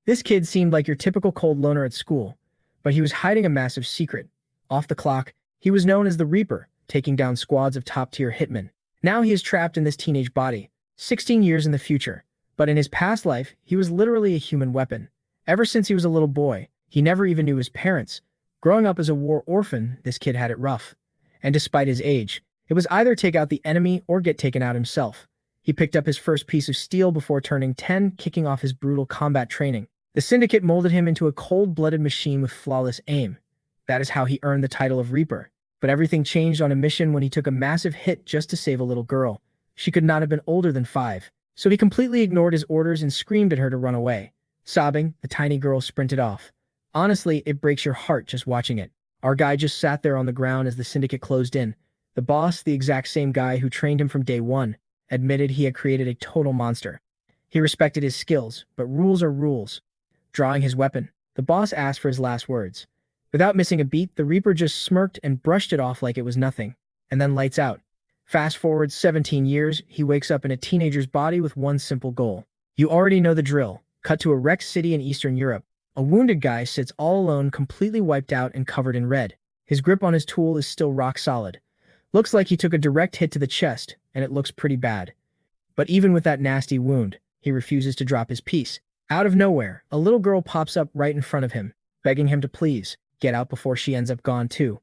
This kid seemed like your typical cold loner at school, but he was hiding a massive secret. Off the clock, he was known as the Reaper, taking down squads of top-tier hitmen. Now he is trapped in this teenage body, 16 years in the future. But in his past life, he was literally a human weapon. Ever since he was a little boy, he never even knew his parents. Growing up as a war orphan, this kid had it rough. And despite his age, it was either take out the enemy or get taken out himself. He picked up his first piece of steel before turning 10, kicking off his brutal combat training. The Syndicate molded him into a cold-blooded machine with flawless aim. That is how he earned the title of Reaper. But everything changed on a mission when he took a massive hit just to save a little girl. She could not have been older than 5, so he completely ignored his orders and screamed at her to run away. Sobbing, the tiny girl sprinted off. Honestly, it breaks your heart just watching it. Our guy just sat there on the ground as the Syndicate closed in. The boss, the exact same guy who trained him from day one, admitted he had created a total monster. He respected his skills, but rules are rules. Drawing his weapon, the boss asked for his last words. Without missing a beat, the Reaper just smirked and brushed it off like it was nothing, and then lights out. Fast forward 17 years, he wakes up in a teenager's body with one simple goal. You already know the drill. Cut to a wrecked city in Eastern Europe. A wounded guy sits all alone, completely wiped out and covered in red. His grip on his tool is still rock solid. Looks like he took a direct hit to the chest, and it looks pretty bad. But even with that nasty wound, he refuses to drop his piece. Out of nowhere, a little girl pops up right in front of him, begging him to please get out before she ends up gone too.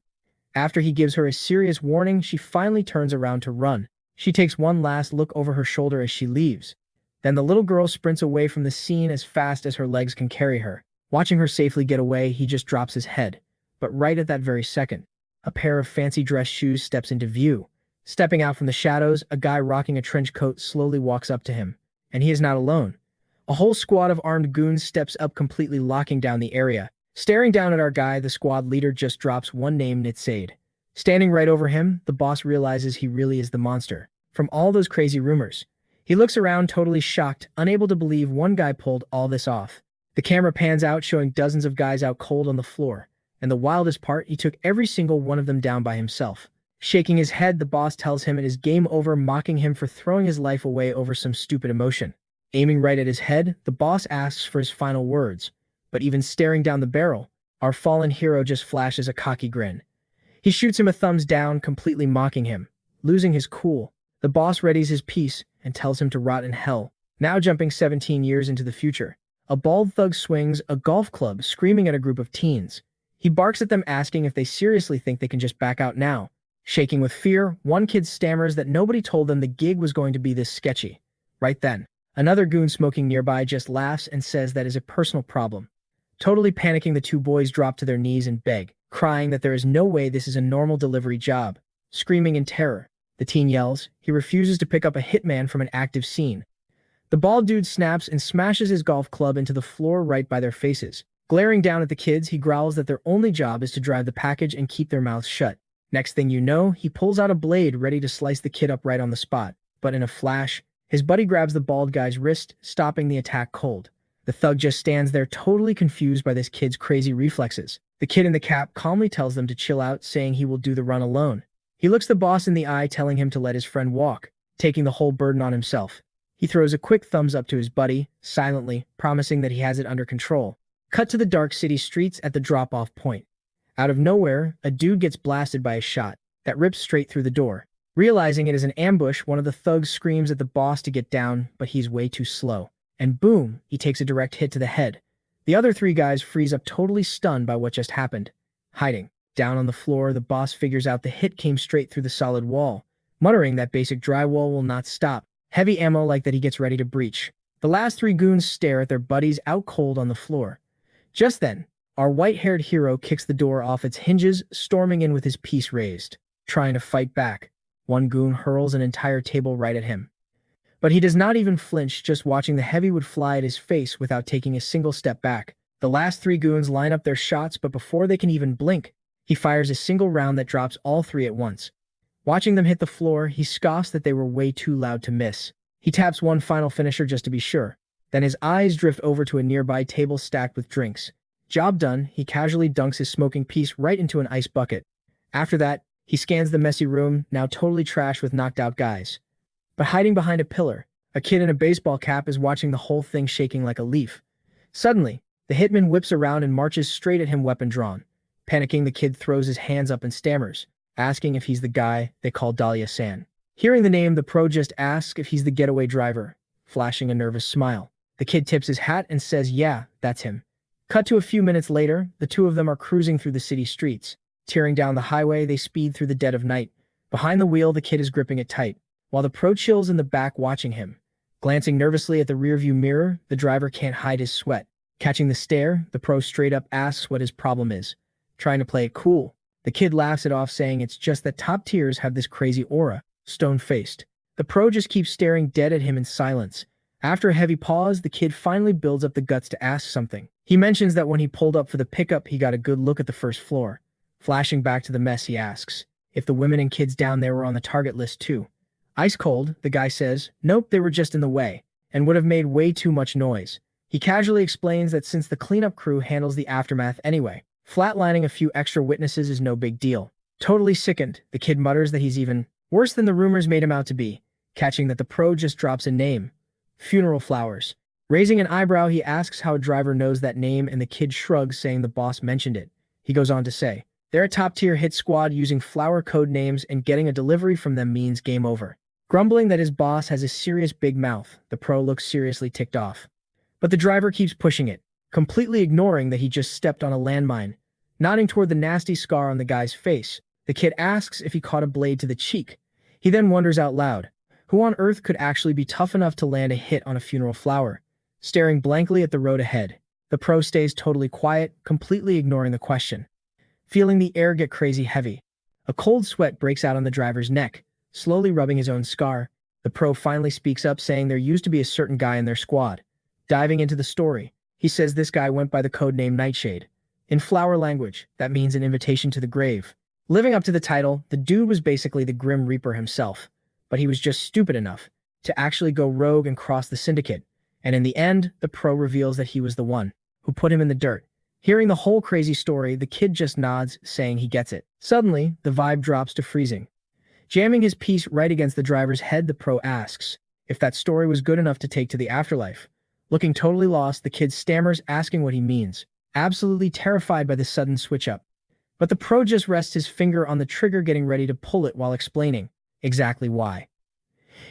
After he gives her a serious warning, she finally turns around to run. She takes one last look over her shoulder as she leaves. Then the little girl sprints away from the scene as fast as her legs can carry her. Watching her safely get away, he just drops his head. But right at that very second, a pair of fancy dress shoes steps into view. Stepping out from the shadows, a guy rocking a trench coat slowly walks up to him. And he is not alone. A whole squad of armed goons steps up, completely locking down the area. Staring down at our guy, the squad leader just drops one name, Nitsaid. Standing right over him, the boss realizes he really is the monster. From all those crazy rumors. He looks around totally shocked, unable to believe one guy pulled all this off. The camera pans out, showing dozens of guys out cold on the floor. And the wildest part, he took every single one of them down by himself. Shaking his head, the boss tells him it is game over, mocking him for throwing his life away over some stupid emotion. Aiming right at his head, the boss asks for his final words. But even staring down the barrel, our fallen hero just flashes a cocky grin. He shoots him a thumbs down, completely mocking him. Losing his cool, the boss readies his piece and tells him to rot in hell. Now jumping 17 years into the future, a bald thug swings a golf club, screaming at a group of teens. He barks at them, asking if they seriously think they can just back out now. Shaking with fear, one kid stammers that nobody told them the gig was going to be this sketchy. Right then, another goon smoking nearby just laughs and says that is a personal problem. Totally panicking, the two boys drop to their knees and beg, crying that there is no way this is a normal delivery job. Screaming in terror, the teen yells he refuses to pick up a hitman from an active scene. The bald dude snaps and smashes his golf club into the floor right by their faces. Glaring down at the kids, he growls that their only job is to drive the package and keep their mouths shut. Next thing you know, he pulls out a blade ready to slice the kid up right on the spot. But in a flash, his buddy grabs the bald guy's wrist, stopping the attack cold. The thug just stands there totally confused by this kid's crazy reflexes. The kid in the cap calmly tells them to chill out, saying he will do the run alone. He looks the boss in the eye, telling him to let his friend walk, taking the whole burden on himself. He throws a quick thumbs up to his buddy, silently, promising that he has it under control. Cut to the dark city streets at the drop-off point. Out of nowhere, a dude gets blasted by a shot that rips straight through the door. Realizing it is an ambush, one of the thugs screams at the boss to get down, but he's way too slow. And boom, he takes a direct hit to the head. The other 3 guys freeze up, totally stunned by what just happened. Hiding down on the floor, the boss figures out the hit came straight through the solid wall. Muttering that basic drywall will not stop. Heavy ammo like that, he gets ready to breach. The last 3 goons stare at their buddies out cold on the floor. Just then, our white-haired hero kicks the door off its hinges, storming in with his piece raised. Trying to fight back, one goon hurls an entire table right at him. But he does not even flinch, just watching the heavy wood fly at his face without taking a single step back. The last 3 goons line up their shots, but before they can even blink, he fires a single round that drops all 3 at once. Watching them hit the floor, he scoffs that they were way too loud to miss. He taps one final finisher just to be sure. Then his eyes drift over to a nearby table stacked with drinks. Job done, he casually dunks his smoking piece right into an ice bucket. After that, he scans the messy room, now totally trashed with knocked out guys. But hiding behind a pillar, a kid in a baseball cap is watching the whole thing, shaking like a leaf. Suddenly, the hitman whips around and marches straight at him, weapon drawn. Panicking, the kid throws his hands up and stammers, asking if he's the guy they call Dahlia-san. Hearing the name, the pro just asks if he's the getaway driver, flashing a nervous smile. The kid tips his hat and says, "Yeah, that's him." Cut to a few minutes later, the two of them are cruising through the city streets. Tearing down the highway, they speed through the dead of night. Behind the wheel, the kid is gripping it tight, while the pro chills in the back watching him. Glancing nervously at the rearview mirror, the driver can't hide his sweat. Catching the stare, the pro straight up asks what his problem is. Trying to play it cool, the kid laughs it off, saying it's just that top tiers have this crazy aura, stone-faced. The pro just keeps staring dead at him in silence. After a heavy pause, the kid finally builds up the guts to ask something. He mentions that when he pulled up for the pickup, he got a good look at the first floor. Flashing back to the mess, he asks if the women and kids down there were on the target list too. Ice cold, the guy says, "Nope, they were just in the way, and would have made way too much noise." He casually explains that since the cleanup crew handles the aftermath anyway, flatlining a few extra witnesses is no big deal. Totally sickened, the kid mutters that he's even worse than the rumors made him out to be, catching that the pro just drops a name. Funeral Flowers. Raising an eyebrow, he asks how a driver knows that name, and the kid shrugs, saying the boss mentioned it. He goes on to say, they're a top-tier hit squad using flower code names, and getting a delivery from them means game over. Grumbling that his boss has a serious big mouth, the pro looks seriously ticked off. But the driver keeps pushing it, completely ignoring that he just stepped on a landmine. Nodding toward the nasty scar on the guy's face, the kid asks if he caught a blade to the cheek. He then wonders out loud, who on earth could actually be tough enough to land a hit on a funeral flower? Staring blankly at the road ahead, the pro stays totally quiet, completely ignoring the question. Feeling the air get crazy heavy, a cold sweat breaks out on the driver's neck, slowly rubbing his own scar. The pro finally speaks up, saying there used to be a certain guy in their squad. Diving into the story, he says this guy went by the codename Nightshade. In flower language, that means an invitation to the grave. Living up to the title, the dude was basically the Grim Reaper himself, but he was just stupid enough to actually go rogue and cross the syndicate, and in the end, the pro reveals that he was the one who put him in the dirt. Hearing the whole crazy story, the kid just nods, saying he gets it. Suddenly, the vibe drops to freezing. Jamming his piece right against the driver's head, the pro asks if that story was good enough to take to the afterlife. Looking totally lost, the kid stammers, asking what he means, absolutely terrified by the sudden switch-up. But the pro just rests his finger on the trigger, getting ready to pull it while explaining exactly why.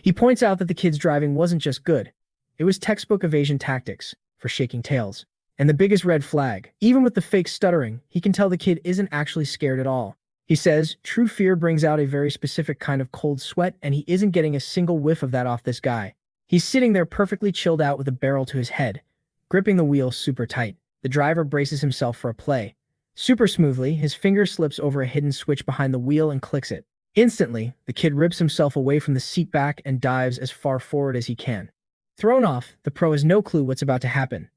He points out that the kid's driving wasn't just good. It was textbook evasion tactics for shaking tails. And the biggest red flag, even with the fake stuttering, he can tell the kid isn't actually scared at all. He says true fear brings out a very specific kind of cold sweat, and he isn't getting a single whiff of that off this guy. He's sitting there perfectly chilled out with a barrel to his head, gripping the wheel super tight. The driver braces himself for a play. Super smoothly, his finger slips over a hidden switch behind the wheel and clicks it. Instantly, the kid rips himself away from the seat back and dives as far forward as he can. Thrown off, the pro has no clue what's about to happen.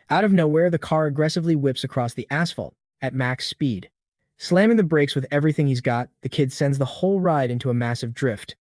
Out of nowhere, the car aggressively whips across the asphalt at max speed. Slamming the brakes with everything he's got, the kid sends the whole ride into a massive drift.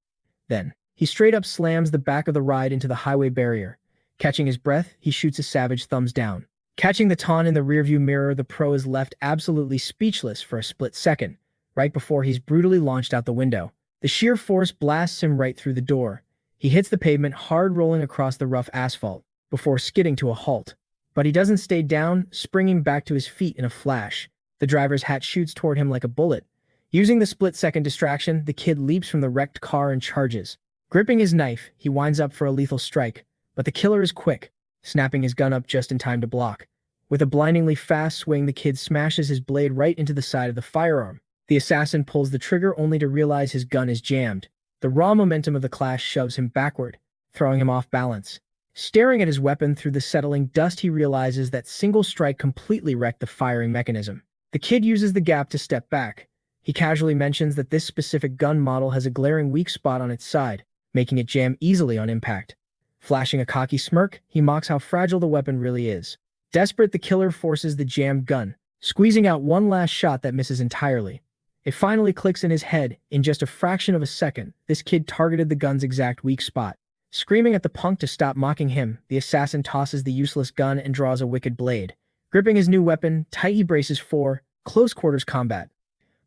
Then, he straight up slams the back of the ride into the highway barrier. Catching his breath, he shoots a savage thumbs down. Catching the taunt in the rearview mirror, the pro is left absolutely speechless for a split second, right before he's brutally launched out the window. The sheer force blasts him right through the door. He hits the pavement hard, rolling across the rough asphalt, before skidding to a halt. But he doesn't stay down, springing back to his feet in a flash. The driver's hat shoots toward him like a bullet. Using the split-second distraction, the kid leaps from the wrecked car and charges. Gripping his knife, he winds up for a lethal strike, but the killer is quick, snapping his gun up just in time to block. With a blindingly fast swing, the kid smashes his blade right into the side of the firearm. The assassin pulls the trigger only to realize his gun is jammed. The raw momentum of the clash shoves him backward, throwing him off balance. Staring at his weapon through the settling dust, he realizes that single strike completely wrecked the firing mechanism. The kid uses the gap to step back. He casually mentions that this specific gun model has a glaring weak spot on its side, making it jam easily on impact. Flashing a cocky smirk, he mocks how fragile the weapon really is. Desperate, the killer forces the jammed gun, squeezing out one last shot that misses entirely. It finally clicks in his head. In just a fraction of a second, this kid targeted the gun's exact weak spot. Screaming at the punk to stop mocking him, the assassin tosses the useless gun and draws a wicked blade. Gripping his new weapon, tight he braces for close quarters combat.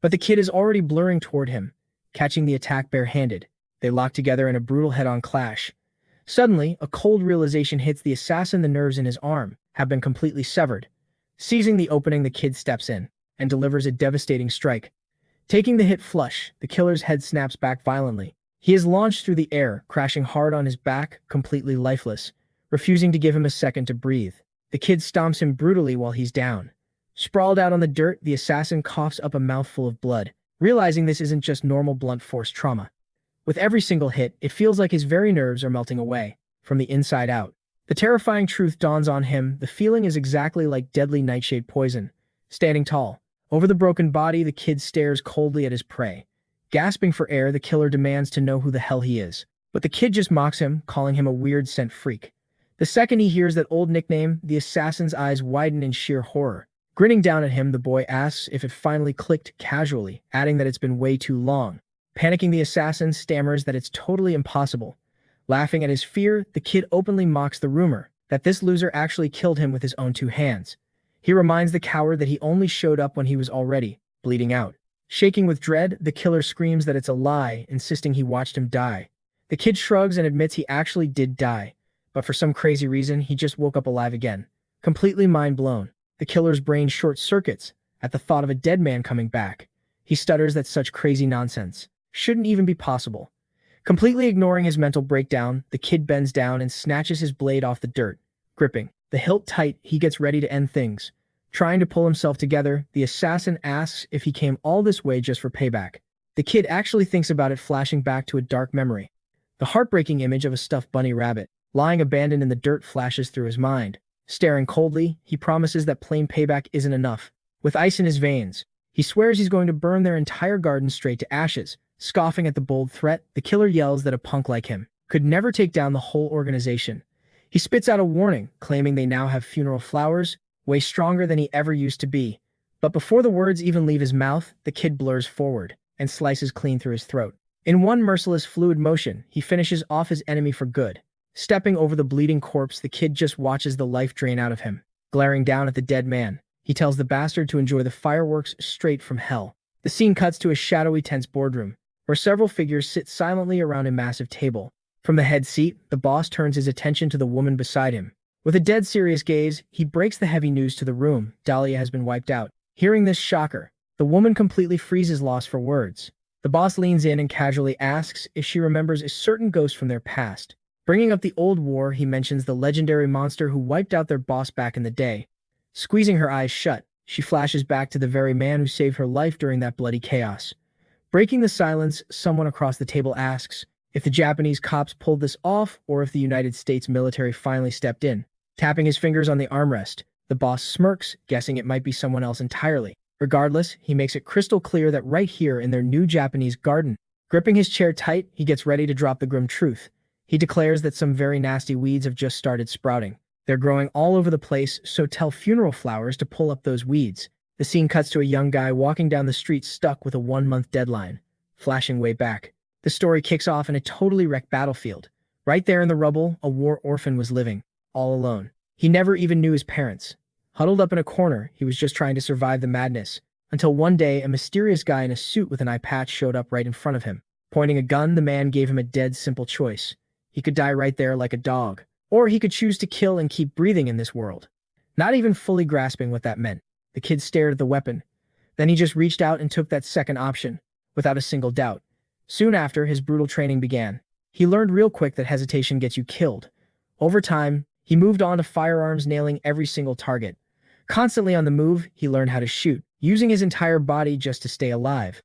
But the kid is already blurring toward him, catching the attack barehanded. They lock together in a brutal head-on clash. Suddenly, a cold realization hits the assassin. The nerves in his arm have been completely severed. Seizing the opening, the kid steps in and delivers a devastating strike. Taking the hit flush, the killer's head snaps back violently. He is launched through the air, crashing hard on his back, completely lifeless, refusing to give him a second to breathe. The kid stomps him brutally while he's down. Sprawled out on the dirt, the assassin coughs up a mouthful of blood, realizing this isn't just normal blunt force trauma. With every single hit, it feels like his very nerves are melting away, from the inside out. The terrifying truth dawns on him. The feeling is exactly like deadly nightshade poison. Standing tall, over the broken body, the kid stares coldly at his prey. Gasping for air, the killer demands to know who the hell he is. But the kid just mocks him, calling him a weird scent freak. The second he hears that old nickname, the assassin's eyes widen in sheer horror. Grinning down at him, the boy asks if it finally clicked casually, adding that it's been way too long. Panicking, the assassin stammers that it's totally impossible. Laughing at his fear, the kid openly mocks the rumor that this loser actually killed him with his own two hands. He reminds the coward that he only showed up when he was already bleeding out. Shaking with dread, the killer screams that it's a lie, insisting he watched him die. The kid shrugs and admits he actually did die, but for some crazy reason, he just woke up alive again. Completely mind blown, the killer's brain short-circuits at the thought of a dead man coming back. He stutters that such crazy nonsense shouldn't even be possible. Completely ignoring his mental breakdown, the kid bends down and snatches his blade off the dirt. Gripping the hilt tight, he gets ready to end things. Trying to pull himself together, the assassin asks if he came all this way just for payback. The kid actually thinks about it, flashing back to a dark memory. The heartbreaking image of a stuffed bunny rabbit lying abandoned in the dirt flashes through his mind. Staring coldly, he promises that plain payback isn't enough. With ice in his veins, he swears he's going to burn their entire garden straight to ashes. Scoffing at the bold threat, the killer yells that a punk like him could never take down the whole organization. He spits out a warning, claiming they now have funeral flowers, way stronger than he ever used to be. But before the words even leave his mouth, the kid blurs forward and slices clean through his throat. In one merciless fluid motion, he finishes off his enemy for good. Stepping over the bleeding corpse, the kid just watches the life drain out of him. Glaring down at the dead man, he tells the bastard to enjoy the fireworks straight from hell. The scene cuts to a shadowy, tense boardroom, where several figures sit silently around a massive table. From the head seat, the boss turns his attention to the woman beside him. With a dead serious gaze, he breaks the heavy news to the room. Dahlia has been wiped out. Hearing this shocker, the woman completely freezes, lost for words. The boss leans in and casually asks if she remembers a certain ghost from their past. Bringing up the old war, he mentions the legendary monster who wiped out their boss back in the day. Squeezing her eyes shut, she flashes back to the very man who saved her life during that bloody chaos. Breaking the silence, someone across the table asks if the Japanese cops pulled this off or if the United States military finally stepped in. Tapping his fingers on the armrest, the boss smirks, guessing it might be someone else entirely. Regardless, he makes it crystal clear that right here in their new Japanese garden. Gripping his chair tight, he gets ready to drop the grim truth. He declares that some very nasty weeds have just started sprouting. They're growing all over the place, so tell funeral flowers to pull up those weeds. The scene cuts to a young guy walking down the street stuck with a 1-month deadline. Flashing way back, the story kicks off in a totally wrecked battlefield. Right there in the rubble, a war orphan was living, all alone. He never even knew his parents. Huddled up in a corner, he was just trying to survive the madness, until one day a mysterious guy in a suit with an eye patch showed up right in front of him. Pointing a gun, the man gave him a dead simple choice. He could die right there like a dog, or he could choose to kill and keep breathing in this world. Not even fully grasping what that meant, the kid stared at the weapon. Then he just reached out and took that second option, without a single doubt. Soon after, his brutal training began. He learned real quick that hesitation gets you killed. Over time, he moved on to firearms, nailing every single target. Constantly on the move, he learned how to shoot, using his entire body just to stay alive.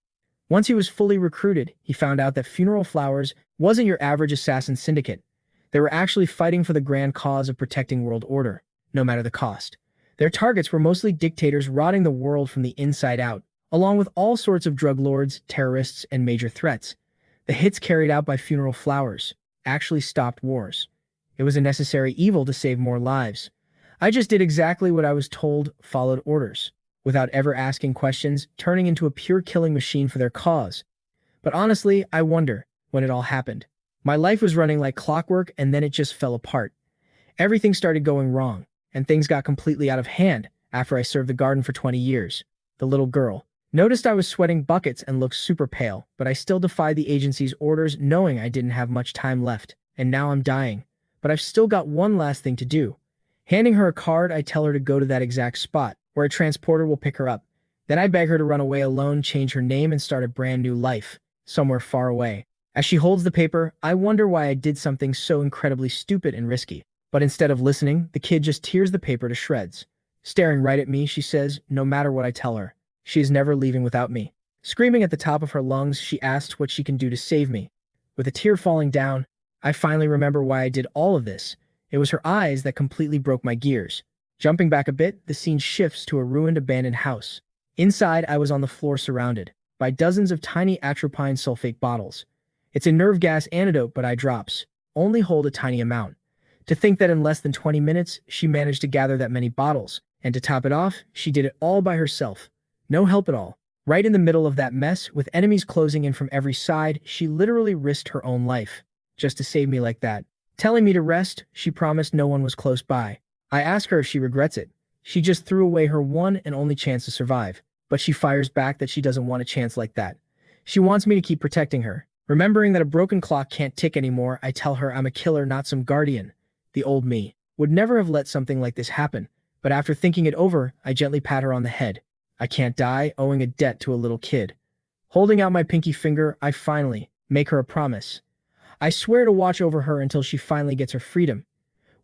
Once he was fully recruited, he found out that Funeral Flowers wasn't your average assassin syndicate. They were actually fighting for the grand cause of protecting world order, no matter the cost. Their targets were mostly dictators rotting the world from the inside out, along with all sorts of drug lords, terrorists, and major threats. The hits carried out by Funeral Flowers actually stopped wars. It was a necessary evil to save more lives. I just did exactly what I was told, followed orders, without ever asking questions, turning into a pure killing machine for their cause. But honestly, I wonder when it all happened. My life was running like clockwork, and then it just fell apart. Everything started going wrong, and things got completely out of hand after I served the garden for 20 years. The little girl noticed I was sweating buckets and looked super pale, but I still defied the agency's orders, knowing I didn't have much time left, and now I'm dying. but I've still got one last thing to do. Handing her a card, I tell her to go to that exact spot, where a transporter will pick her up. Then I beg her to run away alone, change her name, and start a brand new life, somewhere far away. As she holds the paper, I wonder why I did something so incredibly stupid and risky. But instead of listening, the kid just tears the paper to shreds. Staring right at me, she says, no matter what I tell her, she is never leaving without me. Screaming at the top of her lungs, she asks what she can do to save me. With a tear falling down, I finally remember why I did all of this. It was her eyes that completely broke my gears. Jumping back a bit, the scene shifts to a ruined abandoned house. Inside, I was on the floor surrounded by dozens of tiny atropine sulfate bottles. It's a nerve gas antidote, but eye drops only hold a tiny amount. To think that in less than 20 minutes, she managed to gather that many bottles, and to top it off, she did it all by herself. No help at all. Right in the middle of that mess, with enemies closing in from every side, she literally risked her own life, just to save me like that. Telling me to rest, she promised no one was close by. I ask her if she regrets it. She just threw away her one and only chance to survive, but she fires back that she doesn't want a chance like that. She wants me to keep protecting her. Remembering that a broken clock can't tick anymore, I tell her I'm a killer, not some guardian. The old me would never have let something like this happen, but after thinking it over, I gently pat her on the head. I can't die owing a debt to a little kid. Holding out my pinky finger, I finally make her a promise. I swear to watch over her until she finally gets her freedom.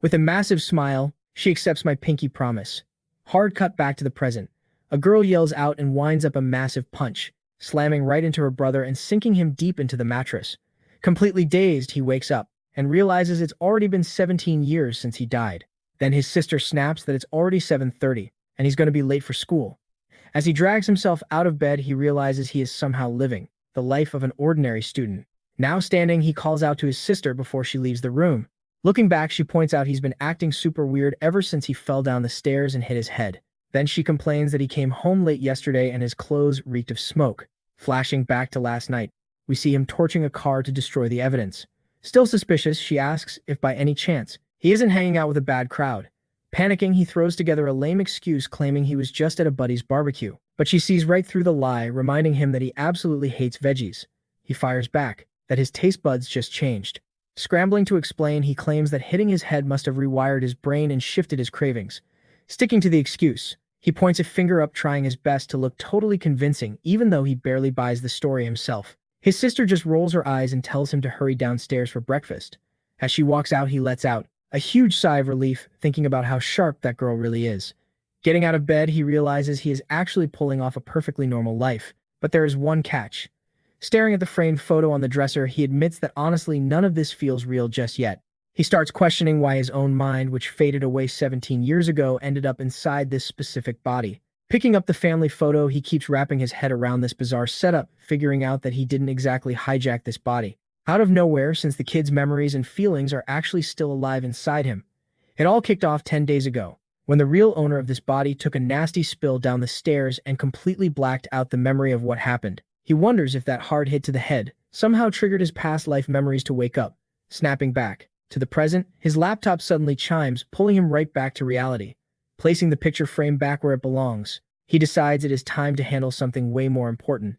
With a massive smile, she accepts my pinky promise. Hard cut back to the present. A girl yells out and winds up a massive punch, slamming right into her brother and sinking him deep into the mattress. Completely dazed, he wakes up and realizes it's already been 17 years since he died. Then his sister snaps that it's already 7:30 and he's going to be late for school. As he drags himself out of bed, he realizes he is somehow living the life of an ordinary student. Now standing, he calls out to his sister before she leaves the room. Looking back, she points out he's been acting super weird ever since he fell down the stairs and hit his head. Then she complains that he came home late yesterday and his clothes reeked of smoke. Flashing back to last night, we see him torching a car to destroy the evidence. Still suspicious, she asks if by any chance he isn't hanging out with a bad crowd. Panicking, he throws together a lame excuse claiming he was just at a buddy's barbecue. But she sees right through the lie, reminding him that he absolutely hates veggies. He fires back that his taste buds just changed. Scrambling to explain, he claims that hitting his head must have rewired his brain and shifted his cravings. Sticking to the excuse, he points a finger up, trying his best to look totally convincing, even though he barely buys the story himself. His sister just rolls her eyes and tells him to hurry downstairs for breakfast. As she walks out, he lets out a huge sigh of relief, thinking about how sharp that girl really is. Getting out of bed, he realizes he is actually pulling off a perfectly normal life. But there is one catch. Staring at the framed photo on the dresser, he admits that honestly none of this feels real just yet. He starts questioning why his own mind, which faded away 17 years ago, ended up inside this specific body. Picking up the family photo, he keeps wrapping his head around this bizarre setup, figuring out that he didn't exactly hijack this body out of nowhere, since the kid's memories and feelings are actually still alive inside him. It all kicked off 10 days ago, when the real owner of this body took a nasty spill down the stairs and completely blacked out the memory of what happened. He wonders if that hard hit to the head somehow triggered his past life memories to wake up. Snapping back to the present, his laptop suddenly chimes, pulling him right back to reality. Placing the picture frame back where it belongs, he decides it is time to handle something way more important.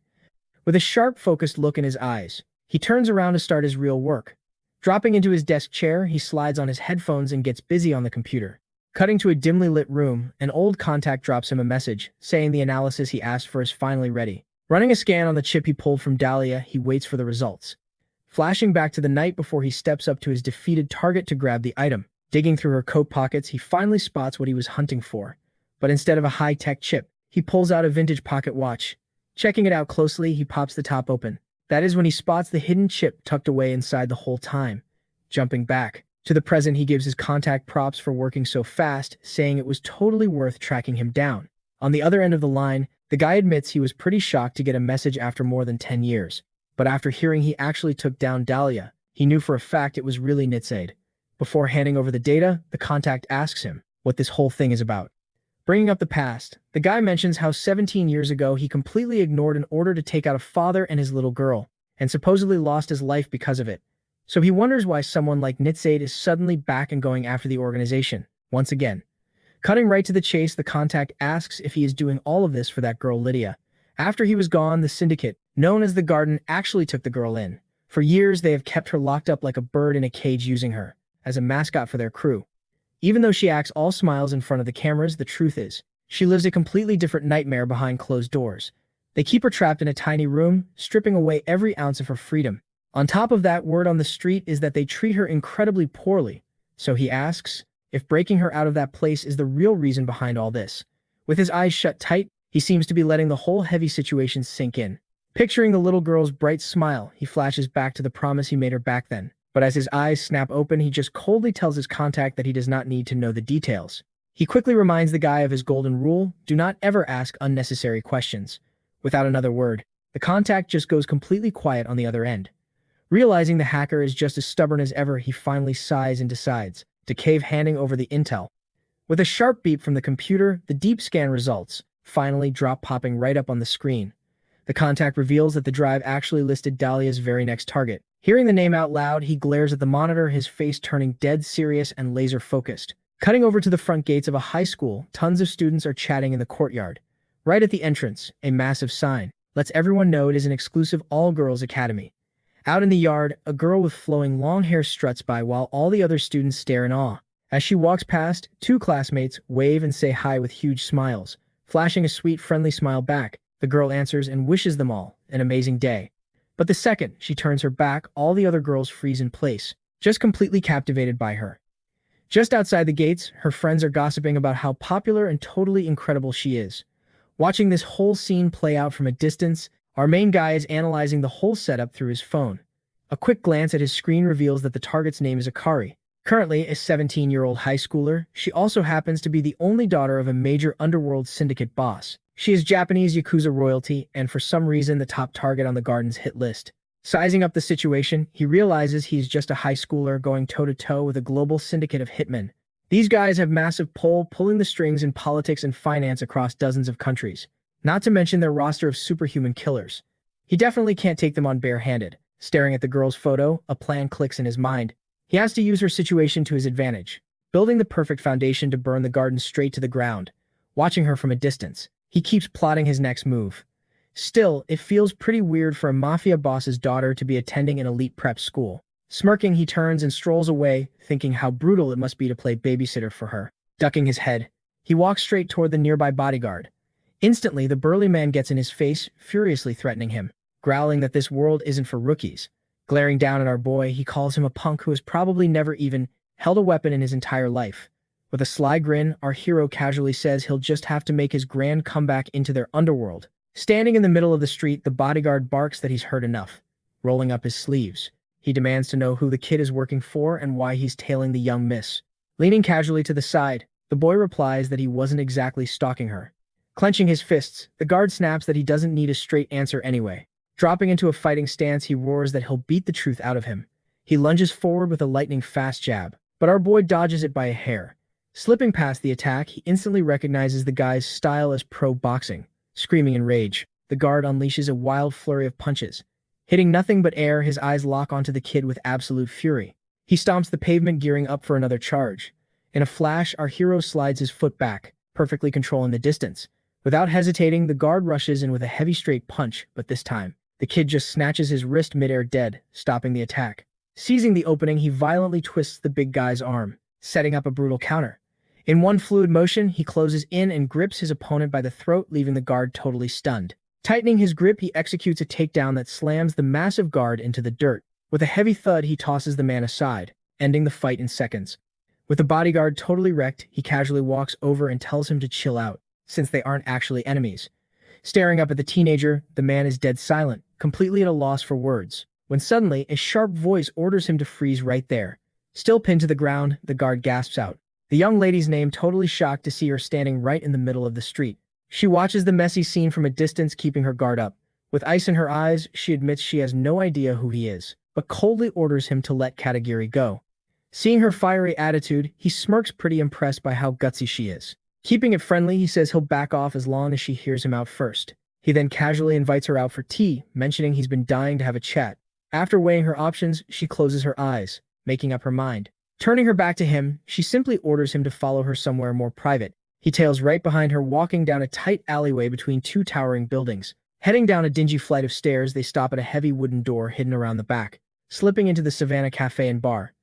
With a sharp, focused look in his eyes, he turns around to start his real work. Dropping into his desk chair, he slides on his headphones and gets busy on the computer. Cutting to a dimly lit room, an old contact drops him a message, saying the analysis he asked for is finally ready. Running a scan on the chip he pulled from Dahlia, he waits for the results. Flashing back to the night before he steps up to his defeated target to grab the item. Digging through her coat pockets, he finally spots what he was hunting for. But instead of a high-tech chip, he pulls out a vintage pocket watch. Checking it out closely, he pops the top open. That is when he spots the hidden chip tucked away inside the whole time. Jumping back to the present, he gives his contact props for working so fast, saying it was totally worth tracking him down. On the other end of the line, the guy admits he was pretty shocked to get a message after more than 10 years. But after hearing he actually took down Dahlia, he knew for a fact it was really Nitsaid. Before handing over the data, the contact asks him what this whole thing is about. Bringing up the past, the guy mentions how 17 years ago he completely ignored an order to take out a father and his little girl, and supposedly lost his life because of it. So he wonders why someone like Nitsaid is suddenly back and going after the organization, once again. Cutting right to the chase, the contact asks if he is doing all of this for that girl Lydia. After he was gone, the syndicate, known as the Garden, actually took the girl in. For years, they have kept her locked up like a bird in a cage, using her as a mascot for their crew. Even though she acts all smiles in front of the cameras, the truth is, she lives a completely different nightmare behind closed doors. They keep her trapped in a tiny room, stripping away every ounce of her freedom. On top of that, word on the street is that they treat her incredibly poorly, so he asks if breaking her out of that place is the real reason behind all this. With his eyes shut tight, he seems to be letting the whole heavy situation sink in. Picturing the little girl's bright smile, he flashes back to the promise he made her back then. But as his eyes snap open, he just coldly tells his contact that he does not need to know the details. He quickly reminds the guy of his golden rule: do not ever ask unnecessary questions. Without another word, the contact just goes completely quiet on the other end. Realizing the hacker is just as stubborn as ever, he finally sighs and decides to cave, handing over the intel. With a sharp beep from the computer, the deep scan results finally drop, popping right up on the screen. The contact reveals that the drive actually listed Dahlia's very next target. Hearing the name out loud, he glares at the monitor, his face turning dead serious and laser-focused. Cutting over to the front gates of a high school, tons of students are chatting in the courtyard. Right at the entrance, a massive sign lets everyone know it is an exclusive all-girls academy. Out in the yard, a girl with flowing long hair struts by while all the other students stare in awe. As she walks past, two classmates wave and say hi with huge smiles. Flashing a sweet, friendly smile back, the girl answers and wishes them all an amazing day. But the second she turns her back, all the other girls freeze in place, just completely captivated by her. Just outside the gates, her friends are gossiping about how popular and totally incredible she is. Watching this whole scene play out from a distance, our main guy is analyzing the whole setup through his phone. A quick glance at his screen reveals that the target's name is Akari. Currently a 17-year-old high schooler, she also happens to be the only daughter of a major underworld syndicate boss. She is Japanese Yakuza royalty and for some reason the top target on the garden's hit list. Sizing up the situation, he realizes he's just a high schooler going toe-to-toe with a global syndicate of hitmen. These guys have massive pull, pulling the strings in politics and finance across dozens of countries. Not to mention their roster of superhuman killers. He definitely can't take them on barehanded. Staring at the girl's photo, a plan clicks in his mind. He has to use her situation to his advantage, building the perfect foundation to burn the garden straight to the ground. Watching her from a distance, he keeps plotting his next move. Still, it feels pretty weird for a mafia boss's daughter to be attending an elite prep school. Smirking, he turns and strolls away, thinking how brutal it must be to play babysitter for her. Ducking his head, he walks straight toward the nearby bodyguard. Instantly, the burly man gets in his face, furiously threatening him, growling that this world isn't for rookies. Glaring down at our boy, he calls him a punk who has probably never even held a weapon in his entire life. With a sly grin, our hero casually says he'll just have to make his grand comeback into their underworld. Standing in the middle of the street, the bodyguard barks that he's heard enough. Rolling up his sleeves, he demands to know who the kid is working for and why he's tailing the young miss. Leaning casually to the side, the boy replies that he wasn't exactly stalking her. Clenching his fists, the guard snaps that he doesn't need a straight answer anyway. Dropping into a fighting stance, he roars that he'll beat the truth out of him. He lunges forward with a lightning-fast jab, but our boy dodges it by a hair. Slipping past the attack, he instantly recognizes the guy's style as pro boxing. Screaming in rage, the guard unleashes a wild flurry of punches. Hitting nothing but air, his eyes lock onto the kid with absolute fury. He stomps the pavement, gearing up for another charge. In a flash, our hero slides his foot back, perfectly controlling the distance. Without hesitating, the guard rushes in with a heavy straight punch, but this time, the kid just snatches his wrist midair dead, stopping the attack. Seizing the opening, he violently twists the big guy's arm, setting up a brutal counter. In one fluid motion, he closes in and grips his opponent by the throat, leaving the guard totally stunned. Tightening his grip, he executes a takedown that slams the massive guard into the dirt. With a heavy thud, he tosses the man aside, ending the fight in seconds. With the bodyguard totally wrecked, he casually walks over and tells him to chill out, since they aren't actually enemies. Staring up at the teenager, the man is dead silent, completely at a loss for words, when suddenly a sharp voice orders him to freeze right there. Still pinned to the ground, the guard gasps out the young lady's name, totally shocked to see her standing right in the middle of the street. She watches the messy scene from a distance, keeping her guard up. With ice in her eyes, she admits she has no idea who he is, but coldly orders him to let Katagiri go. Seeing her fiery attitude, he smirks, pretty impressed by how gutsy she is. Keeping it friendly, he says he'll back off as long as she hears him out first. He then casually invites her out for tea, mentioning he's been dying to have a chat. After weighing her options, she closes her eyes, making up her mind. Turning her back to him, she simply orders him to follow her somewhere more private. He tails right behind her, walking down a tight alleyway between two towering buildings. Heading down a dingy flight of stairs, they stop at a heavy wooden door hidden around the back, slipping into the Savannah Cafe and Bar.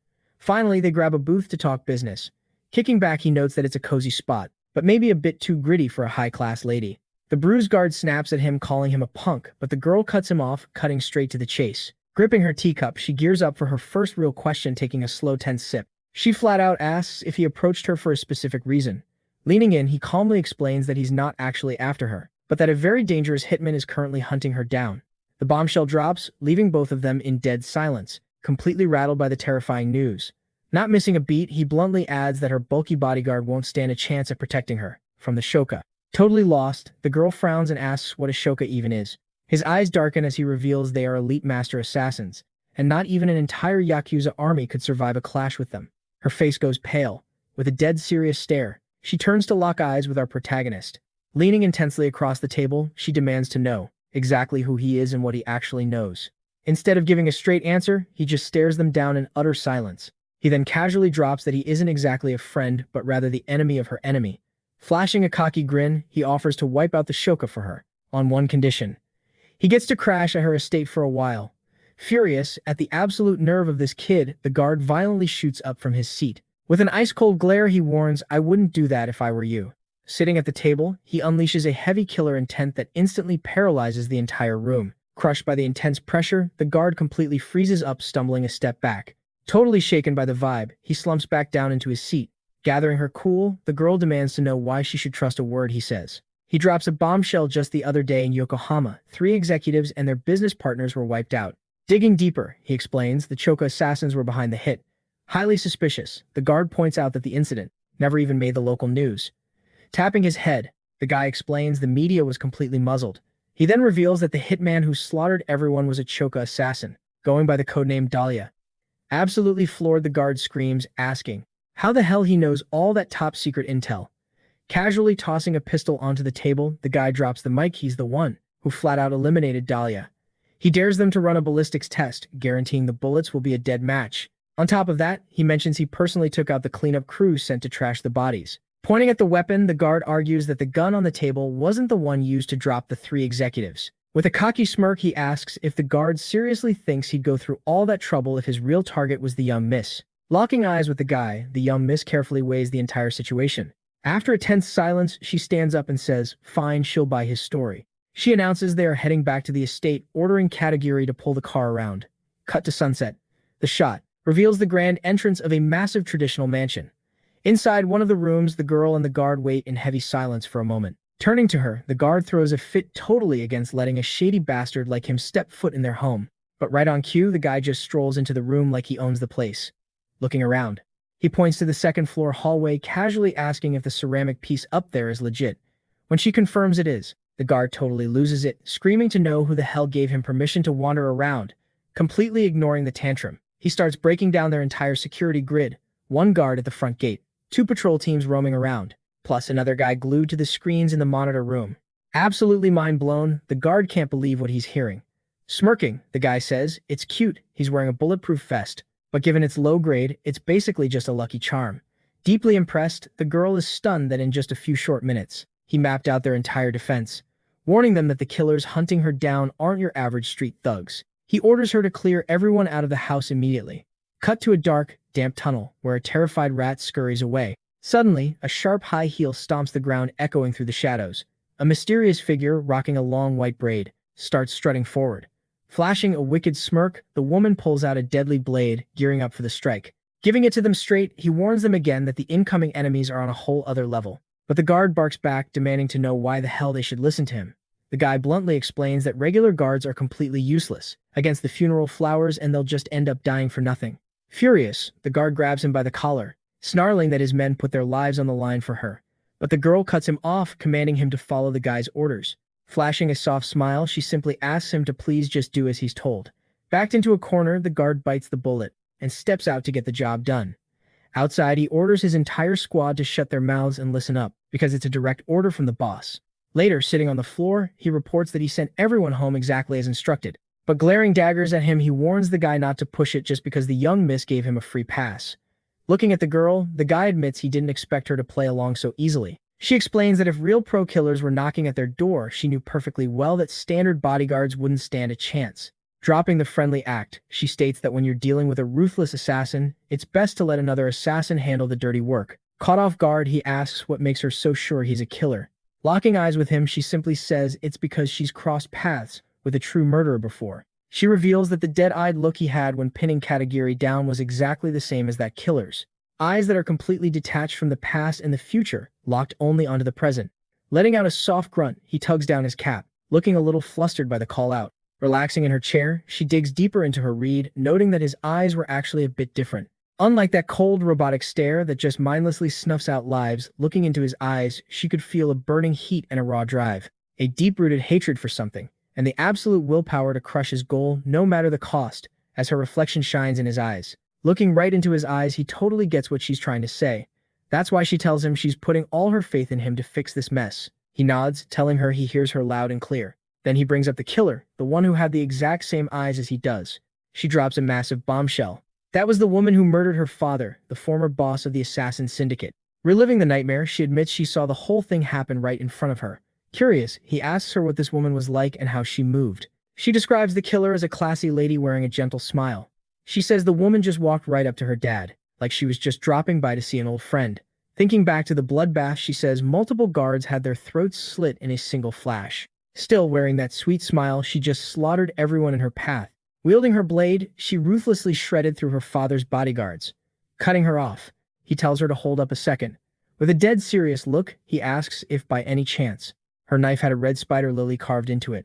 Finally, they grab a booth to talk business. Kicking back, he notes that it's a cozy spot, but maybe a bit too gritty for a high-class lady. The bruised guard snaps at him, calling him a punk, but the girl cuts him off, cutting straight to the chase. Gripping her teacup, she gears up for her first real question, taking a slow, tense sip. She flat out asks if he approached her for a specific reason. Leaning in, he calmly explains that he's not actually after her, but that a very dangerous hitman is currently hunting her down. The bombshell drops, leaving both of them in dead silence, completely rattled by the terrifying news. Not missing a beat, he bluntly adds that her bulky bodyguard won't stand a chance at protecting her from the Shoka. Totally lost, the girl frowns and asks what a Shoka even is. His eyes darken as he reveals they are elite master assassins, and not even an entire Yakuza army could survive a clash with them. Her face goes pale. With a dead serious stare, she turns to lock eyes with our protagonist. Leaning intensely across the table, she demands to know exactly who he is and what he actually knows. Instead of giving a straight answer, he just stares them down in utter silence. He then casually drops that he isn't exactly a friend, but rather the enemy of her enemy. Flashing a cocky grin, he offers to wipe out the Shoka for her, on one condition. He gets to crash at her estate for a while. Furious at the absolute nerve of this kid, the guard violently shoots up from his seat. With an ice-cold glare, he warns, "I wouldn't do that if I were you." Sitting at the table, he unleashes a heavy killer intent that instantly paralyzes the entire room. Crushed by the intense pressure, the guard completely freezes up, stumbling a step back. Totally shaken by the vibe, he slumps back down into his seat. Gathering her cool, the girl demands to know why she should trust a word he says. He drops a bombshell. Just the other day in Yokohama, 3 executives and their business partners were wiped out. Digging deeper, he explains, the Choka assassins were behind the hit. Highly suspicious, the guard points out that the incident never even made the local news. Tapping his head, the guy explains the media was completely muzzled. He then reveals that the hitman who slaughtered everyone was a Choka assassin, going by the codename Dahlia. Absolutely floored, the guard screams, asking how the hell he knows all that top-secret intel. Casually tossing a pistol onto the table, the guy drops the mic. He's the one who flat-out eliminated Dahlia. He dares them to run a ballistics test, guaranteeing the bullets will be a dead match. On top of that, he mentions he personally took out the cleanup crew sent to trash the bodies. Pointing at the weapon, the guard argues that the gun on the table wasn't the one used to drop the 3 executives. With a cocky smirk, he asks if the guard seriously thinks he'd go through all that trouble if his real target was the young miss. Locking eyes with the guy, the young miss carefully weighs the entire situation. After a tense silence, she stands up and says, fine, she'll buy his story. She announces they are heading back to the estate, ordering Katagiri to pull the car around. Cut to sunset. The shot reveals the grand entrance of a massive traditional mansion. Inside one of the rooms, the girl and the guard wait in heavy silence for a moment. Turning to her, the guard throws a fit totally against letting a shady bastard like him step foot in their home. But right on cue, the guy just strolls into the room like he owns the place. Looking around, he points to the second-floor hallway, casually asking if the ceramic piece up there is legit. When she confirms it is, the guard totally loses it, screaming to know who the hell gave him permission to wander around. Completely ignoring the tantrum, he starts breaking down their entire security grid. 1 guard at the front gate, 2 patrol teams roaming around, plus another guy glued to the screens in the monitor room. Absolutely mind blown, the guard can't believe what he's hearing. Smirking, the guy says, it's cute, he's wearing a bulletproof vest, but given its low grade, it's basically just a lucky charm. Deeply impressed, the girl is stunned that in just a few short minutes, he mapped out their entire defense, warning them that the killers hunting her down aren't your average street thugs. He orders her to clear everyone out of the house immediately. Cut to a dark, damp tunnel, where a terrified rat scurries away. Suddenly, a sharp high heel stomps the ground, echoing through the shadows. A mysterious figure, rocking a long white braid, starts strutting forward. Flashing a wicked smirk, the woman pulls out a deadly blade, gearing up for the strike. Giving it to them straight, he warns them again that the incoming enemies are on a whole other level. But the guard barks back, demanding to know why the hell they should listen to him. The guy bluntly explains that regular guards are completely useless against the funeral flowers and they'll just end up dying for nothing. Furious, the guard grabs him by the collar, snarling that his men put their lives on the line for her. But the girl cuts him off, commanding him to follow the guy's orders. Flashing a soft smile, she simply asks him to please just do as he's told. Backed into a corner, the guard bites the bullet and steps out to get the job done. Outside, he orders his entire squad to shut their mouths and listen up, because it's a direct order from the boss. Later, sitting on the floor, he reports that he sent everyone home exactly as instructed. But glaring daggers at him, he warns the guy not to push it just because the young miss gave him a free pass. Looking at the girl, the guy admits he didn't expect her to play along so easily. She explains that if real pro killers were knocking at their door, she knew perfectly well that standard bodyguards wouldn't stand a chance. Dropping the friendly act, she states that when you're dealing with a ruthless assassin, it's best to let another assassin handle the dirty work. Caught off guard, he asks what makes her so sure he's a killer. Locking eyes with him, she simply says it's because she's crossed paths with a true murderer before. She reveals that the dead-eyed look he had when pinning Katagiri down was exactly the same as that killer's. Eyes that are completely detached from the past and the future, locked only onto the present. Letting out a soft grunt, he tugs down his cap, looking a little flustered by the call-out. Relaxing in her chair, she digs deeper into her read, noting that his eyes were actually a bit different. Unlike that cold, robotic stare that just mindlessly snuffs out lives, looking into his eyes, she could feel a burning heat and a raw drive. A deep-rooted hatred for something, and the absolute willpower to crush his goal no matter the cost, as her reflection shines in his eyes. Looking right into his eyes, he totally gets what she's trying to say. That's why she tells him she's putting all her faith in him to fix this mess. He nods, telling her he hears her loud and clear. Then he brings up the killer, the one who had the exact same eyes as he does. She drops a massive bombshell. That was the woman who murdered her father, the former boss of the assassin syndicate. Reliving the nightmare, she admits she saw the whole thing happen right in front of her. Curious, he asks her what this woman was like and how she moved. She describes the killer as a classy lady wearing a gentle smile. She says the woman just walked right up to her dad, like she was just dropping by to see an old friend. Thinking back to the bloodbath, she says multiple guards had their throats slit in a single flash. Still wearing that sweet smile, she just slaughtered everyone in her path. Wielding her blade, she ruthlessly shredded through her father's bodyguards. Cutting her off, he tells her to hold up a second. With a dead serious look, he asks if by any chance her knife had a red spider lily carved into it.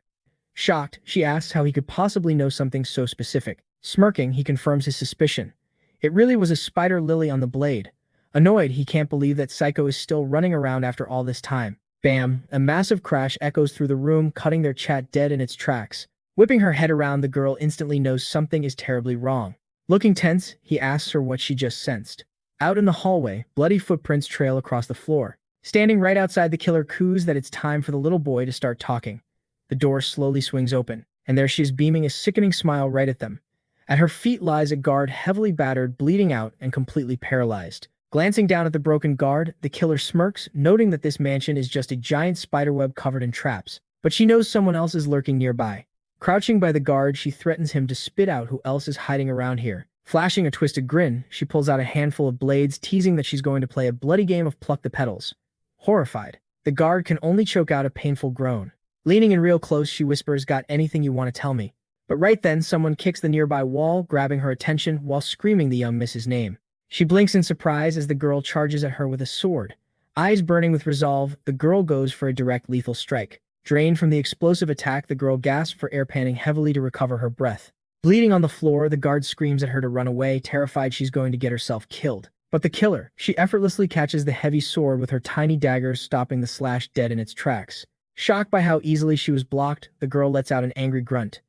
Shocked, she asks how he could possibly know something so specific. Smirking, he confirms his suspicion. It really was a spider lily on the blade. Annoyed, he can't believe that Psycho is still running around after all this time. Bam! A massive crash echoes through the room, cutting their chat dead in its tracks. Whipping her head around, the girl instantly knows something is terribly wrong. Looking tense, he asks her what she just sensed. Out in the hallway, bloody footprints trail across the floor. Standing right outside, the killer coos that it's time for the little boy to start talking. The door slowly swings open, and there she is beaming a sickening smile right at them. At her feet lies a guard heavily battered, bleeding out, and completely paralyzed. Glancing down at the broken guard, the killer smirks, noting that this mansion is just a giant spiderweb covered in traps. But she knows someone else is lurking nearby. Crouching by the guard, she threatens him to spit out who else is hiding around here. Flashing a twisted grin, she pulls out a handful of blades, teasing that she's going to play a bloody game of pluck the petals. Horrified, the guard can only choke out a painful groan. Leaning in real close, she whispers, "Got anything you want to tell me?" But right then, someone kicks the nearby wall, grabbing her attention while screaming the young miss's name. She blinks in surprise as the girl charges at her with a sword. Eyes burning with resolve, the girl goes for a direct lethal strike. Drained from the explosive attack, the girl gasps for air, panting heavily to recover her breath. Bleeding on the floor, the guard screams at her to run away, terrified she's going to get herself killed. But the killer, she effortlessly catches the heavy sword with her tiny dagger, stopping the slash dead in its tracks. Shocked by how easily she was blocked, the girl lets out an angry grunt.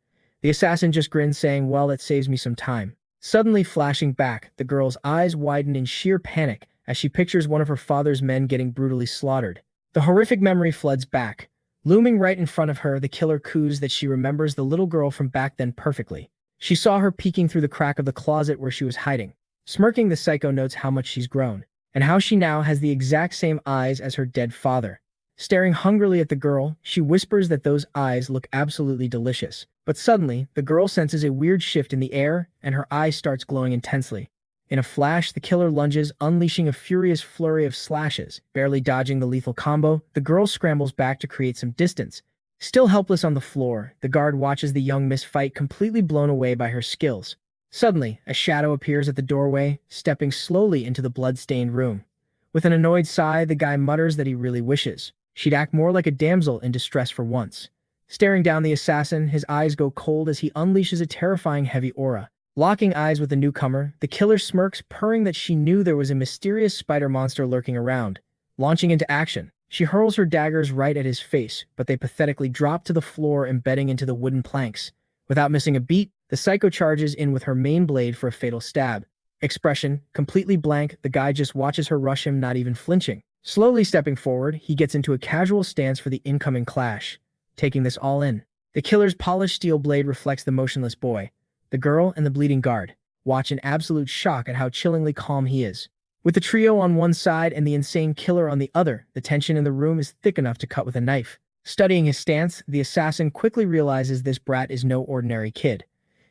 The assassin just grins, saying, "Well, that saves me some time." Suddenly flashing back, the girl's eyes widen in sheer panic as she pictures one of her father's men getting brutally slaughtered. The horrific memory floods back. Looming right in front of her, the killer coos that she remembers the little girl from back then perfectly. She saw her peeking through the crack of the closet where she was hiding. Smirking, the psycho notes how much she's grown, and how she now has the exact same eyes as her dead father. Staring hungrily at the girl, she whispers that those eyes look absolutely delicious. But suddenly, the girl senses a weird shift in the air, and her eye starts glowing intensely. In a flash, the killer lunges, unleashing a furious flurry of slashes. Barely dodging the lethal combo, the girl scrambles back to create some distance. Still helpless on the floor, the guard watches the young miss fight, completely blown away by her skills. Suddenly, a shadow appears at the doorway, stepping slowly into the blood-stained room. With an annoyed sigh, the guy mutters that he really wishes she'd act more like a damsel in distress for once. Staring down the assassin, his eyes go cold as he unleashes a terrifying heavy aura. Locking eyes with the newcomer, the killer smirks, purring that she knew there was a mysterious spider monster lurking around. Launching into action, she hurls her daggers right at his face, but they pathetically drop to the floor, embedding into the wooden planks. Without missing a beat, the psycho charges in with her main blade for a fatal stab. Expression completely blank, the guy just watches her rush him, not even flinching. Slowly stepping forward, he gets into a casual stance for the incoming clash. Taking this all in, the killer's polished steel blade reflects the motionless boy. The girl and the bleeding guard watch in absolute shock at how chillingly calm he is. With the trio on one side and the insane killer on the other, the tension in the room is thick enough to cut with a knife. Studying his stance, the assassin quickly realizes this brat is no ordinary kid.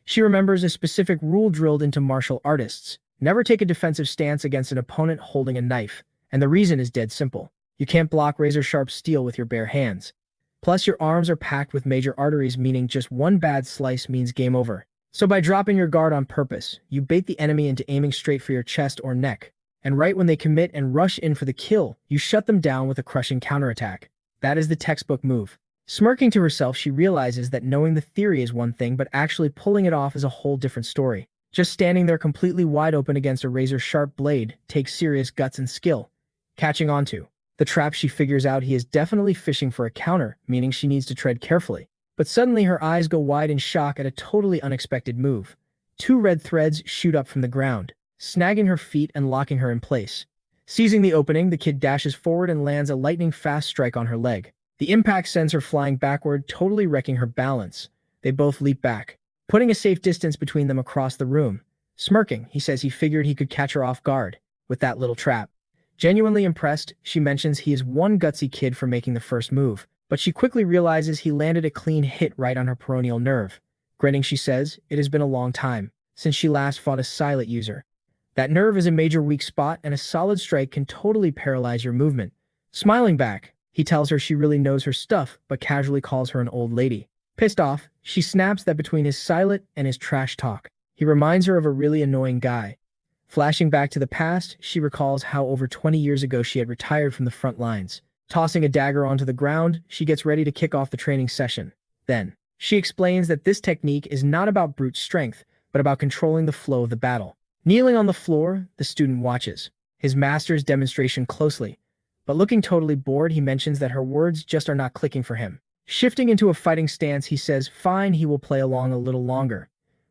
She remembers a specific rule drilled into martial artists. Never take a defensive stance against an opponent holding a knife, and the reason is dead simple. You can't block razor-sharp steel with your bare hands. Plus, your arms are packed with major arteries, meaning just one bad slice means game over. So by dropping your guard on purpose, you bait the enemy into aiming straight for your chest or neck. And right when they commit and rush in for the kill, you shut them down with a crushing counterattack. That is the textbook move. Smirking to herself, she realizes that knowing the theory is one thing, but actually pulling it off is a whole different story. Just standing there completely wide open against a razor-sharp blade takes serious guts and skill. Catching onto the trap, she figures out he is definitely fishing for a counter, meaning she needs to tread carefully. But suddenly her eyes go wide in shock at a totally unexpected move. Two red threads shoot up from the ground, snagging her feet and locking her in place. Seizing the opening, the kid dashes forward and lands a lightning-fast strike on her leg. The impact sends her flying backward, totally wrecking her balance. They both leap back, putting a safe distance between them across the room. Smirking, he says he figured he could catch her off guard with that little trap. Genuinely impressed, she mentions he is one gutsy kid for making the first move, but she quickly realizes he landed a clean hit right on her peroneal nerve. Grinning, she says, it has been a long time since she last fought a silent user. That nerve is a major weak spot, and a solid strike can totally paralyze your movement. Smiling back, he tells her she really knows her stuff, but casually calls her an old lady. Pissed off, she snaps that between his silent and his trash talk, he reminds her of a really annoying guy. Flashing back to the past, she recalls how over 20 years ago she had retired from the front lines. Tossing a dagger onto the ground, she gets ready to kick off the training session. Then, she explains that this technique is not about brute strength, but about controlling the flow of the battle. Kneeling on the floor, the student watches his master's demonstration closely, but looking totally bored, he mentions that her words just are not clicking for him. Shifting into a fighting stance, he says fine, he will play along a little longer.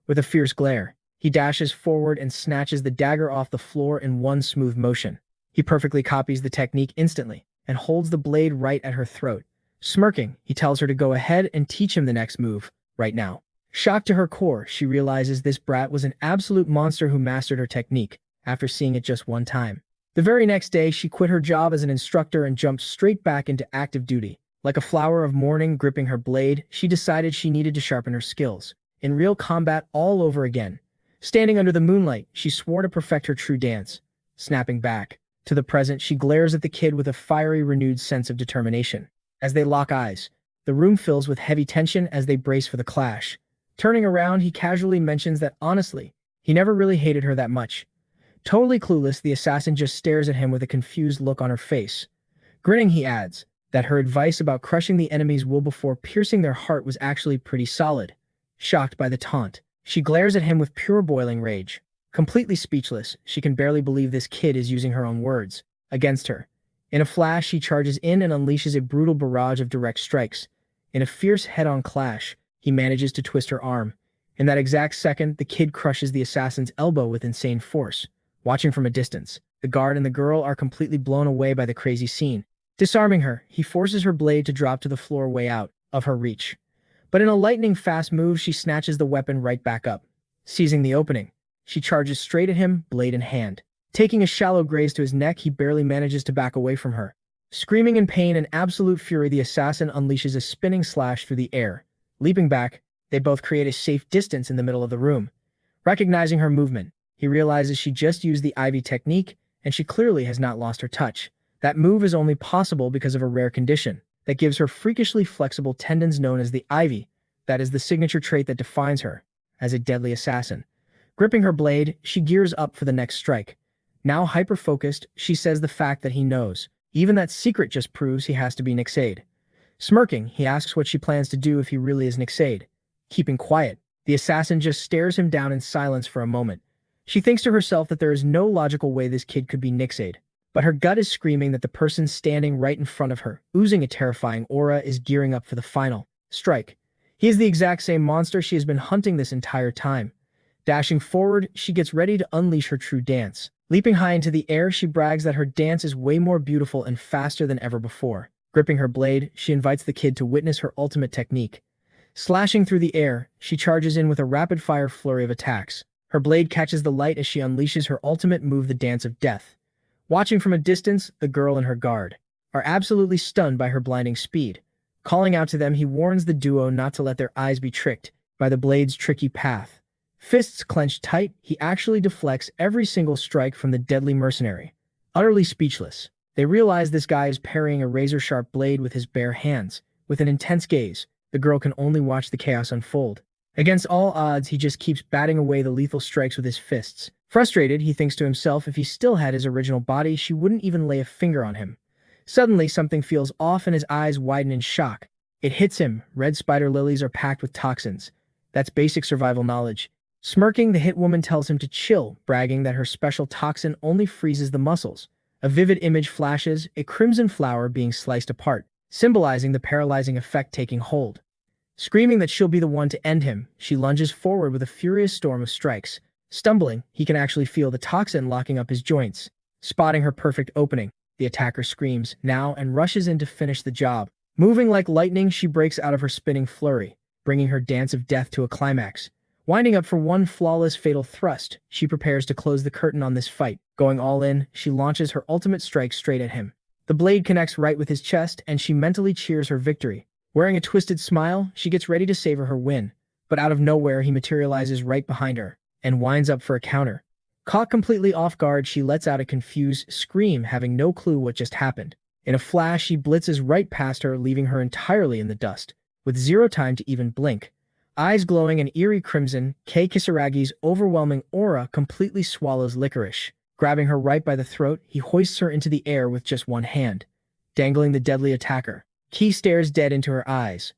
With a fierce glare, he dashes forward and snatches the dagger off the floor in one smooth motion. He perfectly copies the technique instantly and holds the blade right at her throat. Smirking, he tells her to go ahead and teach him the next move, right now. Shocked to her core, she realizes this brat was an absolute monster who mastered her technique after seeing it just one time. The very next day, she quit her job as an instructor and jumped straight back into active duty. Like a flower of morning gripping her blade, she decided she needed to sharpen her skills in real combat all over again. Standing under the moonlight, she swore to perfect her true dance. Snapping back to the present, she glares at the kid with a fiery, renewed sense of determination. As they lock eyes, the room fills with heavy tension as they brace for the clash. Turning around, he casually mentions that honestly, he never really hated her that much. Totally clueless, the assassin just stares at him with a confused look on her face. Grinning, he adds that her advice about crushing the enemy's will before piercing their heart was actually pretty solid. Shocked by the taunt, she glares at him with pure boiling rage. Completely speechless, she can barely believe this kid is using her own words against her. In a flash, she charges in and unleashes a brutal barrage of direct strikes. In a fierce head-on clash, he manages to twist her arm. In that exact second, the kid crushes the assassin's elbow with insane force. Watching from a distance, the guard and the girl are completely blown away by the crazy scene. Disarming her, he forces her blade to drop to the floor way out of her reach. But in a lightning-fast move, she snatches the weapon right back up. Seizing the opening, she charges straight at him, blade in hand. Taking a shallow graze to his neck, he barely manages to back away from her. Screaming in pain and absolute fury, the assassin unleashes a spinning slash through the air. Leaping back, they both create a safe distance in the middle of the room. Recognizing her movement, he realizes she just used the Ivy technique, and she clearly has not lost her touch. That move is only possible because of a rare condition that gives her freakishly flexible tendons known as the Ivy. That is the signature trait that defines her as a deadly assassin. Gripping her blade, she gears up for the next strike. Now hyper-focused, she says the fact that he knows. Even that secret just proves he has to be Nixade. Smirking, he asks what she plans to do if he really is Nixade. Keeping quiet, the assassin just stares him down in silence for a moment. She thinks to herself that there is no logical way this kid could be Nixade, but her gut is screaming that the person standing right in front of her, oozing a terrifying aura, is gearing up for the final strike. He is the exact same monster she has been hunting this entire time. Dashing forward, she gets ready to unleash her true dance. Leaping high into the air, she brags that her dance is way more beautiful and faster than ever before. Gripping her blade, she invites the kid to witness her ultimate technique. Slashing through the air, she charges in with a rapid-fire flurry of attacks. Her blade catches the light as she unleashes her ultimate move, the Dance of Death. Watching from a distance, the girl and her guard are absolutely stunned by her blinding speed. Calling out to them, he warns the duo not to let their eyes be tricked by the blade's tricky path. Fists clenched tight, he actually deflects every single strike from the deadly mercenary. Utterly speechless, they realize this guy is parrying a razor-sharp blade with his bare hands. With an intense gaze, the girl can only watch the chaos unfold. Against all odds, he just keeps batting away the lethal strikes with his fists. Frustrated, he thinks to himself if he still had his original body, she wouldn't even lay a finger on him. Suddenly, something feels off and his eyes widen in shock. It hits him. Red spider lilies are packed with toxins. That's basic survival knowledge. Smirking, the hit woman tells him to chill, bragging that her special toxin only freezes the muscles. A vivid image flashes, a crimson flower being sliced apart, symbolizing the paralyzing effect taking hold. Screaming that she'll be the one to end him, she lunges forward with a furious storm of strikes. Stumbling, he can actually feel the toxin locking up his joints. Spotting her perfect opening, the attacker screams, now, and rushes in to finish the job. Moving like lightning, she breaks out of her spinning flurry, bringing her dance of death to a climax. Winding up for one flawless fatal thrust, she prepares to close the curtain on this fight. Going all in, she launches her ultimate strike straight at him. The blade connects right with his chest, and she mentally cheers her victory. Wearing a twisted smile, she gets ready to savor her win. But out of nowhere, he materializes right behind her, and winds up for a counter. Caught completely off guard, she lets out a confused scream, having no clue what just happened. In a flash, he blitzes right past her, leaving her entirely in the dust. With zero time to even blink. Eyes glowing an eerie crimson, Kei Kisaragi's overwhelming aura completely swallows Licorice. Grabbing her right by the throat, he hoists her into the air with just one hand, dangling the deadly attacker. Kei stares dead into her eyes.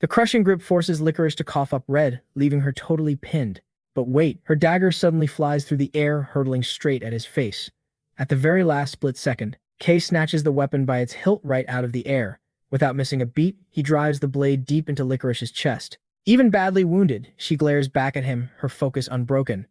The crushing grip forces Licorice to cough up red, leaving her totally pinned. But wait, her dagger suddenly flies through the air, hurtling straight at his face. At the very last split second, Kei snatches the weapon by its hilt right out of the air. Without missing a beat, he drives the blade deep into Licorice's chest. Even badly wounded, she glares back at him, her focus unbroken.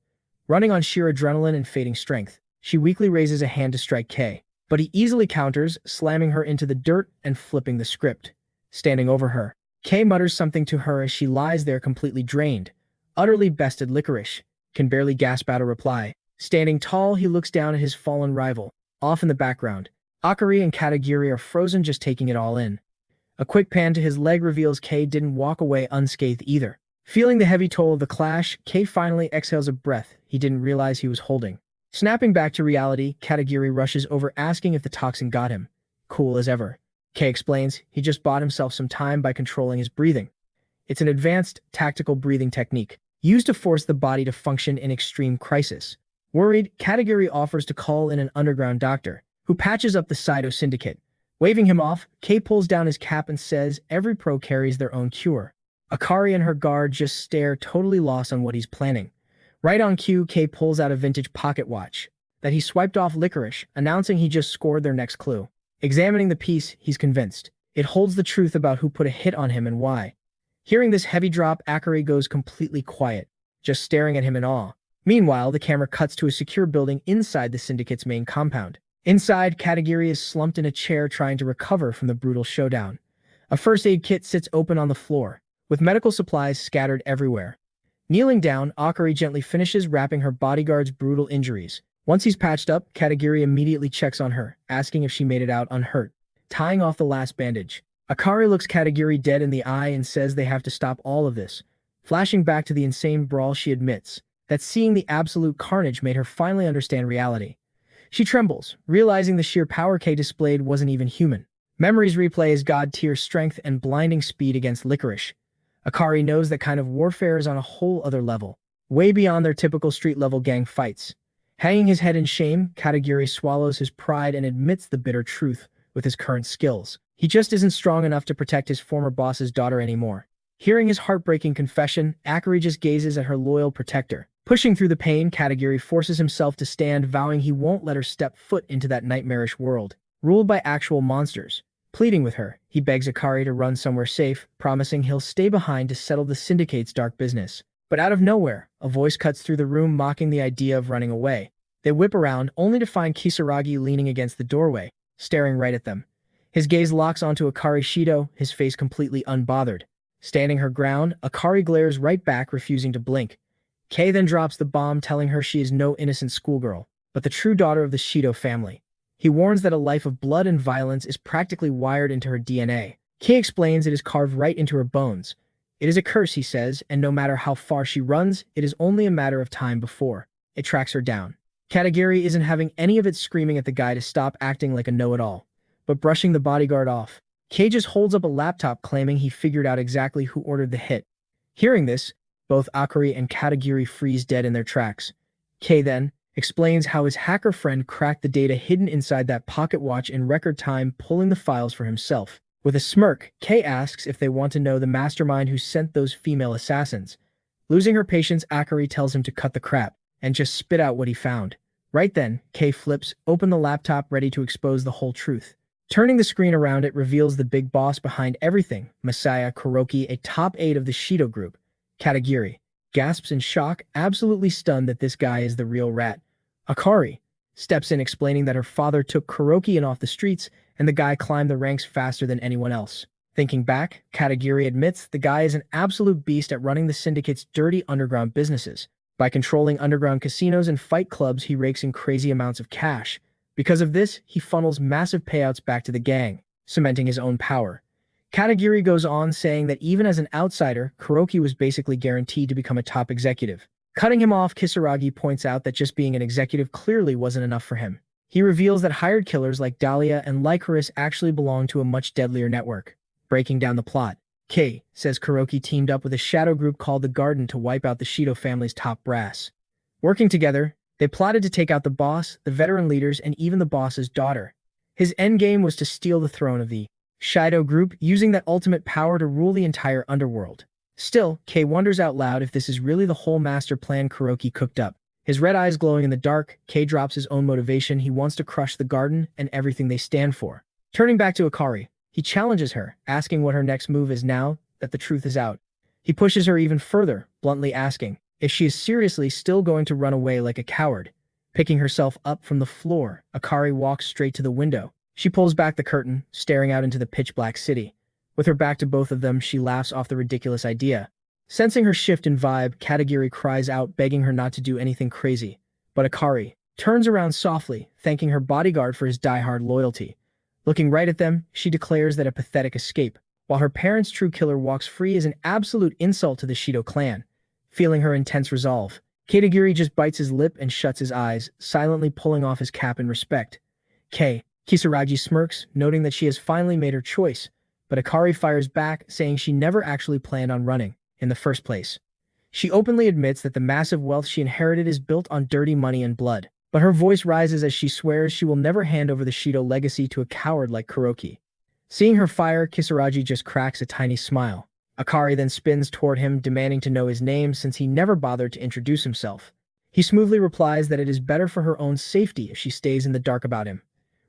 Running on sheer adrenaline and fading strength, she weakly raises a hand to strike Kei. But he easily counters, slamming her into the dirt and flipping the script. Standing over her, Kei mutters something to her as she lies there completely drained. Utterly bested, Licorice can barely gasp out a reply. Standing tall, he looks down at his fallen rival. Off in the background, Akari and Katagiri are frozen, just taking it all in. A quick pan to his leg reveals Kei didn't walk away unscathed either. Feeling the heavy toll of the clash, Kei finally exhales a breath he didn't realize he was holding. Snapping back to reality, Katagiri rushes over asking if the toxin got him. Cool as ever. Kei explains he just bought himself some time by controlling his breathing. It's an advanced, tactical breathing technique, used to force the body to function in extreme crisis. Worried, Katagiri offers to call in an underground doctor, who patches up the Saito syndicate. Waving him off, Kei pulls down his cap and says every pro carries their own cure. Akari and her guard just stare, totally lost on what he's planning. Right on cue, Kei pulls out a vintage pocket watch that he swiped off Licorice, announcing he just scored their next clue. Examining the piece, he's convinced. It holds the truth about who put a hit on him and why. Hearing this heavy drop, Akari goes completely quiet, just staring at him in awe. Meanwhile, the camera cuts to a secure building inside the syndicate's main compound. Inside, Katagiri is slumped in a chair trying to recover from the brutal showdown. A first aid kit sits open on the floor, with medical supplies scattered everywhere. Kneeling down, Akari gently finishes wrapping her bodyguard's brutal injuries. Once he's patched up, Katagiri immediately checks on her, asking if she made it out unhurt. Tying off the last bandage, Akari looks Katagiri dead in the eye and says they have to stop all of this. Flashing back to the insane brawl, she admits that seeing the absolute carnage made her finally understand reality. She trembles, realizing the sheer power Kei displayed wasn't even human. Memories replay his god-tier strength and blinding speed against Licorice. Akari knows that kind of warfare is on a whole other level, way beyond their typical street-level gang fights. Hanging his head in shame, Katagiri swallows his pride and admits the bitter truth with his current skills. He just isn't strong enough to protect his former boss's daughter anymore. Hearing his heartbreaking confession, Akari just gazes at her loyal protector. Pushing through the pain, Katagiri forces himself to stand, vowing he won't let her step foot into that nightmarish world, ruled by actual monsters. Pleading with her, he begs Akari to run somewhere safe, promising he'll stay behind to settle the syndicate's dark business. But out of nowhere, a voice cuts through the room mocking the idea of running away. They whip around, only to find Kisaragi leaning against the doorway, staring right at them. His gaze locks onto Akari Shido, his face completely unbothered. Standing her ground, Akari glares right back, refusing to blink. Kei then drops the bomb, telling her she is no innocent schoolgirl, but the true daughter of the Shido family. He warns that a life of blood and violence is practically wired into her DNA. Kei explains it is carved right into her bones. It is a curse, he says, and no matter how far she runs, it is only a matter of time before it tracks her down. Katagiri isn't having any of it, screaming at the guy to stop acting like a know-it-all, but brushing the bodyguard off. Kei just holds up a laptop claiming he figured out exactly who ordered the hit. Hearing this, both Akari and Katagiri freeze dead in their tracks. Kei then explains how his hacker friend cracked the data hidden inside that pocket watch in record time, pulling the files for himself. With a smirk, Kei asks if they want to know the mastermind who sent those female assassins. Losing her patience, Akari tells him to cut the crap and just spit out what he found. Right then, Kei flips open the laptop, ready to expose the whole truth. Turning the screen around, it reveals the big boss behind everything, Masaya Kuroki, a top 8 of the Shido group. Katagiri gasps in shock, absolutely stunned that this guy is the real rat. Akari steps in, explaining that her father took Kuroki in off the streets, and the guy climbed the ranks faster than anyone else. Thinking back, Katagiri admits the guy is an absolute beast at running the syndicate's dirty underground businesses. By controlling underground casinos and fight clubs, he rakes in crazy amounts of cash. Because of this, he funnels massive payouts back to the gang, cementing his own power. Katagiri goes on, saying that even as an outsider, Kuroki was basically guaranteed to become a top executive. Cutting him off, Kisaragi points out that just being an executive clearly wasn't enough for him. He reveals that hired killers like Dahlia and Lycoris actually belong to a much deadlier network. Breaking down the plot, Kei says Kuroki teamed up with a shadow group called the Garden to wipe out the Shido family's top brass. Working together, they plotted to take out the boss, the veteran leaders, and even the boss's daughter. His endgame was to steal the throne of the Shido group, using that ultimate power to rule the entire underworld. Still, Kei wonders out loud if this is really the whole master plan Kuroki cooked up. His red eyes glowing in the dark, Kei drops his own motivation. He wants to crush the Garden and everything they stand for. Turning back to Akari, he challenges her, asking what her next move is now that the truth is out. He pushes her even further, bluntly asking if she is seriously still going to run away like a coward. Picking herself up from the floor, Akari walks straight to the window. She pulls back the curtain, staring out into the pitch-black city. With her back to both of them, she laughs off the ridiculous idea. Sensing her shift in vibe, Katagiri cries out, begging her not to do anything crazy. But Akari turns around softly, thanking her bodyguard for his die-hard loyalty. Looking right at them, she declares that a pathetic escape, while her parents' true killer walks free, is an absolute insult to the Shido clan. Feeling her intense resolve, Katagiri just bites his lip and shuts his eyes, silently pulling off his cap in respect. Kisaragi smirks, noting that she has finally made her choice, but Akari fires back, saying she never actually planned on running in the first place. She openly admits that the massive wealth she inherited is built on dirty money and blood, but her voice rises as she swears she will never hand over the Shido legacy to a coward like Kuroki. Seeing her fire, Kisaragi just cracks a tiny smile. Akari then spins toward him, demanding to know his name since he never bothered to introduce himself. He smoothly replies that it is better for her own safety if she stays in the dark about him.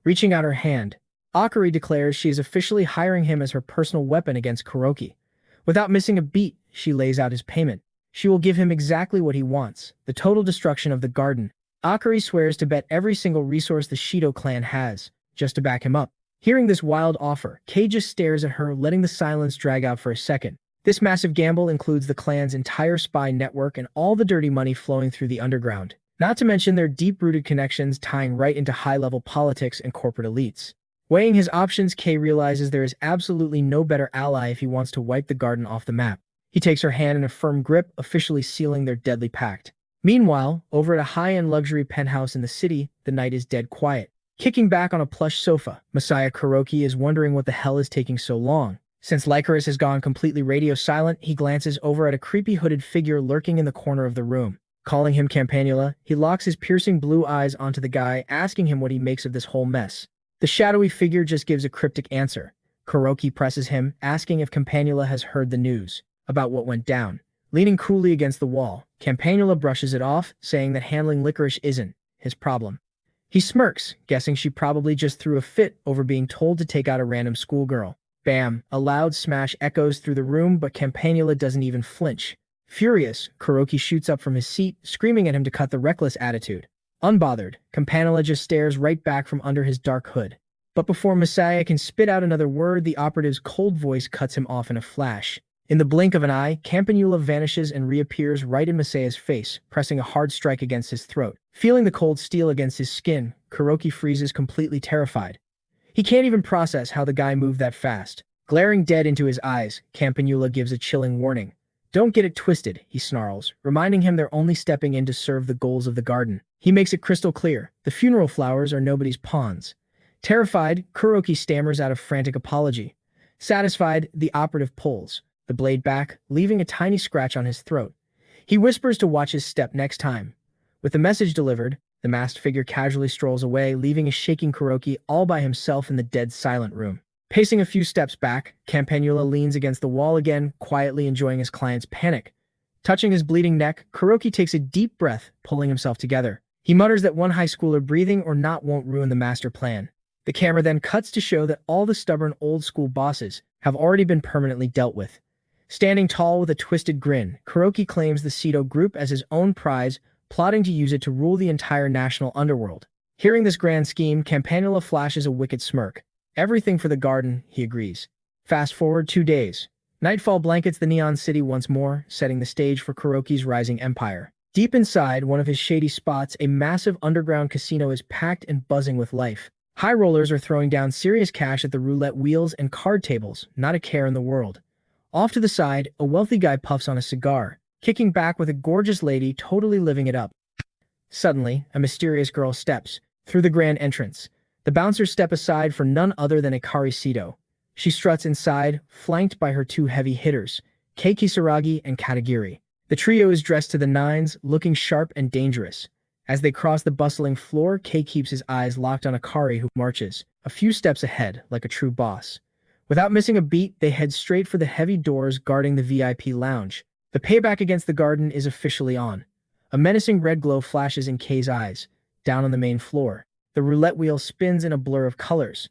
Reaching out her hand, Akari declares she is officially hiring him as her personal weapon against Kuroki. Without missing a beat, she lays out his payment. She will give him exactly what he wants, the total destruction of the Garden. Akari swears to bet every single resource the Shido clan has, just to back him up. Hearing this wild offer, Kei just stares at her, letting the silence drag out for a second. This massive gamble includes the clan's entire spy network and all the dirty money flowing through the underground, not to mention their deep-rooted connections tying right into high-level politics and corporate elites. Weighing his options, Kei realizes there is absolutely no better ally if he wants to wipe the Garden off the map. He takes her hand in a firm grip, officially sealing their deadly pact. Meanwhile, over at a high-end luxury penthouse in the city, the night is dead quiet. Kicking back on a plush sofa, Masaya Kuroki is wondering what the hell is taking so long. Since Lycoris has gone completely radio silent, he glances over at a creepy hooded figure lurking in the corner of the room. Calling him Campanula, he locks his piercing blue eyes onto the guy, asking him what he makes of this whole mess. The shadowy figure just gives a cryptic answer. Kuroki presses him, asking if Campanula has heard the news about what went down. Leaning coolly against the wall, Campanula brushes it off, saying that handling licorice isn't his problem. He smirks, guessing she probably just threw a fit over being told to take out a random schoolgirl. Bam! A loud smash echoes through the room, but Campanula doesn't even flinch. Furious, Kuroki shoots up from his seat, screaming at him to cut the reckless attitude. Unbothered, Campanula just stares right back from under his dark hood. But before Masaya can spit out another word, the operative's cold voice cuts him off in a flash. In the blink of an eye, Campanula vanishes and reappears right in Masaya's face, pressing a hard strike against his throat. Feeling the cold steel against his skin, Kuroki freezes, completely terrified. He can't even process how the guy moved that fast. Glaring dead into his eyes, Campanula gives a chilling warning. Don't get it twisted, he snarls, reminding him they're only stepping in to serve the goals of the garden. He makes it crystal clear, the funeral flowers are nobody's pawns. Terrified, Kuroki stammers out a frantic apology. Satisfied, the operative pulls the blade back, leaving a tiny scratch on his throat. He whispers to watch his step next time. With the message delivered, the masked figure casually strolls away, leaving a shaking Kuroki all by himself in the dead silent room. Pacing a few steps back, Campanula leans against the wall again, quietly enjoying his client's panic. Touching his bleeding neck, Kuroki takes a deep breath, pulling himself together. He mutters that one high schooler breathing or not won't ruin the master plan. The camera then cuts to show that all the stubborn old-school bosses have already been permanently dealt with. Standing tall with a twisted grin, Kuroki claims the Seto group as his own prize, plotting to use it to rule the entire national underworld. Hearing this grand scheme, Campanula flashes a wicked smirk. Everything for the garden, he agrees. Fast forward 2 days. Nightfall blankets the neon city once more, setting the stage for Kuroki's rising empire. Deep inside one of his shady spots, a massive underground casino is packed and buzzing with life. High rollers are throwing down serious cash at the roulette wheels and card tables, not a care in the world. Off to the side, a wealthy guy puffs on a cigar, kicking back with a gorgeous lady totally living it up. Suddenly, a mysterious girl steps through the grand entrance. The bouncers step aside for none other than Ikari Seto. She struts inside, flanked by her 2 heavy hitters, Kei Kisaragi and Katagiri. The trio is dressed to the nines, looking sharp and dangerous. As they cross the bustling floor, Kei keeps his eyes locked on Ikari, who marches a few steps ahead, like a true boss. Without missing a beat, they head straight for the heavy doors guarding the VIP lounge. The payback against the garden is officially on. A menacing red glow flashes in Kei's eyes. Down on the main floor, the roulette wheel spins in a blur of colors.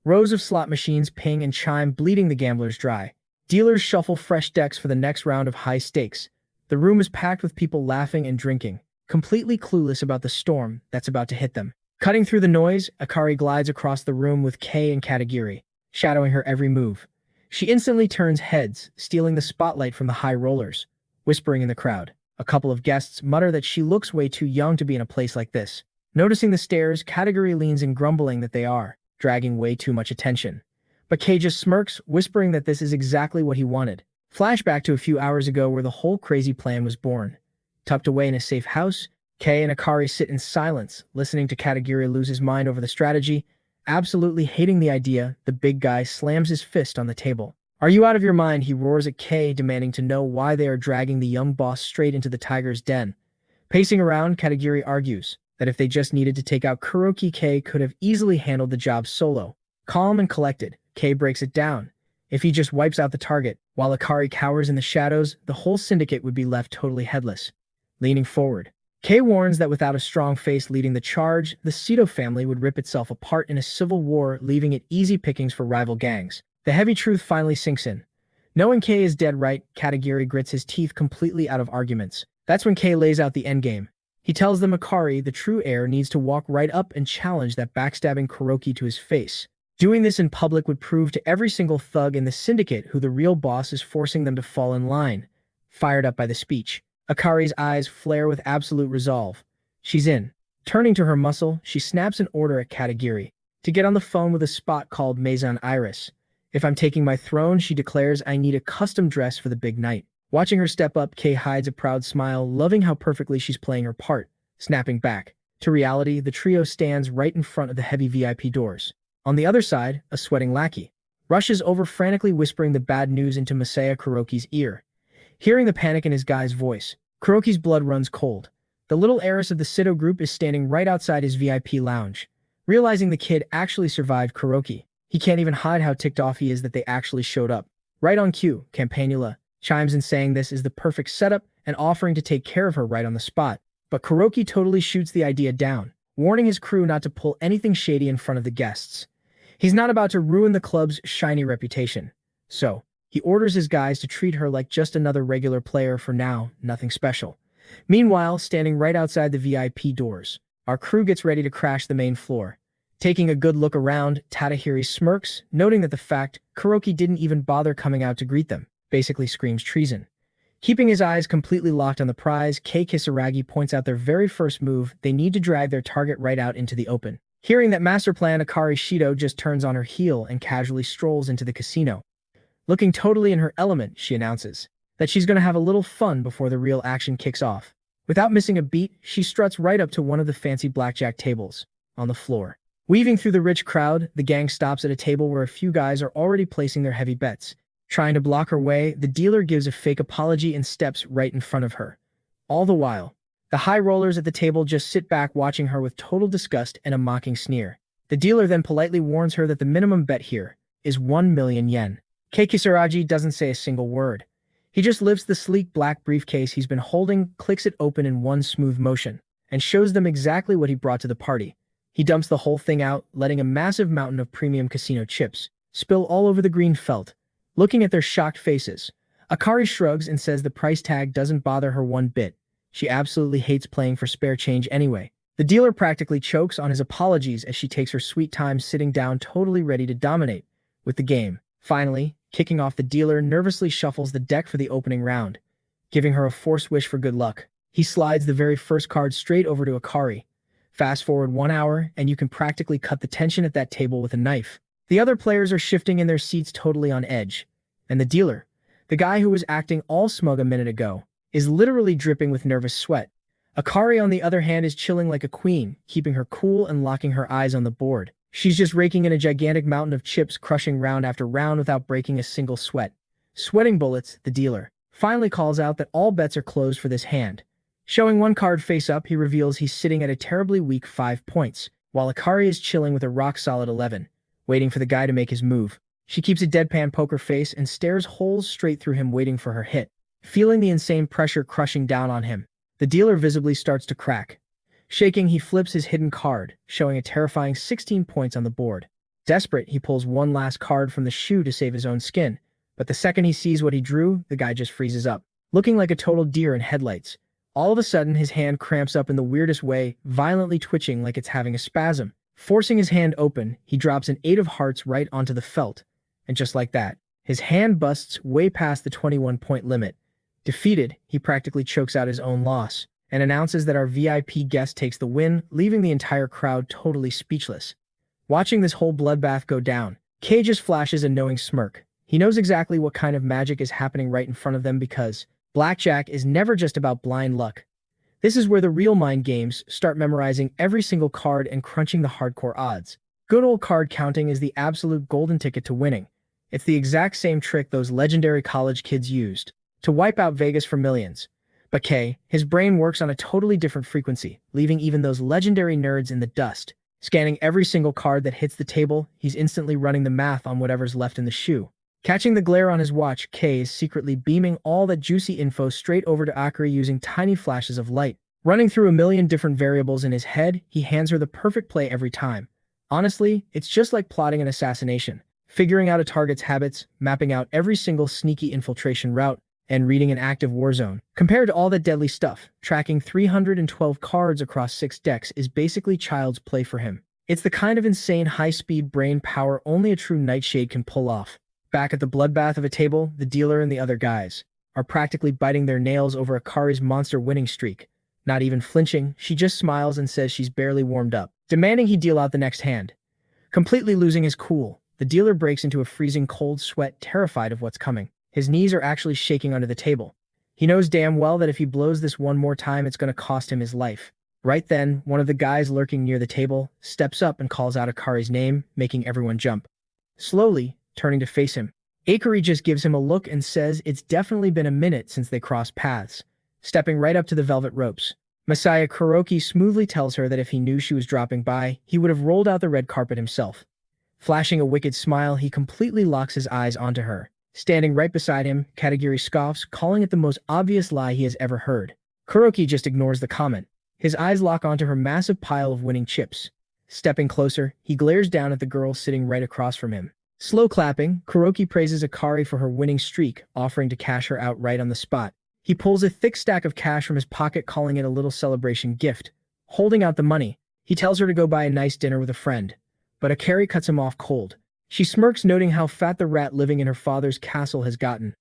Rows of slot machines ping and chime, bleeding the gamblers dry. Dealers shuffle fresh decks for the next round of high stakes. The room is packed with people laughing and drinking, completely clueless about the storm that's about to hit them. Cutting through the noise, Ikari glides across the room with Kei and Katagiri, shadowing her every move. She instantly turns heads, stealing the spotlight from the high rollers, whispering in the crowd. A couple of guests mutter that she looks way too young to be in a place like this. Noticing the stares, Katagiri leans in, grumbling that they are dragging way too much attention. But Kei just smirks, whispering that this is exactly what he wanted. Flashback to a few hours ago where the whole crazy plan was born. Tucked away in a safe house, Kei and Ikari sit in silence, listening to Katagiri lose his mind over the strategy. Absolutely hating the idea, the big guy slams his fist on the table. "Are you out of your mind?" he roars at Kei, demanding to know why they are dragging the young boss straight into the tiger's den. Pacing around, Katagiri argues that if they just needed to take out Kuroki, Kei could have easily handled the job solo. Calm and collected, Kei breaks it down. If he just wipes out the target, while Ikari cowers in the shadows, the whole syndicate would be left totally headless. Leaning forward, Kei warns that without a strong face leading the charge, the Seto family would rip itself apart in a civil war, leaving it easy pickings for rival gangs. The heavy truth finally sinks in. Knowing Kei is dead right, Katagiri grits his teeth, completely out of arguments. That's when Kei lays out the endgame. He tells them Ikari, the true heir, needs to walk right up and challenge that backstabbing Kuroki to his face. Doing this in public would prove to every single thug in the syndicate who the real boss is, forcing them to fall in line. Fired up by the speech, Ikari's eyes flare with absolute resolve. She's in. Turning to her muscle, she snaps an order at Katagiri to get on the phone with a spot called Maison Iris. "If I'm taking my throne," she declares, "I need a custom dress for the big night." Watching her step up, Kei hides a proud smile, loving how perfectly she's playing her part. Snapping back to reality, the trio stands right in front of the heavy VIP doors. On the other side, a sweating lackey rushes over, frantically whispering the bad news into Masaya Kuroki's ear. Hearing the panic in his guy's voice, Kuroki's blood runs cold. The little heiress of the Seto group is standing right outside his VIP lounge. Realizing the kid actually survived Kuroki, he can't even hide how ticked off he is that they actually showed up. Right on cue, Campanula chimes in, saying this is the perfect setup and offering to take care of her right on the spot. But Kuroki totally shoots the idea down, warning his crew not to pull anything shady in front of the guests. He's not about to ruin the club's shiny reputation. So, he orders his guys to treat her like just another regular player for now, nothing special. Meanwhile, standing right outside the VIP doors, our crew gets ready to crash the main floor. Taking a good look around, Tadahiri smirks, noting that the fact Kuroki didn't even bother coming out to greet them basically screams treason. Keeping his eyes completely locked on the prize, Kei Kisaragi points out their very first move: they need to drag their target right out into the open. Hearing that master plan, Ikari Seto just turns on her heel and casually strolls into the casino. Looking totally in her element, she announces that she's going to have a little fun before the real action kicks off. Without missing a beat, she struts right up to one of the fancy blackjack tables on the floor. Weaving through the rich crowd, the gang stops at a table where a few guys are already placing their heavy bets. Trying to block her way, the dealer gives a fake apology and steps right in front of her. All the while, the high rollers at the table just sit back watching her with total disgust and a mocking sneer. The dealer then politely warns her that the minimum bet here is 1 million yen. Kei Kisaragi doesn't say a single word. He just lifts the sleek black briefcase he's been holding, clicks it open in one smooth motion, and shows them exactly what he brought to the party. He dumps the whole thing out, letting a massive mountain of premium casino chips spill all over the green felt. Looking at their shocked faces, Akari shrugs and says the price tag doesn't bother her one bit. She absolutely hates playing for spare change anyway. The dealer practically chokes on his apologies as she takes her sweet time sitting down, totally ready to dominate with the game. Finally, kicking off, the dealer nervously shuffles the deck for the opening round, giving her a forced wish for good luck. He slides the very first card straight over to Akari. Fast forward 1 hour, and you can practically cut the tension at that table with a knife. The other players are shifting in their seats totally on edge, and the dealer, the guy who was acting all smug a minute ago, is literally dripping with nervous sweat. Akari, on the other hand, is chilling like a queen, keeping her cool and locking her eyes on the board. She's just raking in a gigantic mountain of chips, crushing round after round without breaking a single sweat. Sweating bullets, the dealer finally calls out that all bets are closed for this hand. Showing one card face up, he reveals he's sitting at a terribly weak 5 points, while Akari is chilling with a rock-solid 11, waiting for the guy to make his move. She keeps a deadpan poker face and stares holes straight through him, waiting for her hit. Feeling the insane pressure crushing down on him, the dealer visibly starts to crack. Shaking, he flips his hidden card, showing a terrifying 16 points on the board. Desperate, he pulls one last card from the shoe to save his own skin, but the second he sees what he drew, the guy just freezes up, looking like a total deer in headlights. All of a sudden, his hand cramps up in the weirdest way, violently twitching like it's having a spasm. Forcing his hand open, he drops an 8 of hearts right onto the felt, and just like that, his hand busts way past the 21-point limit. Defeated, he practically chokes out his own loss and announces that our VIP guest takes the win, leaving the entire crowd totally speechless. Watching this whole bloodbath go down, Kei just flashes a knowing smirk. He knows exactly what kind of magic is happening right in front of them, because blackjack is never just about blind luck. This is where the real mind games start, memorizing every single card and crunching the hardcore odds. Good old card counting is the absolute golden ticket to winning. It's the exact same trick those legendary college kids used to wipe out Vegas for millions. But Kei, his brain works on a totally different frequency, leaving even those legendary nerds in the dust. Scanning every single card that hits the table, he's instantly running the math on whatever's left in the shoe. Catching the glare on his watch, Kei is secretly beaming all that juicy info straight over to Akari using tiny flashes of light. Running through a million different variables in his head, he hands her the perfect play every time. Honestly, it's just like plotting an assassination, figuring out a target's habits, mapping out every single sneaky infiltration route, and reading an active war zone. Compared to all that deadly stuff, tracking 312 cards across 6 decks is basically child's play for him. It's the kind of insane high-speed brain power only a true nightshade can pull off. Back at the bloodbath of a table, the dealer and the other guys are practically biting their nails over Akari's monster winning streak. Not even flinching, she just smiles and says she's barely warmed up, demanding he deal out the next hand. Completely losing his cool, the dealer breaks into a freezing cold sweat, terrified of what's coming. His knees are actually shaking under the table. He knows damn well that if he blows this one more time, it's going to cost him his life. Right then, one of the guys lurking near the table steps up and calls out Akari's name, making everyone jump. Slowly, turning to face him, Akari just gives him a look and says it's definitely been a minute since they crossed paths. Stepping right up to the velvet ropes, Masaya Kuroki smoothly tells her that if he knew she was dropping by, he would have rolled out the red carpet himself. Flashing a wicked smile, he completely locks his eyes onto her. Standing right beside him, Katagiri scoffs, calling it the most obvious lie he has ever heard. Kuroki just ignores the comment. His eyes lock onto her massive pile of winning chips. Stepping closer, he glares down at the girl sitting right across from him. Slow clapping, Kuroki praises Akari for her winning streak, offering to cash her out right on the spot. He pulls a thick stack of cash from his pocket, calling it a little celebration gift. Holding out the money, he tells her to go buy a nice dinner with a friend. But Akari cuts him off cold. She smirks, noting how fat the rat living in her father's castle has gotten.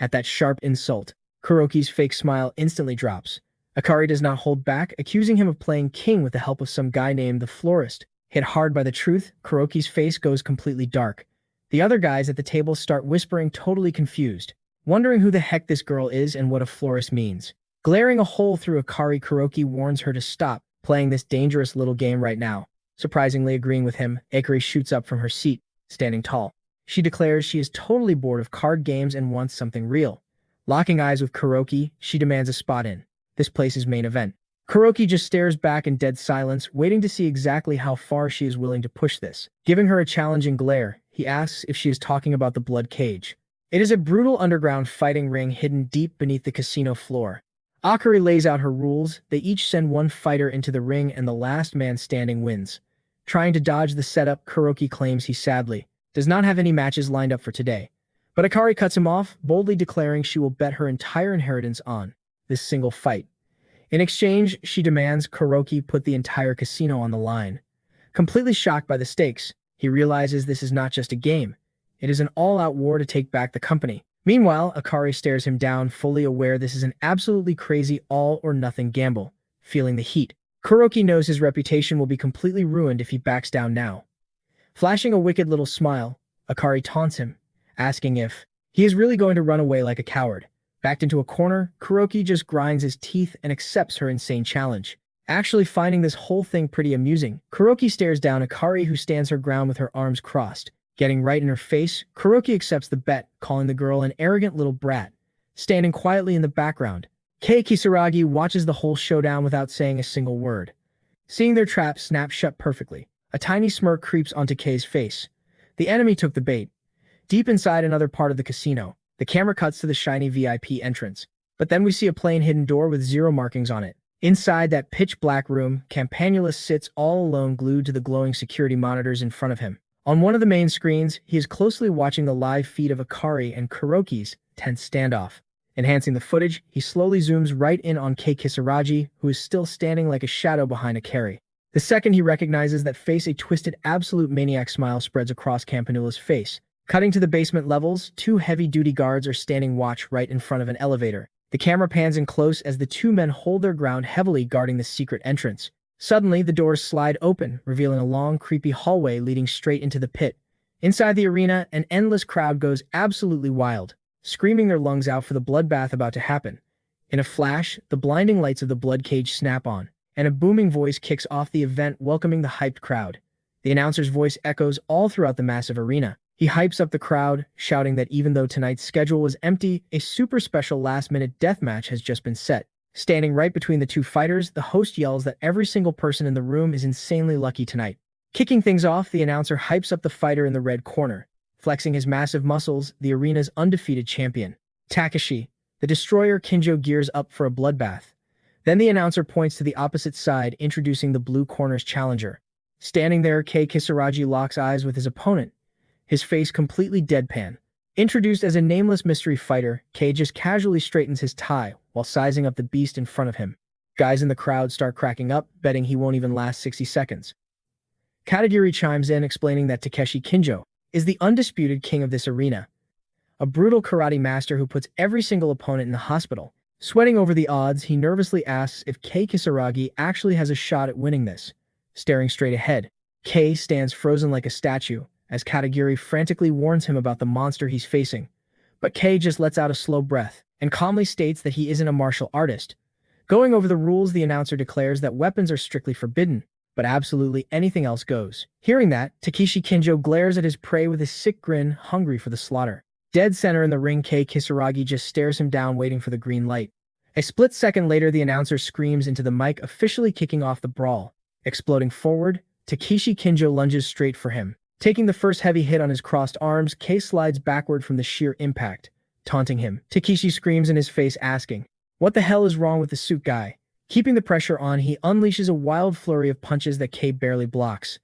At that sharp insult, Kuroki's fake smile instantly drops. Akari does not hold back, accusing him of playing king with the help of some guy named the Florist. Hit hard by the truth, Kuroki's face goes completely dark. The other guys at the table start whispering, totally confused, wondering who the heck this girl is and what a florist means. Glaring a hole through Akari, Kuroki warns her to stop playing this dangerous little game right now. Surprisingly agreeing with him, Akari shoots up from her seat, standing tall. She declares she is totally bored of card games and wants something real. Locking eyes with Kuroki, she demands a spot in this place's main event. Kuroki just stares back in dead silence, waiting to see exactly how far she is willing to push this. Giving her a challenging glare, he asks if she is talking about the blood cage. It is a brutal underground fighting ring hidden deep beneath the casino floor. Akari lays out her rules. They each send one fighter into the ring and the last man standing wins. Trying to dodge the setup, Kuroki claims he sadly does not have any matches lined up for today. But Akari cuts him off, boldly declaring she will bet her entire inheritance on this single fight. In exchange, she demands Kuroki put the entire casino on the line. Completely shocked by the stakes, he realizes this is not just a game. It is an all-out war to take back the company. Meanwhile, Akari stares him down, fully aware this is an absolutely crazy all-or-nothing gamble. Feeling the heat, Kuroki knows his reputation will be completely ruined if he backs down now. Flashing a wicked little smile, Akari taunts him, asking if he is really going to run away like a coward. Backed into a corner, Kuroki just grinds his teeth and accepts her insane challenge. Actually finding this whole thing pretty amusing, Kuroki stares down Akari, who stands her ground with her arms crossed. Getting right in her face, Kuroki accepts the bet, calling the girl an arrogant little brat. Standing quietly in the background, Kei Kisaragi watches the whole showdown without saying a single word. Seeing their trap snap shut perfectly, a tiny smirk creeps onto Kei's face. The enemy took the bait. Deep inside another part of the casino, the camera cuts to the shiny VIP entrance. But then we see a plain hidden door with 0 markings on it. Inside that pitch-black room, Campanulus sits all alone, glued to the glowing security monitors in front of him. On one of the main screens, he is closely watching the live feed of Akari and Kuroki's tense standoff. Enhancing the footage, he slowly zooms right in on Kei Kisaragi, who is still standing like a shadow behind Akari. The second he recognizes that face, a twisted, absolute maniac smile spreads across Campanula's face. Cutting to the basement levels, 2 heavy-duty guards are standing watch right in front of an elevator. The camera pans in close as the 2 men hold their ground, heavily guarding the secret entrance. Suddenly, the doors slide open, revealing a long, creepy hallway leading straight into the pit. Inside the arena, an endless crowd goes absolutely wild, screaming their lungs out for the bloodbath about to happen. In a flash, the blinding lights of the blood cage snap on, and a booming voice kicks off the event, welcoming the hyped crowd. The announcer's voice echoes all throughout the massive arena. He hypes up the crowd, shouting that even though tonight's schedule was empty, a super special last-minute deathmatch has just been set. Standing right between the 2 fighters, the host yells that every single person in the room is insanely lucky tonight. Kicking things off, the announcer hypes up the fighter in the red corner, flexing his massive muscles, the arena's undefeated champion. Takashi, the destroyer Kinjo, gears up for a bloodbath. Then the announcer points to the opposite side, introducing the blue corner's challenger. Standing there, Kei Kisaragi locks eyes with his opponent, his face completely deadpan. Introduced as a nameless mystery fighter, Kei just casually straightens his tie while sizing up the beast in front of him. Guys in the crowd start cracking up, betting he won't even last 60 seconds. Katagiri chimes in, explaining that Takeshi Kinjo is the undisputed king of this arena, a brutal karate master who puts every single opponent in the hospital. Sweating over the odds, he nervously asks if Kei Kisaragi actually has a shot at winning this. Staring straight ahead, Kei stands frozen like a statue, as Katagiri frantically warns him about the monster he's facing. But Kei just lets out a slow breath and calmly states that he isn't a martial artist. Going over the rules, the announcer declares that weapons are strictly forbidden, but absolutely anything else goes. Hearing that, Takeshi Kinjo glares at his prey with a sick grin, hungry for the slaughter. Dead center in the ring, Kei Kisaragi just stares him down, waiting for the green light. A split second later, the announcer screams into the mic, officially kicking off the brawl. Exploding forward, Takeshi Kinjo lunges straight for him. Taking the first heavy hit on his crossed arms, Kei slides backward from the sheer impact, taunting him. Takeshi screams in his face, asking, "What the hell is wrong with the suit guy?" Keeping the pressure on, he unleashes a wild flurry of punches that Kei barely blocks.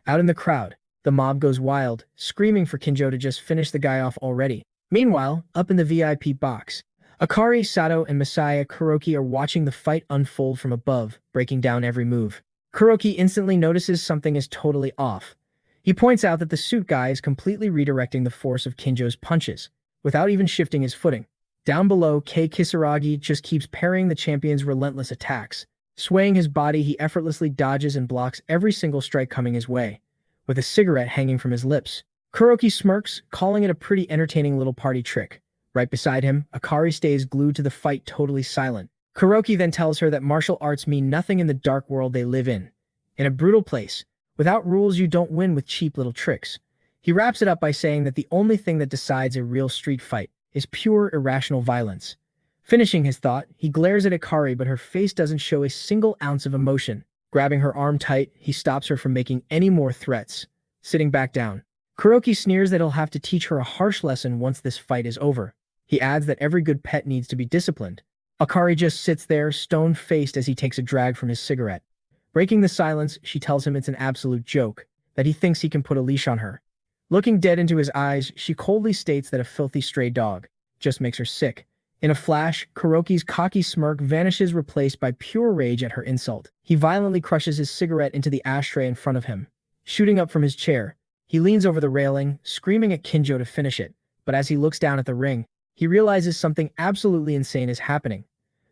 Out in the crowd, the mob goes wild, screaming for Kinjo to just finish the guy off already. Meanwhile, up in the VIP box, Akari, Sato, and Masaya Kuroki are watching the fight unfold from above, breaking down every move. Kuroki instantly notices something is totally off. He points out that the suit guy is completely redirecting the force of Kinjo's punches, without even shifting his footing. Down below, Kei Kisaragi just keeps parrying the champion's relentless attacks. Swaying his body, he effortlessly dodges and blocks every single strike coming his way, with a cigarette hanging from his lips. Kuroki smirks, calling it a pretty entertaining little party trick. Right beside him, Akari stays glued to the fight, totally silent. Kuroki then tells her that martial arts mean nothing in the dark world they live in. In a brutal place, without rules you don't win with cheap little tricks. He wraps it up by saying that the only thing that decides a real street fight is pure irrational violence. Finishing his thought, he glares at Akari, but her face doesn't show a single ounce of emotion. Grabbing her arm tight, he stops her from making any more threats. Sitting back down, Kuroki sneers that he'll have to teach her a harsh lesson once this fight is over. He adds that every good pet needs to be disciplined. Akari just sits there, stone-faced, as he takes a drag from his cigarette. Breaking the silence, she tells him it's an absolute joke, that he thinks he can put a leash on her. Looking dead into his eyes, she coldly states that a filthy stray dog just makes her sick. In a flash, Kuroki's cocky smirk vanishes, replaced by pure rage at her insult. He violently crushes his cigarette into the ashtray in front of him. Shooting up from his chair, he leans over the railing, screaming at Kinjo to finish it. But as he looks down at the ring, he realizes something absolutely insane is happening.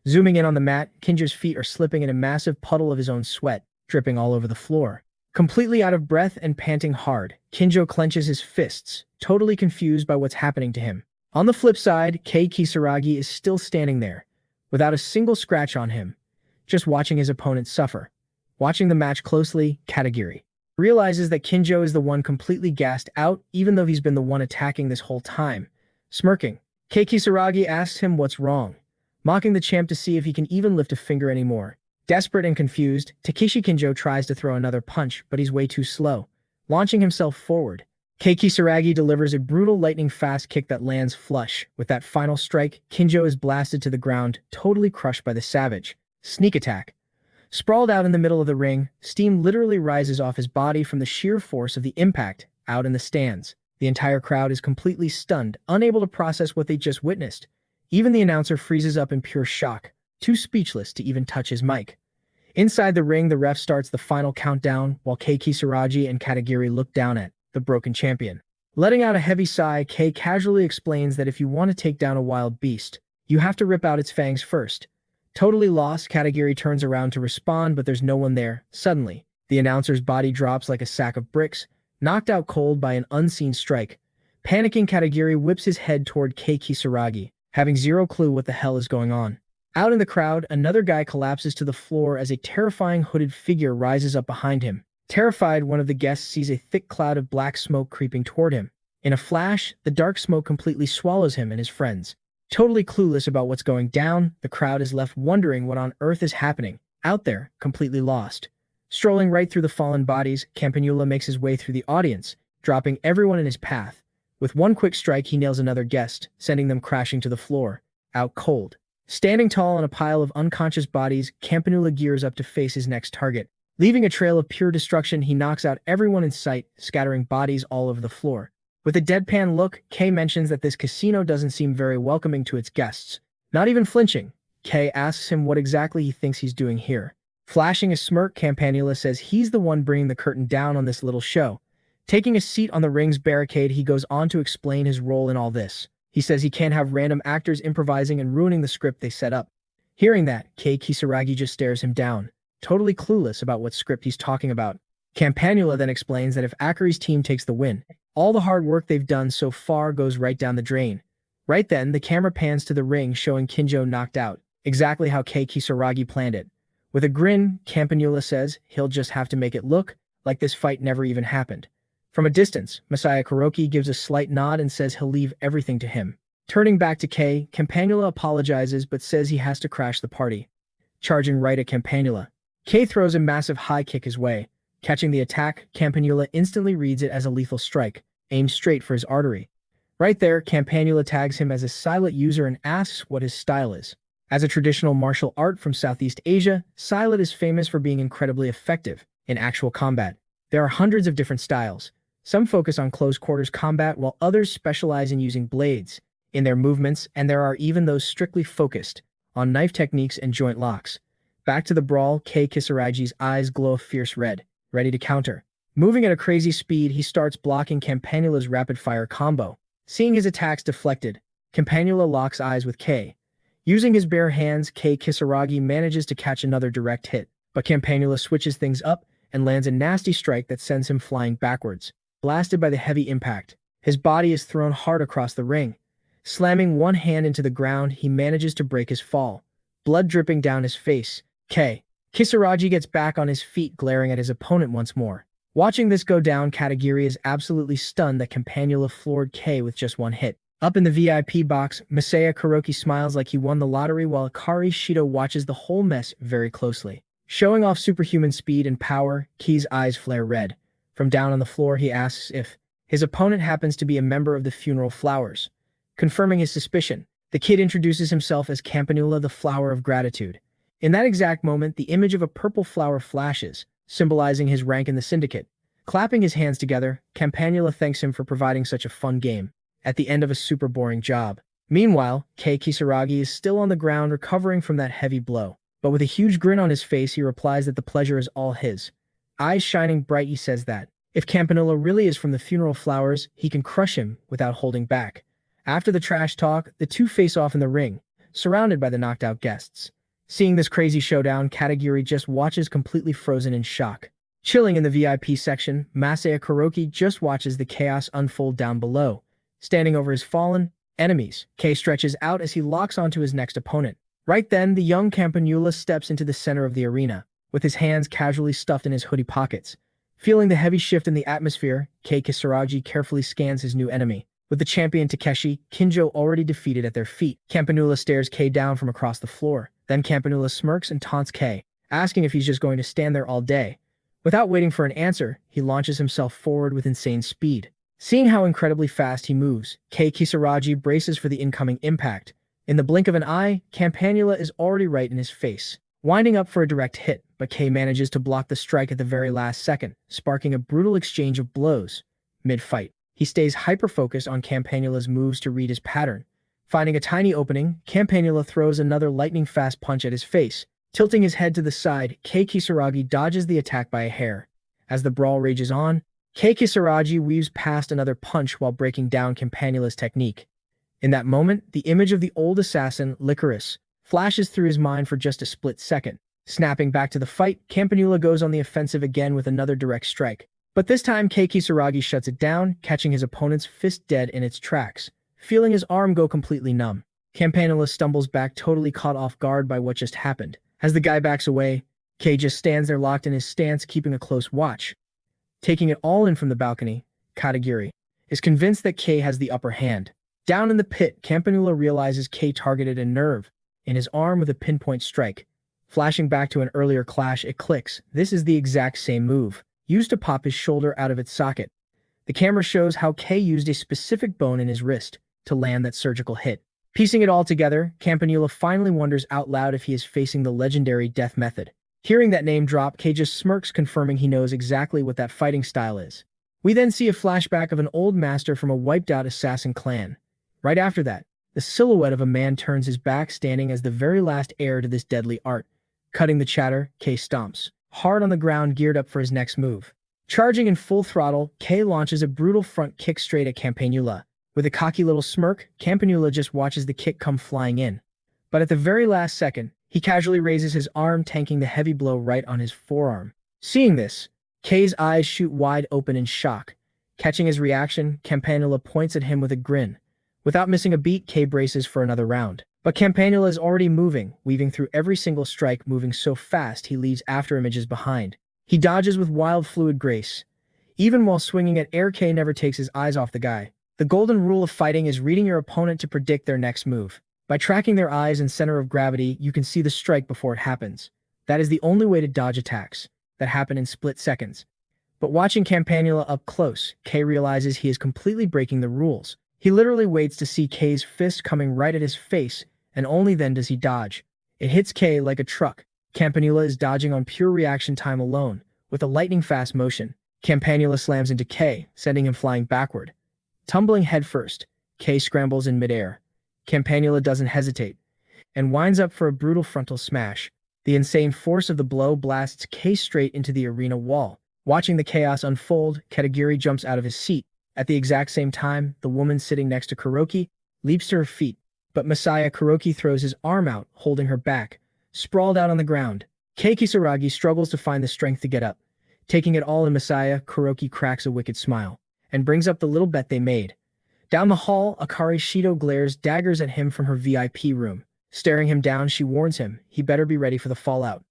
Zooming in on the mat, Kinjo's feet are slipping in a massive puddle of his own sweat, dripping all over the floor. Completely out of breath and panting hard, Kinjo clenches his fists, totally confused by what's happening to him. On the flip side, Kei Kisaragi is still standing there, without a single scratch on him, just watching his opponent suffer. Watching the match closely, Katagiri realizes that Kinjo is the one completely gassed out, even though he's been the one attacking this whole time. Smirking, Kei Kisaragi asks him what's wrong, mocking the champ to see if he can even lift a finger anymore. Desperate and confused, Takeshi Kinjo tries to throw another punch, but he's way too slow. Launching himself forward, Kei Kisaragi delivers a brutal lightning-fast kick that lands flush. With that final strike, Kinjo is blasted to the ground, totally crushed by the savage. Sneak attack. Sprawled out in the middle of the ring, steam literally rises off his body from the sheer force of the impact. Out in the stands, the entire crowd is completely stunned, unable to process what they just witnessed. Even the announcer freezes up in pure shock, too speechless to even touch his mic. Inside the ring, the ref starts the final countdown, while Kei Kisaragi and Katagiri look down at the broken champion. Letting out a heavy sigh, Kei casually explains that if you want to take down a wild beast, you have to rip out its fangs first. Totally lost, Katagiri turns around to respond, but there's no one there. Suddenly, the announcer's body drops like a sack of bricks, knocked out cold by an unseen strike. Panicking, Katagiri whips his head toward Kei Kisaragi, having zero clue what the hell is going on. Out in the crowd, another guy collapses to the floor as a terrifying hooded figure rises up behind him. Terrified, one of the guests sees a thick cloud of black smoke creeping toward him. In a flash, the dark smoke completely swallows him and his friends. Totally clueless about what's going down, the crowd is left wondering what on earth is happening. Out there, completely lost. Strolling right through the fallen bodies, Campanula makes his way through the audience, dropping everyone in his path. With one quick strike, he nails another guest, sending them crashing to the floor, out cold. Standing tall on a pile of unconscious bodies, Campanula gears up to face his next target. Leaving a trail of pure destruction, he knocks out everyone in sight, scattering bodies all over the floor. With a deadpan look, Kei mentions that this casino doesn't seem very welcoming to its guests. Not even flinching, Kei asks him what exactly he thinks he's doing here. Flashing a smirk, Campanula says he's the one bringing the curtain down on this little show. Taking a seat on the ring's barricade, he goes on to explain his role in all this. He says he can't have random actors improvising and ruining the script they set up. Hearing that, Kei Kisaragi just stares him down, totally clueless about what script he's talking about. Campanula then explains that if Akari's team takes the win, all the hard work they've done so far goes right down the drain. Right then, the camera pans to the ring, showing Kinjo knocked out, exactly how Kei Kisaragi planned it. With a grin, Campanula says he'll just have to make it look like this fight never even happened. From a distance, Messiah Kuroki gives a slight nod and says he'll leave everything to him. Turning back to Kei, Campanula apologizes but says he has to crash the party. Charging right at Campanula, Kei throws a massive high kick his way. Catching the attack, Campanula instantly reads it as a lethal strike, aimed straight for his artery. Right there, Campanula tags him as a silent user and asks what his style is. As a traditional martial art from Southeast Asia, Silat is famous for being incredibly effective in actual combat. There are hundreds of different styles. Some focus on close-quarters combat, while others specialize in using blades in their movements, and there are even those strictly focused on knife techniques and joint locks. Back to the brawl, Kei Kisaragi's eyes glow a fierce red, ready to counter. Moving at a crazy speed, he starts blocking Campanula's rapid-fire combo. Seeing his attacks deflected, Campanula locks eyes with Kei. Using his bare hands, Kei Kisaragi manages to catch another direct hit, but Campanula switches things up and lands a nasty strike that sends him flying backwards. blasted by the heavy impact. His body is thrown hard across the ring. Slamming one hand into the ground, he manages to break his fall, blood dripping down his face. Kisaragi gets back on his feet, glaring at his opponent once more. Watching this go down, Katagiri is absolutely stunned that Campanula floored K with just one hit. Up in the VIP box, Masaya Kuroki smiles like he won the lottery while Akari Shido watches the whole mess very closely. Showing off superhuman speed and power, Key's eyes flare red. From down on the floor, he asks if his opponent happens to be a member of the Funeral Flowers. Confirming his suspicion, the kid introduces himself as Campanula, the Flower of Gratitude. In that exact moment, the image of a purple flower flashes, symbolizing his rank in the syndicate. Clapping his hands together, Campanula thanks him for providing such a fun game at the end of a super boring job. Meanwhile, Kei Kisaragi is still on the ground recovering from that heavy blow. But with a huge grin on his face, he replies that the pleasure is all his. Eyes shining bright, he says that if Campanula really is from the Funeral Flowers, he can crush him without holding back. After the trash talk, the two face off in the ring, surrounded by the knocked out guests. Seeing this crazy showdown, Katagiri just watches completely frozen in shock. Chilling in the VIP section, Masaya Kuroki just watches the chaos unfold down below. Standing over his fallen enemies, Kei stretches out as he locks onto his next opponent. Right then, the young Campanula steps into the center of the arena, with his hands casually stuffed in his hoodie pockets. Feeling the heavy shift in the atmosphere, Kei Kisaragi carefully scans his new enemy. With the champion Takeshi, Kinjo already defeated at their feet, Campanula stares Kei down from across the floor. Then Campanula smirks and taunts Kei, asking if he's just going to stand there all day. Without waiting for an answer, he launches himself forward with insane speed. Seeing how incredibly fast he moves, Kei Kisaragi braces for the incoming impact. In the blink of an eye, Campanula is already right in his face, winding up for a direct hit, but Kei manages to block the strike at the very last second, sparking a brutal exchange of blows. Mid-fight, he stays hyper-focused on Campanula's moves to read his pattern. Finding a tiny opening, Campanula throws another lightning-fast punch at his face. Tilting his head to the side, Kei Kisaragi dodges the attack by a hair. As the brawl rages on, Kei Kisaragi weaves past another punch while breaking down Campanula's technique. In that moment, the image of the old assassin, Licorice, flashes through his mind for just a split second. Snapping back to the fight, Campanula goes on the offensive again with another direct strike. But this time, Kei Kisaragi shuts it down, catching his opponent's fist dead in its tracks. Feeling his arm go completely numb, Campanula stumbles back, totally caught off guard by what just happened. As the guy backs away, Kei just stands there locked in his stance, keeping a close watch. Taking it all in from the balcony, Katagiri is convinced that Kei has the upper hand. Down in the pit, Campanula realizes Kei targeted a nerve in his arm with a pinpoint strike. Flashing back to an earlier clash, it clicks. This is the exact same move, used to pop his shoulder out of its socket. The camera shows how Kei used a specific bone in his wrist to land that surgical hit. Piecing it all together, Campanula finally wonders out loud if he is facing the legendary death method. Hearing that name drop, Kei just smirks, confirming he knows exactly what that fighting style is. We then see a flashback of an old master from a wiped-out assassin clan. Right after that, the silhouette of a man turns his back, standing as the very last heir to this deadly art. Cutting the chatter, Kei stomps hard on the ground, geared up for his next move. Charging in full throttle, Kei launches a brutal front kick straight at Campanula. With a cocky little smirk, Campanula just watches the kick come flying in. But at the very last second, he casually raises his arm, tanking the heavy blow right on his forearm. Seeing this, Kei's eyes shoot wide open in shock. Catching his reaction, Campanula points at him with a grin. Without missing a beat, Kei braces for another round. But Campanula is already moving, weaving through every single strike, moving so fast he leaves afterimages behind. He dodges with wild, fluid grace. Even while swinging at air, Kei never takes his eyes off the guy. The golden rule of fighting is reading your opponent to predict their next move. By tracking their eyes and center of gravity, you can see the strike before it happens. That is the only way to dodge attacks that happen in split seconds. But watching Campanula up close, Kei realizes he is completely breaking the rules. He literally waits to see Kei's fist coming right at his face, and only then does he dodge. It hits Kei like a truck. Campanula is dodging on pure reaction time alone. With a lightning-fast motion, Campanula slams into Kei, sending him flying backward. Tumbling headfirst, Kei scrambles in midair. Campanula doesn't hesitate, and winds up for a brutal frontal smash. The insane force of the blow blasts Kei straight into the arena wall. Watching the chaos unfold, Katagiri jumps out of his seat. At the exact same time, the woman sitting next to Kuroki leaps to her feet, but Masaya Kuroki throws his arm out, holding her back. Sprawled out on the ground, Kei Kisaragi struggles to find the strength to get up. Taking it all in Masaya, Kuroki cracks a wicked smile. and brings up the little bet they made. Down the hall, Akari Shido glares daggers at him from her VIP room. Staring him down, she warns him he better be ready for the fallout.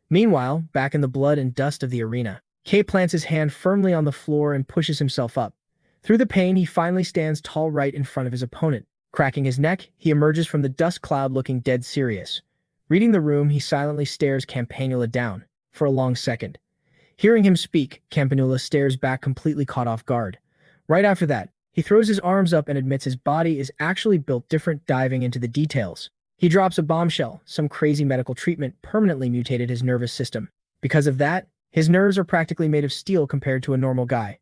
Meanwhile, back in the blood and dust of the arena, Kei plants his hand firmly on the floor and pushes himself up. Through the pain, he finally stands tall right in front of his opponent. Cracking his neck, he emerges from the dust cloud looking dead serious. Reading the room, he silently stares Campanula down for a long second. Hearing him speak, Campanula stares back completely caught off guard. Right after that, he throws his arms up and admits his body is actually built different, diving into the details. He drops a bombshell, some crazy medical treatment permanently mutated his nervous system. Because of that, his nerves are practically made of steel compared to a normal guy.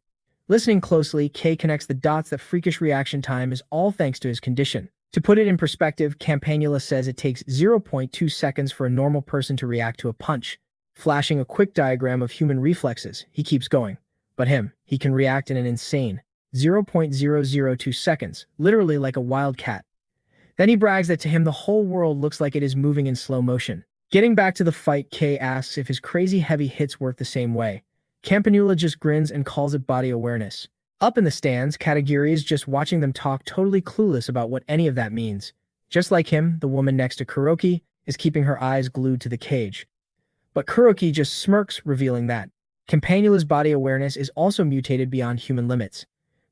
Listening closely, Kei connects the dots that freakish reaction time is all thanks to his condition. To put it in perspective, Campanula says it takes 0.2 seconds for a normal person to react to a punch. Flashing a quick diagram of human reflexes, he keeps going. But he can react in an insane 0.002 seconds, literally like a wild cat. Then he brags that to him the whole world looks like it is moving in slow motion. Getting back to the fight, Kei asks if his crazy heavy hits work the same way. Campanula just grins and calls it body awareness. Up in the stands, Katagiri is just watching them talk, totally clueless about what any of that means. Just like him, the woman next to Kuroki is keeping her eyes glued to the cage. But Kuroki just smirks, revealing that Campanula's body awareness is also mutated beyond human limits.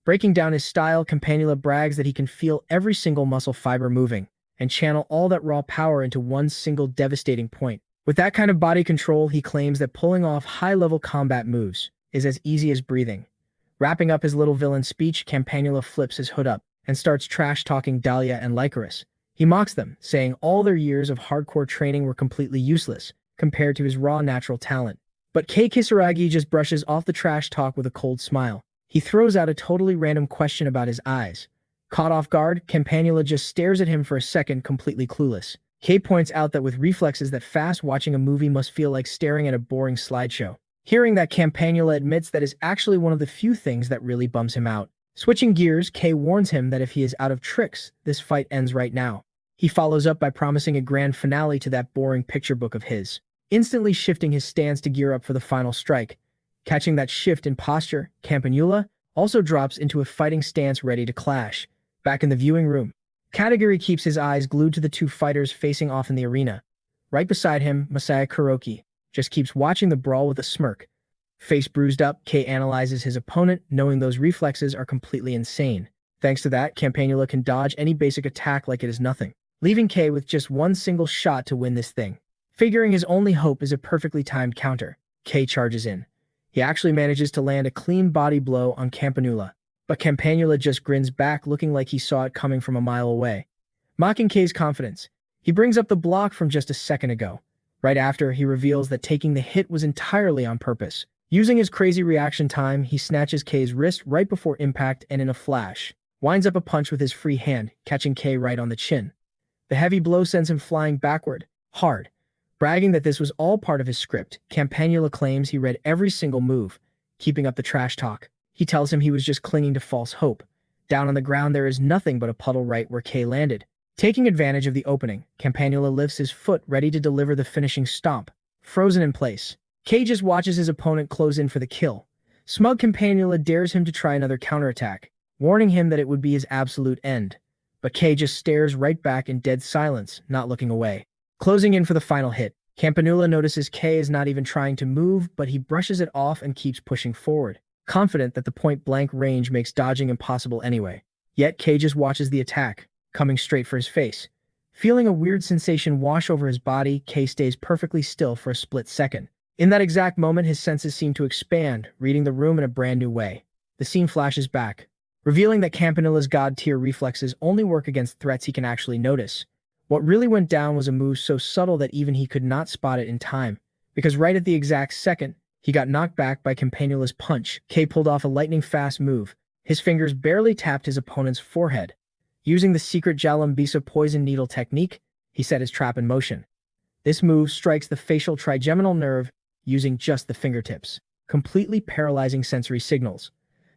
Breaking down his style, Campanula brags that he can feel every single muscle fiber moving and channel all that raw power into one single devastating point. With that kind of body control, he claims that pulling off high-level combat moves is as easy as breathing. Wrapping up his little villain speech, Campanula flips his hood up and starts trash-talking Dahlia and Lycoris. He mocks them, saying all their years of hardcore training were completely useless compared to his raw natural talent. But Kei Kisaragi just brushes off the trash talk with a cold smile. He throws out a totally random question about his eyes. Caught off guard, Campanula just stares at him for a second, completely clueless. Kei points out that with reflexes that fast, watching a movie must feel like staring at a boring slideshow. Hearing that, Campanula admits that is actually one of the few things that really bums him out. Switching gears, Kei warns him that if he is out of tricks, this fight ends right now. He follows up by promising a grand finale to that boring picture book of his, instantly shifting his stance to gear up for the final strike. Catching that shift in posture, Campanula also drops into a fighting stance ready to clash. Back in the viewing room, Katagiri keeps his eyes glued to the two fighters facing off in the arena. Right beside him, Masaya Kuroki just keeps watching the brawl with a smirk. Face bruised up, Kei analyzes his opponent, knowing those reflexes are completely insane. Thanks to that, Campanula can dodge any basic attack like it is nothing, leaving Kei with just one single shot to win this thing. Figuring his only hope is a perfectly timed counter, Kei charges in. He actually manages to land a clean body blow on Campanula, but Campanula just grins back, looking like he saw it coming from a mile away. Mocking Kei's confidence, he brings up the block from just a second ago. Right after, he reveals that taking the hit was entirely on purpose. Using his crazy reaction time, he snatches Kei's wrist right before impact and in a flash, winds up a punch with his free hand, catching Kei right on the chin. The heavy blow sends him flying backward, hard. Bragging that this was all part of his script, Campanula claims he read every single move, keeping up the trash talk. He tells him he was just clinging to false hope. Down on the ground, there is nothing but a puddle right where Kei landed. Taking advantage of the opening, Campanula lifts his foot ready to deliver the finishing stomp. Frozen in place, Kei just watches his opponent close in for the kill. Smug Campanula dares him to try another counterattack, warning him that it would be his absolute end. But Kei just stares right back in dead silence, not looking away. Closing in for the final hit, Campanula notices Kei is not even trying to move, but he brushes it off and keeps pushing forward, confident that the point-blank range makes dodging impossible anyway. Yet Kei just watches the attack, coming straight for his face. Feeling a weird sensation wash over his body, Kei stays perfectly still for a split second. In that exact moment, his senses seem to expand, reading the room in a brand new way. The scene flashes back, revealing that Campanula's god-tier reflexes only work against threats he can actually notice. What really went down was a move so subtle that even he could not spot it in time, because right at the exact second, he got knocked back by Campanula's punch. Kei pulled off a lightning-fast move. His fingers barely tapped his opponent's forehead. Using the secret Jalambisa poison needle technique, he set his trap in motion. This move strikes the facial trigeminal nerve using just the fingertips, completely paralyzing sensory signals.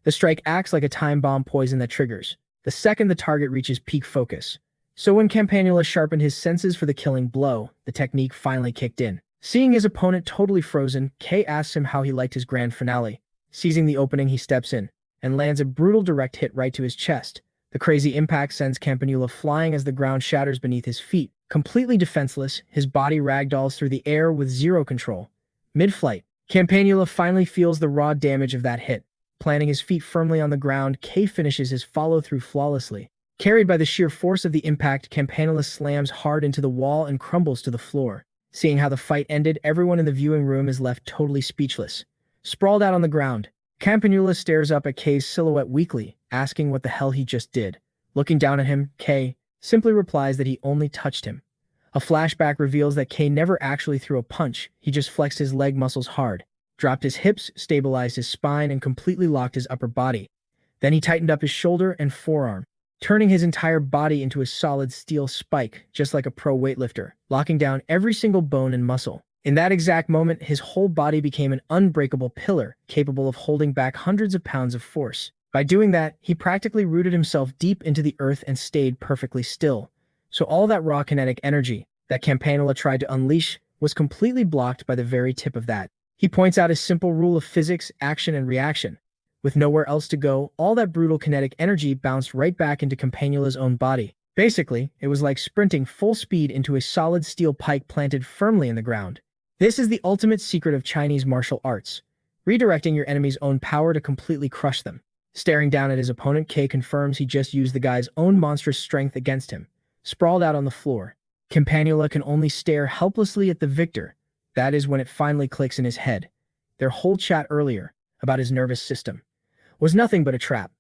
The strike acts like a time bomb poison that triggers the second the target reaches peak focus. So when Campanula sharpened his senses for the killing blow, the technique finally kicked in. Seeing his opponent totally frozen, Kei asks him how he liked his grand finale. Seizing the opening, he steps in, and lands a brutal direct hit right to his chest. The crazy impact sends Campanula flying as the ground shatters beneath his feet. Completely defenseless, his body ragdolls through the air with zero control. Mid-flight, Campanula finally feels the raw damage of that hit. Planting his feet firmly on the ground, K finishes his follow-through flawlessly. Carried by the sheer force of the impact, Campanula slams hard into the wall and crumbles to the floor. Seeing how the fight ended, everyone in the viewing room is left totally speechless. Sprawled out on the ground, Campanula stares up at K's silhouette weakly, asking what the hell he just did. Looking down at him, K simply replies that he only touched him. A flashback reveals that K never actually threw a punch, he just flexed his leg muscles hard, dropped his hips, stabilized his spine, and completely locked his upper body. Then he tightened up his shoulder and forearm, turning his entire body into a solid steel spike, just like a pro weightlifter, locking down every single bone and muscle. In that exact moment, his whole body became an unbreakable pillar, capable of holding back hundreds of pounds of force. By doing that, he practically rooted himself deep into the earth and stayed perfectly still. So all that raw kinetic energy that Campanula tried to unleash was completely blocked by the very tip of that. He points out a simple rule of physics, action and reaction. With nowhere else to go, all that brutal kinetic energy bounced right back into Campanula's own body. Basically, it was like sprinting full speed into a solid steel pike planted firmly in the ground. This is the ultimate secret of Chinese martial arts, redirecting your enemy's own power to completely crush them. Staring down at his opponent, K confirms he just used the guy's own monstrous strength against him. Sprawled out on the floor, Campanula can only stare helplessly at the victor. That is when it finally clicks in his head. Their whole chat earlier, about his nervous system, was nothing but a trap.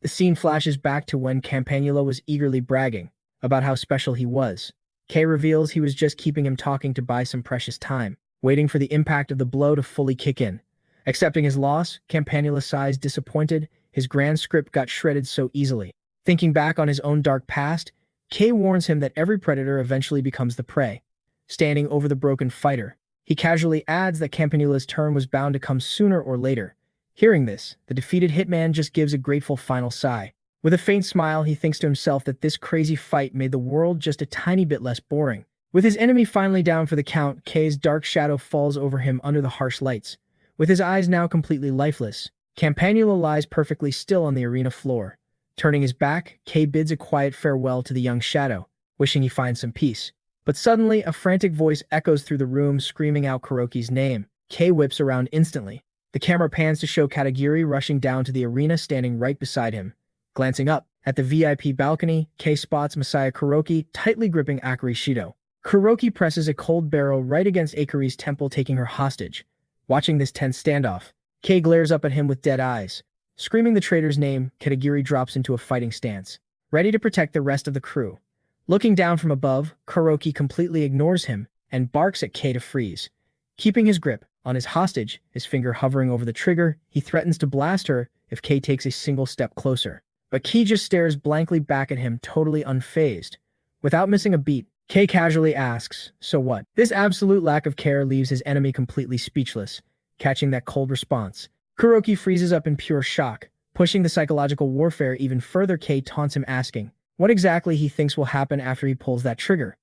The scene flashes back to when Campanula was eagerly bragging about how special he was. K reveals he was just keeping him talking to buy some precious time, waiting for the impact of the blow to fully kick in. Accepting his loss, Campanula sighs disappointed. His grand script got shredded so easily. Thinking back on his own dark past, K warns him that every predator eventually becomes the prey. Standing over the broken fighter, he casually adds that Campanula's turn was bound to come sooner or later. Hearing this, the defeated hitman just gives a grateful final sigh. With a faint smile, he thinks to himself that this crazy fight made the world just a tiny bit less boring. With his enemy finally down for the count, K's dark shadow falls over him under the harsh lights. With his eyes now completely lifeless, Campanula lies perfectly still on the arena floor. Turning his back, K bids a quiet farewell to the young shadow, wishing he finds some peace. But suddenly, a frantic voice echoes through the room screaming out Kuroki's name. K whips around instantly. The camera pans to show Katagiri rushing down to the arena standing right beside him. Glancing up, at the VIP balcony, K spots Messiah Kuroki tightly gripping Akari Shido. Kuroki presses a cold barrel right against Akari's temple, taking her hostage. Watching this tense standoff, K glares up at him with dead eyes. Screaming the traitor's name, Katagiri drops into a fighting stance, ready to protect the rest of the crew. Looking down from above, Kuroki completely ignores him and barks at K to freeze. Keeping his grip on his hostage, his finger hovering over the trigger, he threatens to blast her if K takes a single step closer. But K just stares blankly back at him, totally unfazed. Without missing a beat, K casually asks, "So what?" This absolute lack of care leaves his enemy completely speechless. Catching that cold response, Kuroki freezes up in pure shock. Pushing the psychological warfare even further, K taunts him, asking what exactly he thinks will happen after he pulls that trigger.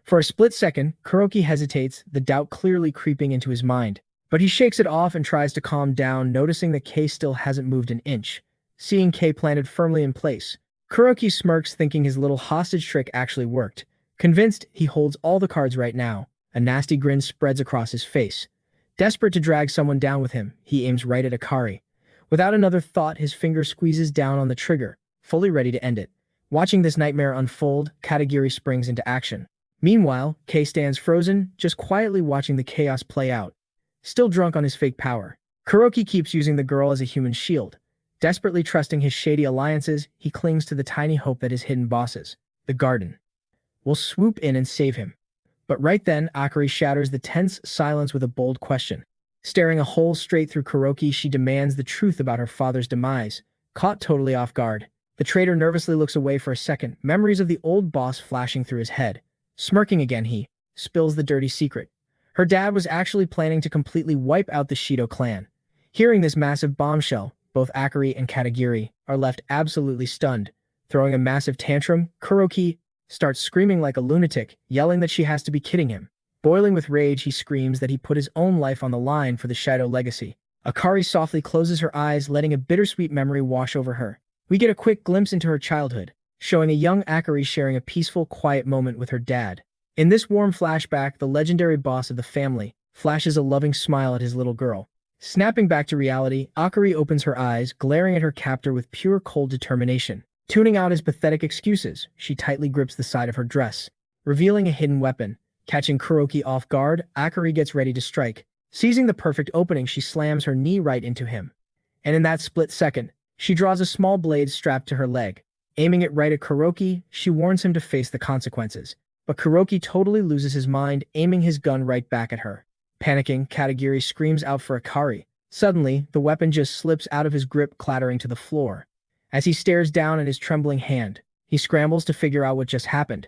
For a split second, Kuroki hesitates, the doubt clearly creeping into his mind. But he shakes it off and tries to calm down, noticing that K still hasn't moved an inch. Seeing K planted firmly in place, Kuroki smirks, thinking his little hostage trick actually worked. Convinced he holds all the cards right now, a nasty grin spreads across his face. Desperate to drag someone down with him, he aims right at Akari. Without another thought, his finger squeezes down on the trigger, fully ready to end it. Watching this nightmare unfold, Katagiri springs into action. Meanwhile, K stands frozen, just quietly watching the chaos play out. Still drunk on his fake power, Kuroki keeps using the girl as a human shield. Desperately trusting his shady alliances, he clings to the tiny hope that his hidden bosses, the garden, will swoop in and save him. But right then, Akari shatters the tense silence with a bold question. Staring a hole straight through Kuroki, she demands the truth about her father's demise. Caught totally off guard, the traitor nervously looks away for a second, memories of the old boss flashing through his head. Smirking again, he spills the dirty secret. Her dad was actually planning to completely wipe out the Shido clan. Hearing this massive bombshell, both Akari and Katagiri are left absolutely stunned. Throwing a massive tantrum, Kuroki starts screaming like a lunatic, yelling that she has to be kidding him. Boiling with rage, he screams that he put his own life on the line for the Shido legacy. Akari softly closes her eyes, letting a bittersweet memory wash over her. We get a quick glimpse into her childhood, showing a young Akari sharing a peaceful, quiet moment with her dad. In this warm flashback, the legendary boss of the family flashes a loving smile at his little girl. Snapping back to reality, Akari opens her eyes, glaring at her captor with pure cold determination. Tuning out his pathetic excuses, she tightly grips the side of her dress, revealing a hidden weapon. Catching Kuroki off guard, Akari gets ready to strike. Seizing the perfect opening, she slams her knee right into him. And in that split second, she draws a small blade strapped to her leg. Aiming it right at Kuroki, she warns him to face the consequences. But Kuroki totally loses his mind, aiming his gun right back at her. Panicking, Katagiri screams out for Akari. Suddenly, the weapon just slips out of his grip, clattering to the floor. As he stares down at his trembling hand, he scrambles to figure out what just happened.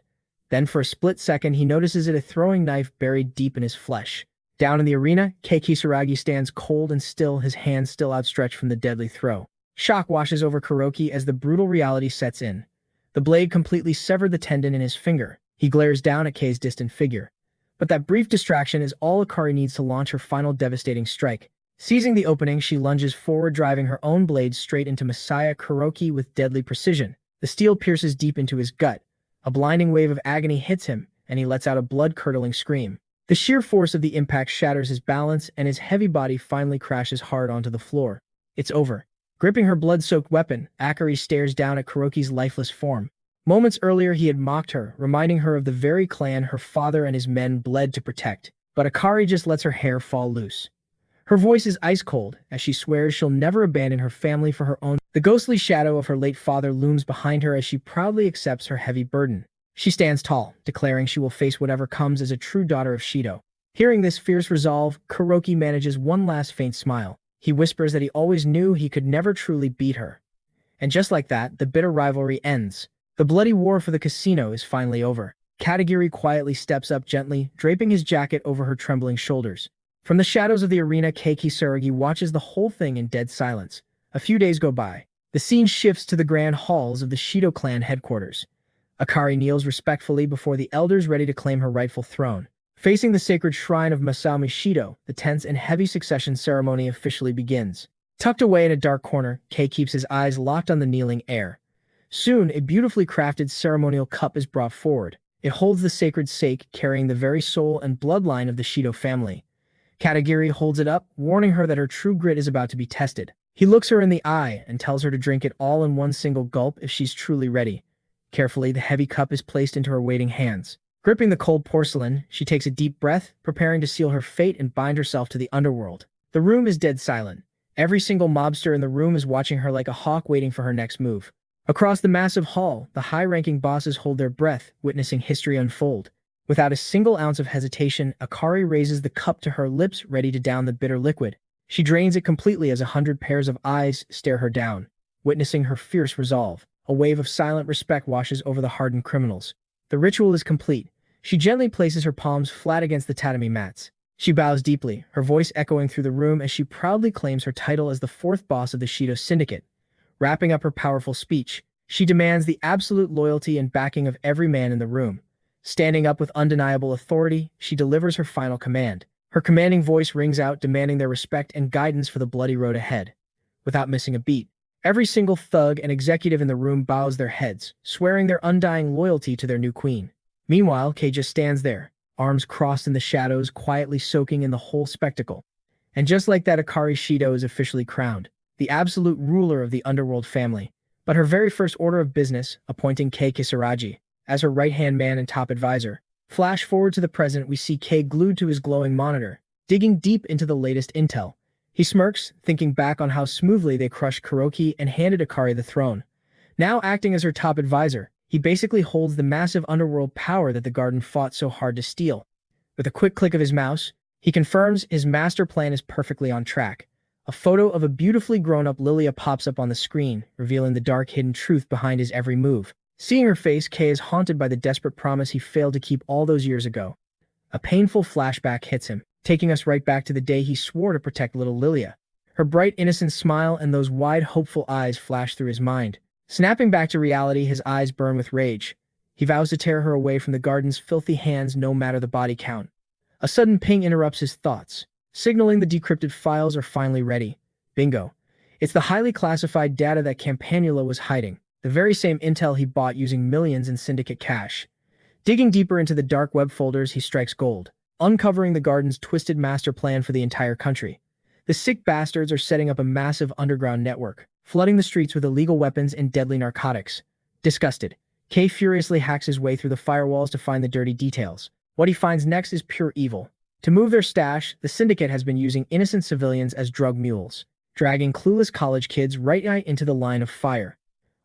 Then for a split second, he notices a throwing knife buried deep in his flesh. Down in the arena, Kei Kisaragi stands cold and still, his hand still outstretched from the deadly throw. Shock washes over Kuroki as the brutal reality sets in. The blade completely severed the tendon in his finger. He glares down at Kei's distant figure. But that brief distraction is all Akari needs to launch her final devastating strike. Seizing the opening, she lunges forward, driving her own blade straight into Messiah Kuroki with deadly precision. The steel pierces deep into his gut. A blinding wave of agony hits him, and he lets out a blood-curdling scream. The sheer force of the impact shatters his balance, and his heavy body finally crashes hard onto the floor. It's over. Gripping her blood-soaked weapon, Akari stares down at Kuroki's lifeless form. Moments earlier, he had mocked her, reminding her of the very clan her father and his men bled to protect. But Akari just lets her hair fall loose. Her voice is ice-cold, as she swears she'll never abandon her family for her own. The ghostly shadow of her late father looms behind her as she proudly accepts her heavy burden. She stands tall, declaring she will face whatever comes as a true daughter of Shido. Hearing this fierce resolve, Kuroki manages one last faint smile. He whispers that he always knew he could never truly beat her. And just like that, the bitter rivalry ends. The bloody war for the casino is finally over. Katagiri quietly steps up gently, draping his jacket over her trembling shoulders. From the shadows of the arena, Kei Kisaragi watches the whole thing in dead silence. A few days go by. The scene shifts to the grand halls of the Shido clan headquarters. Akari kneels respectfully before the elders, ready to claim her rightful throne. Facing the sacred shrine of Masami Shido, the tense and heavy succession ceremony officially begins. Tucked away in a dark corner, Kei keeps his eyes locked on the kneeling heir. Soon, a beautifully crafted ceremonial cup is brought forward. It holds the sacred sake, carrying the very soul and bloodline of the Shido family. Katagiri holds it up, warning her that her true grit is about to be tested. He looks her in the eye and tells her to drink it all in one single gulp if she's truly ready. Carefully, the heavy cup is placed into her waiting hands. Gripping the cold porcelain, she takes a deep breath, preparing to seal her fate and bind herself to the underworld. The room is dead silent. Every single mobster in the room is watching her like a hawk, waiting for her next move. Across the massive hall, the high-ranking bosses hold their breath, witnessing history unfold. Without a single ounce of hesitation, Akari raises the cup to her lips, ready to down the bitter liquid. She drains it completely as 100 pairs of eyes stare her down, witnessing her fierce resolve. A wave of silent respect washes over the hardened criminals. The ritual is complete. She gently places her palms flat against the tatami mats. She bows deeply, her voice echoing through the room as she proudly claims her title as the fourth boss of the Shido Syndicate. Wrapping up her powerful speech, she demands the absolute loyalty and backing of every man in the room. Standing up with undeniable authority, she delivers her final command. Her commanding voice rings out, demanding their respect and guidance for the bloody road ahead. Without missing a beat, every single thug and executive in the room bows their heads, swearing their undying loyalty to their new queen. Meanwhile, Kei just stands there, arms crossed in the shadows, quietly soaking in the whole spectacle. And just like that, Akari Shido is officially crowned, the absolute ruler of the underworld family. But her very first order of business, appointing Kei Kisaragi as her right-hand man and top advisor. Flash forward to the present, we see Kei glued to his glowing monitor, digging deep into the latest intel. He smirks, thinking back on how smoothly they crushed Kuroki and handed Akari the throne. Now acting as her top advisor, he basically holds the massive underworld power that the garden fought so hard to steal. With a quick click of his mouse, he confirms his master plan is perfectly on track. A photo of a beautifully grown-up Lilia pops up on the screen, revealing the dark hidden truth behind his every move. Seeing her face, Kei is haunted by the desperate promise he failed to keep all those years ago. A painful flashback hits him, taking us right back to the day he swore to protect little Lilia. Her bright, innocent smile and those wide, hopeful eyes flash through his mind. Snapping back to reality, his eyes burn with rage. He vows to tear her away from the garden's filthy hands, no matter the body count. A sudden ping interrupts his thoughts. signaling the decrypted files are finally ready. Bingo. It's the highly classified data that Campanula was hiding, the very same intel he bought using millions in syndicate cash. Digging deeper into the dark web folders, he strikes gold, uncovering the garden's twisted master plan for the entire country. The sick bastards are setting up a massive underground network, flooding the streets with illegal weapons and deadly narcotics. Disgusted, Kay furiously hacks his way through the firewalls to find the dirty details. What he finds next is pure evil. To move their stash, the syndicate has been using innocent civilians as drug mules, dragging clueless college kids right into the line of fire.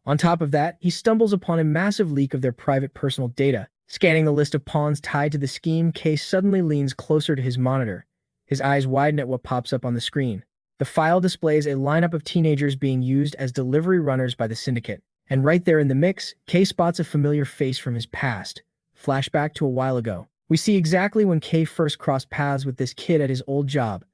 On top of that, he stumbles upon a massive leak of their private personal data. Scanning the list of pawns tied to the scheme, Kay suddenly leans closer to his monitor. His eyes widen at what pops up on the screen. The file displays a lineup of teenagers being used as delivery runners by the syndicate. And right there in the mix, Kay spots a familiar face from his past. Flashback to a while ago. We see exactly when Kay first crossed paths with this kid at his old job.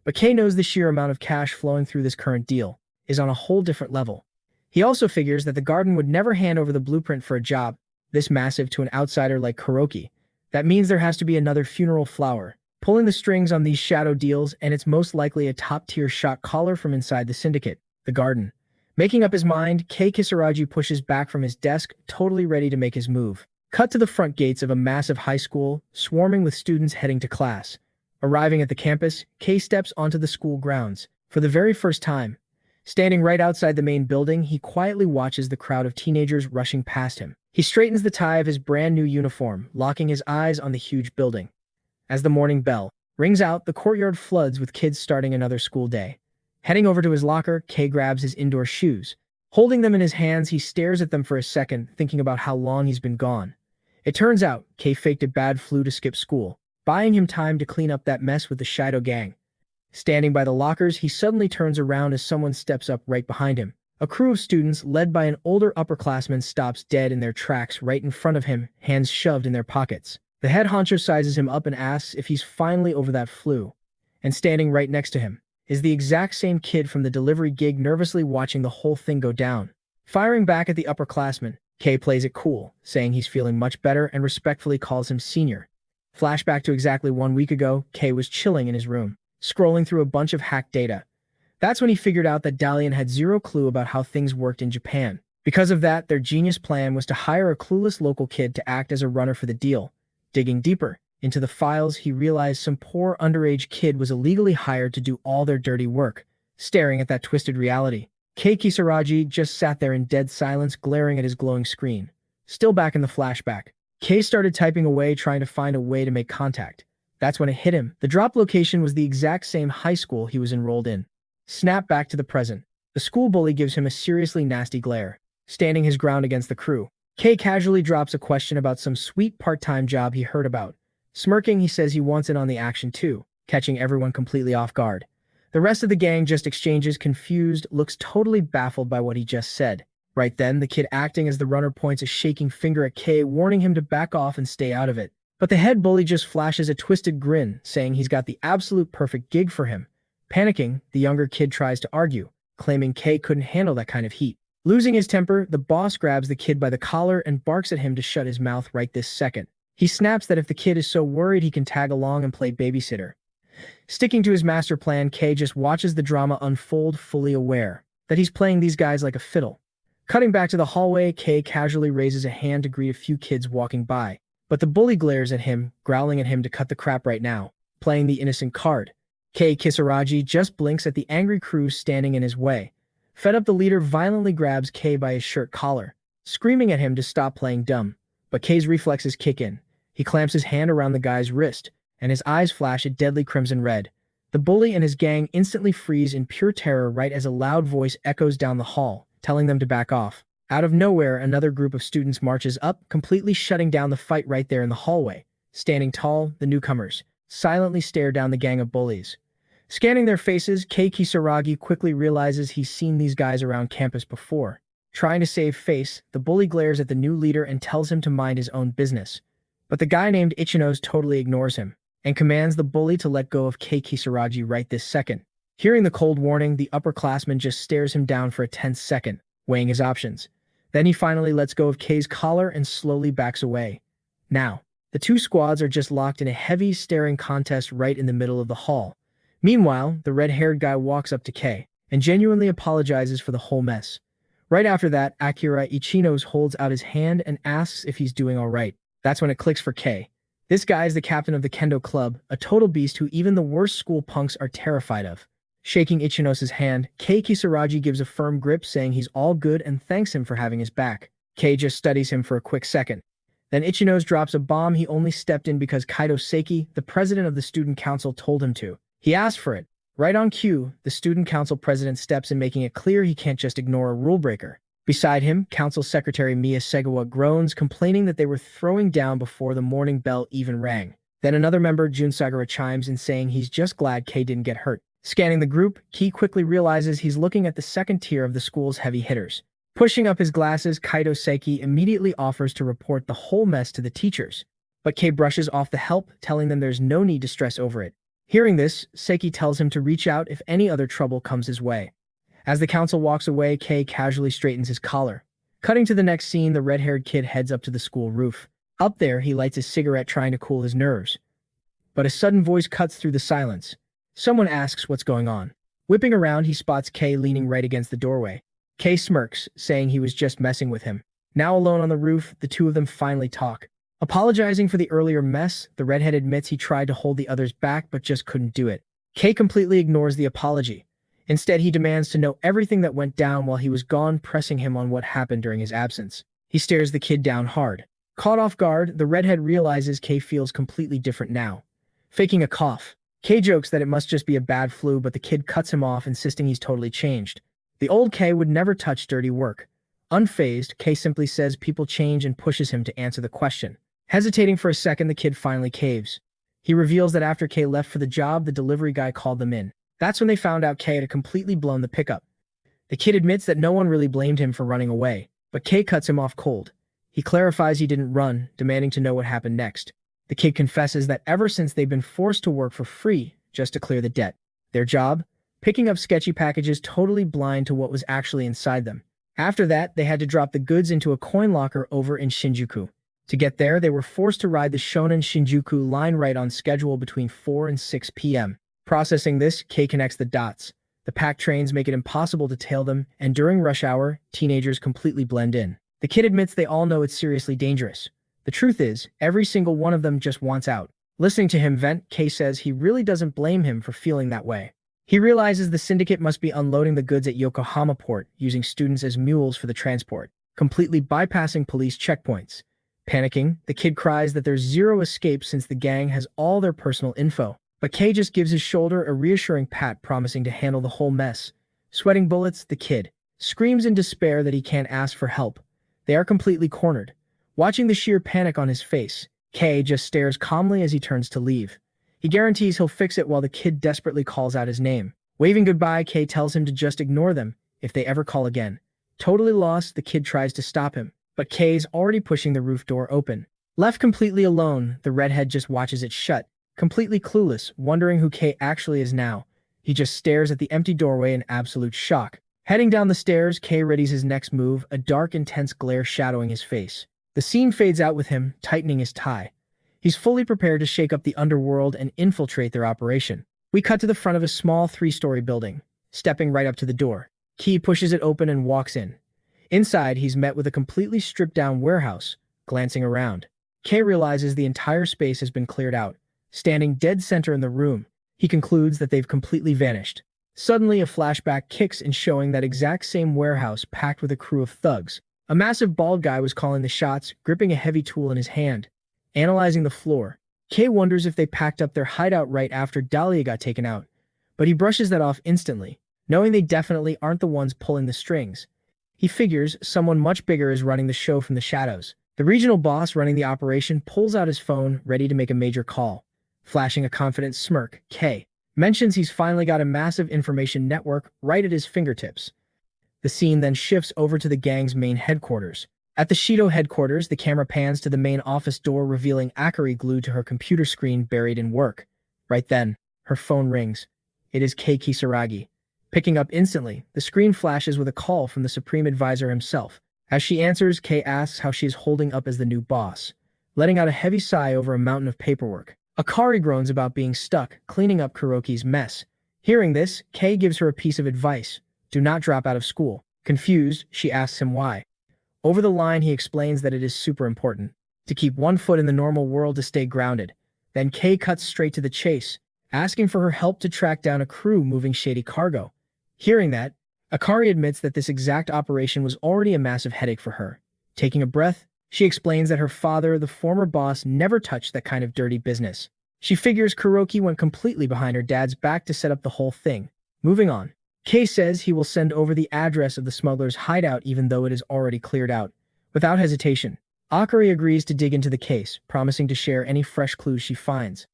But Kay knows the sheer amount of cash flowing through this current deal is on a whole different level. He also figures that the garden would never hand over the blueprint for a job this massive to an outsider like Kuroki. That means there has to be another funeral flower pulling the strings on these shadow deals, and it's most likely a top-tier shot caller from inside the syndicate, the garden. Making up his mind, Kei Kisaragi pushes back from his desk, totally ready to make his move. Cut to the front gates of a massive high school, swarming with students heading to class. Arriving at the campus, Kei steps onto the school grounds. For the very first time, standing right outside the main building, he quietly watches the crowd of teenagers rushing past him. He straightens the tie of his brand new uniform, locking his eyes on the huge building. As the morning bell rings out, the courtyard floods with kids starting another school day. Heading over to his locker, Kay grabs his indoor shoes. Holding them in his hands, he stares at them for a second, thinking about how long he's been gone. It turns out, Kay faked a bad flu to skip school, buying him time to clean up that mess with the Shido gang. Standing by the lockers, he suddenly turns around as someone steps up right behind him. A crew of students, led by an older upperclassman, stops dead in their tracks right in front of him, hands shoved in their pockets. The head honcho sizes him up and asks if he's finally over that flu. And standing right next to him is the exact same kid from the delivery gig, nervously watching the whole thing go down. Firing back at the upperclassman, Kay plays it cool, saying he's feeling much better and respectfully calls him senior. Flashback to exactly 1 week ago, Kay was chilling in his room, scrolling through a bunch of hacked data. That's when he figured out that Dalian had zero clue about how things worked in Japan. Because of that, their genius plan was to hire a clueless local kid to act as a runner for the deal. Digging deeper into the files, he realized some poor underage kid was illegally hired to do all their dirty work. Staring at that twisted reality, Kei Kisaragi just sat there in dead silence, glaring at his glowing screen. Still back in the flashback, Kei started typing away, trying to find a way to make contact. That's when it hit him. The drop location was the exact same high school he was enrolled in. Snap back to the present. The school bully gives him a seriously nasty glare. Standing his ground against the crew, Kay casually drops a question about some sweet part-time job he heard about. Smirking, he says he wants in on the action too, catching everyone completely off guard. The rest of the gang just exchanges confused, looks totally baffled by what he just said. Right then, the kid acting as the runner points a shaking finger at Kay, warning him to back off and stay out of it. But the head bully just flashes a twisted grin, saying he's got the absolute perfect gig for him. Panicking, the younger kid tries to argue, claiming Kay couldn't handle that kind of heat. Losing his temper, the boss grabs the kid by the collar and barks at him to shut his mouth right this second. He snaps that if the kid is so worried, he can tag along and play babysitter. Sticking to his master plan, Kay just watches the drama unfold, fully aware that he's playing these guys like a fiddle. Cutting back to the hallway, Kay casually raises a hand to greet a few kids walking by. But the bully glares at him, growling at him to cut the crap right now, playing the innocent card. Kei Kisaragi just blinks at the angry crew standing in his way. Fed up, the leader violently grabs Kei by his shirt collar, screaming at him to stop playing dumb. But Kei's reflexes kick in. He clamps his hand around the guy's wrist, and his eyes flash a deadly crimson red. The bully and his gang instantly freeze in pure terror right as a loud voice echoes down the hall, telling them to back off. Out of nowhere, another group of students marches up, completely shutting down the fight right there in the hallway. Standing tall, the newcomers silently stare down the gang of bullies. Scanning their faces, Kei Kisaragi quickly realizes he's seen these guys around campus before. Trying to save face, the bully glares at the new leader and tells him to mind his own business. But the guy named Ichinos totally ignores him, and commands the bully to let go of Kei Kisaragi right this second. Hearing the cold warning, the upperclassman just stares him down for a tense second, weighing his options. Then he finally lets go of Kei's collar and slowly backs away. Now, the two squads are just locked in a heavy, staring contest right in the middle of the hall. Meanwhile, the red-haired guy walks up to Kei and genuinely apologizes for the whole mess. Right after that, Akira Ichinos holds out his hand and asks if he's doing all right. That's when it clicks for Kei. This guy is the captain of the kendo club, a total beast who even the worst school punks are terrified of. Shaking Ichinos' hand, Kei Kisaragi gives a firm grip saying he's all good and thanks him for having his back. Kei just studies him for a quick second. Then Ichinos drops a bomb he only stepped in because Kaido Seiki, the president of the student council, told him to. He asked for it. Right on cue, the student council president steps in, making it clear he can't just ignore a rule breaker. Beside him, council secretary Miya Segawa groans, complaining that they were throwing down before the morning bell even rang. Then another member, Jun Sagara, chimes in saying he's just glad Kei didn't get hurt. Scanning the group, Kei quickly realizes he's looking at the second tier of the school's heavy hitters. Pushing up his glasses, Kaido Seiki immediately offers to report the whole mess to the teachers. But Kei brushes off the help, telling them there's no need to stress over it. Hearing this, Seiki tells him to reach out if any other trouble comes his way. As the council walks away, Kei casually straightens his collar. Cutting to the next scene, the red-haired kid heads up to the school roof. Up there, he lights his cigarette trying to cool his nerves. But a sudden voice cuts through the silence. Someone asks what's going on. Whipping around, he spots Kei leaning right against the doorway. Kei smirks, saying he was just messing with him. Now alone on the roof, the two of them finally talk. Apologizing for the earlier mess, the redhead admits he tried to hold the others back but just couldn't do it. Kei completely ignores the apology. Instead, he demands to know everything that went down while he was gone, pressing him on what happened during his absence. He stares the kid down hard. Caught off guard, the redhead realizes Kei feels completely different now. Faking a cough, Kei jokes that it must just be a bad flu, but the kid cuts him off, insisting he's totally changed. The old Kei would never touch dirty work. Unfazed, Kei simply says people change and pushes him to answer the question. Hesitating for a second, the kid finally caves. He reveals that after Kei left for the job, the delivery guy called them in. That's when they found out Kei had completely blown the pickup. The kid admits that no one really blamed him for running away, but Kei cuts him off cold. He clarifies he didn't run, demanding to know what happened next. The kid confesses that ever since they've been forced to work for free just to clear the debt. Their job? Picking up sketchy packages, totally blind to what was actually inside them. After that, they had to drop the goods into a coin locker over in Shinjuku. To get there, they were forced to ride the Shonan Shinjuku line right on schedule between 4 and 6 p.m. Processing this, Kei connects the dots. The packed trains make it impossible to tail them, and during rush hour, teenagers completely blend in. The kid admits they all know it's seriously dangerous. The truth is, every single one of them just wants out. Listening to him vent, Kei says he really doesn't blame him for feeling that way. He realizes the syndicate must be unloading the goods at Yokohama port, using students as mules for the transport, completely bypassing police checkpoints. Panicking, the kid cries that there's zero escape since the gang has all their personal info. But Kei just gives his shoulder a reassuring pat, promising to handle the whole mess. Sweating bullets, the kid screams in despair that he can't ask for help. They are completely cornered. Watching the sheer panic on his face, Kei just stares calmly as he turns to leave. He guarantees he'll fix it while the kid desperately calls out his name. Waving goodbye, Kei tells him to just ignore them if they ever call again. Totally lost, the kid tries to stop him, but Kei's already pushing the roof door open. Left completely alone, the redhead just watches it shut. Completely clueless, wondering who Kei actually is now. He just stares at the empty doorway in absolute shock. Heading down the stairs, Kei readies his next move, a dark, intense glare shadowing his face. The scene fades out with him, tightening his tie. He's fully prepared to shake up the underworld and infiltrate their operation. We cut to the front of a small 3-story building. Stepping right up to the door, Kei pushes it open and walks in. Inside, he's met with a completely stripped-down warehouse. Glancing around, Kei realizes the entire space has been cleared out. Standing dead center in the room, he concludes that they've completely vanished. Suddenly, a flashback kicks in, showing that exact same warehouse packed with a crew of thugs. A massive bald guy was calling the shots, gripping a heavy tool in his hand. Analyzing the floor, Kei wonders if they packed up their hideout right after Dahlia got taken out, but he brushes that off instantly, knowing they definitely aren't the ones pulling the strings. He figures someone much bigger is running the show from the shadows. The regional boss running the operation pulls out his phone, ready to make a major call. Flashing a confident smirk, Kei mentions he's finally got a massive information network right at his fingertips. The scene then shifts over to the gang's main headquarters. At the Shido headquarters, the camera pans to the main office door, revealing Akari glued to her computer screen, buried in work. Right then, her phone rings. It is Kei Kisaragi. Picking up instantly, the screen flashes with a call from the Supreme Advisor himself. As she answers, Kei asks how she is holding up as the new boss, letting out a heavy sigh over a mountain of paperwork. Akari groans about being stuck, cleaning up Kuroki's mess. Hearing this, Kei gives her a piece of advice. Do not drop out of school. Confused, she asks him why. Over the line, he explains that it is super important to keep one foot in the normal world to stay grounded. Then Kei cuts straight to the chase, asking for her help to track down a crew moving shady cargo. Hearing that, Akari admits that this exact operation was already a massive headache for her. Taking a breath, she explains that her father, the former boss, never touched that kind of dirty business. She figures Kuroki went completely behind her dad's back to set up the whole thing. Moving on, Kei says he will send over the address of the smuggler's hideout even though it is already cleared out. Without hesitation, Akari agrees to dig into the case, promising to share any fresh clues she finds.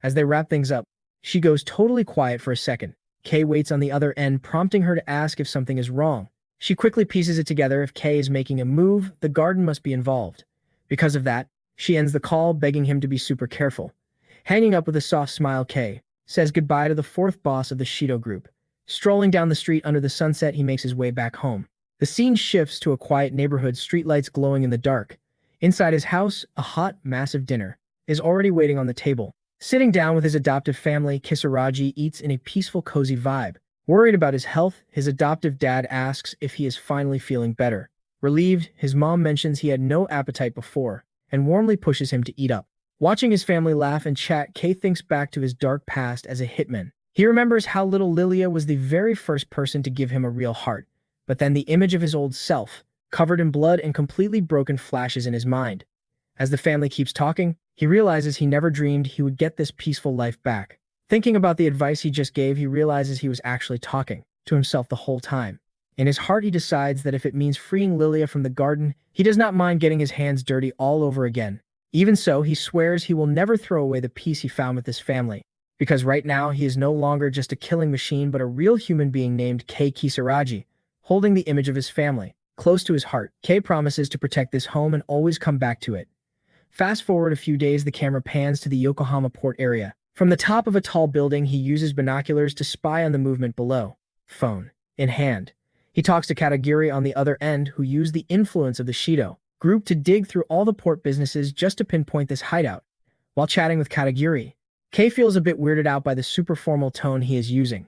As they wrap things up, she goes totally quiet for a second. Kei waits on the other end, prompting her to ask if something is wrong. She quickly pieces it together. If Kei is making a move, the garden must be involved. Because of that, she ends the call, begging him to be super careful. Hanging up with a soft smile, Kei says goodbye to the fourth boss of the Shido group. Strolling down the street under the sunset, he makes his way back home. The scene shifts to a quiet neighborhood, streetlights glowing in the dark. Inside his house, a hot, massive dinner is already waiting on the table. Sitting down with his adoptive family, Kisaragi eats in a peaceful, cozy vibe. Worried about his health, his adoptive dad asks if he is finally feeling better. Relieved, his mom mentions he had no appetite before and warmly pushes him to eat up. Watching his family laugh and chat, Kei thinks back to his dark past as a hitman. He remembers how little Lilia was the very first person to give him a real heart, but then the image of his old self, covered in blood and completely broken, flashes in his mind. As the family keeps talking, he realizes he never dreamed he would get this peaceful life back. Thinking about the advice he just gave, he realizes he was actually talking to himself the whole time. In his heart, he decides that if it means freeing Lilia from the garden, he does not mind getting his hands dirty all over again. Even so, he swears he will never throw away the peace he found with his family. Because right now, he is no longer just a killing machine but a real human being named Kei Kisaragi, holding the image of his family close to his heart. Kei promises to protect this home and always come back to it. Fast forward a few days, the camera pans to the Yokohama port area. From the top of a tall building, he uses binoculars to spy on the movement below. Phone in hand, he talks to Katagiri on the other end, who used the influence of the Shido group to dig through all the port businesses just to pinpoint this hideout. While chatting with Katagiri, Kei feels a bit weirded out by the super formal tone he is using.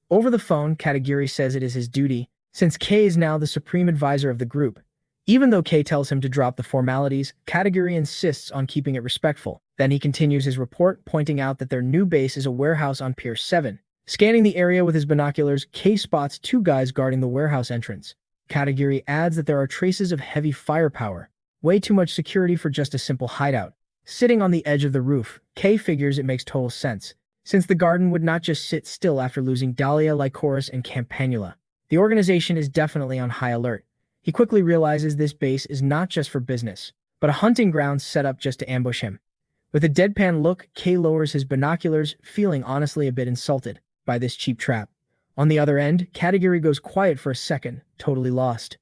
Over the phone, Katagiri says it is his duty, since Kei is now the supreme advisor of the group. Even though Kei tells him to drop the formalities, Katagiri insists on keeping it respectful. Then he continues his report, pointing out that their new base is a warehouse on Pier 7. Scanning the area with his binoculars, Kei spots two guys guarding the warehouse entrance. Katagiri adds that there are traces of heavy firepower, way too much security for just a simple hideout. Sitting on the edge of the roof, Kei figures it makes total sense, since the garden would not just sit still after losing Dahlia, Lycoris, and Campanula. The organization is definitely on high alert. He quickly realizes this base is not just for business, but a hunting ground set up just to ambush him. With a deadpan look, Kei lowers his binoculars, feeling honestly a bit insulted by this cheap trap. On the other end, Katagiri goes quiet for a second, totally lost.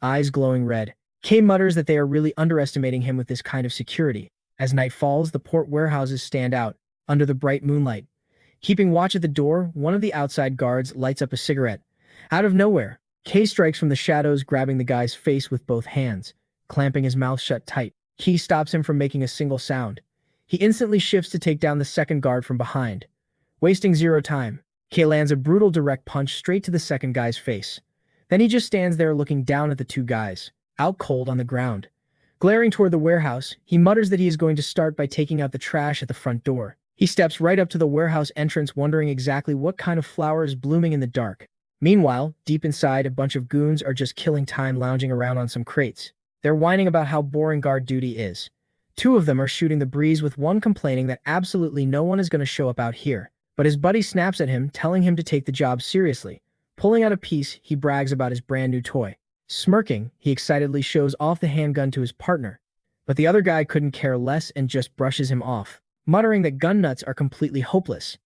Eyes glowing red, Kei mutters that they are really underestimating him with this kind of security. As night falls, the port warehouses stand out under the bright moonlight. Keeping watch at the door, one of the outside guards lights up a cigarette. Out of nowhere, Kei strikes from the shadows, grabbing the guy's face with both hands, clamping his mouth shut tight. Kei stops him from making a single sound. He instantly shifts to take down the second guard from behind. Wasting zero time, Kei lands a brutal direct punch straight to the second guy's face. Then he just stands there looking down at the two guys, out cold on the ground. Glaring toward the warehouse, he mutters that he is going to start by taking out the trash at the front door. He steps right up to the warehouse entrance, wondering exactly what kind of flower is blooming in the dark. Meanwhile, deep inside, a bunch of goons are just killing time lounging around on some crates. They're whining about how boring guard duty is. Two of them are shooting the breeze, with one complaining that absolutely no one is going to show up out here. But his buddy snaps at him, telling him to take the job seriously. Pulling out a piece, he brags about his brand new toy. Smirking, he excitedly shows off the handgun to his partner. But the other guy couldn't care less and just brushes him off, muttering that gun nuts are completely hopeless.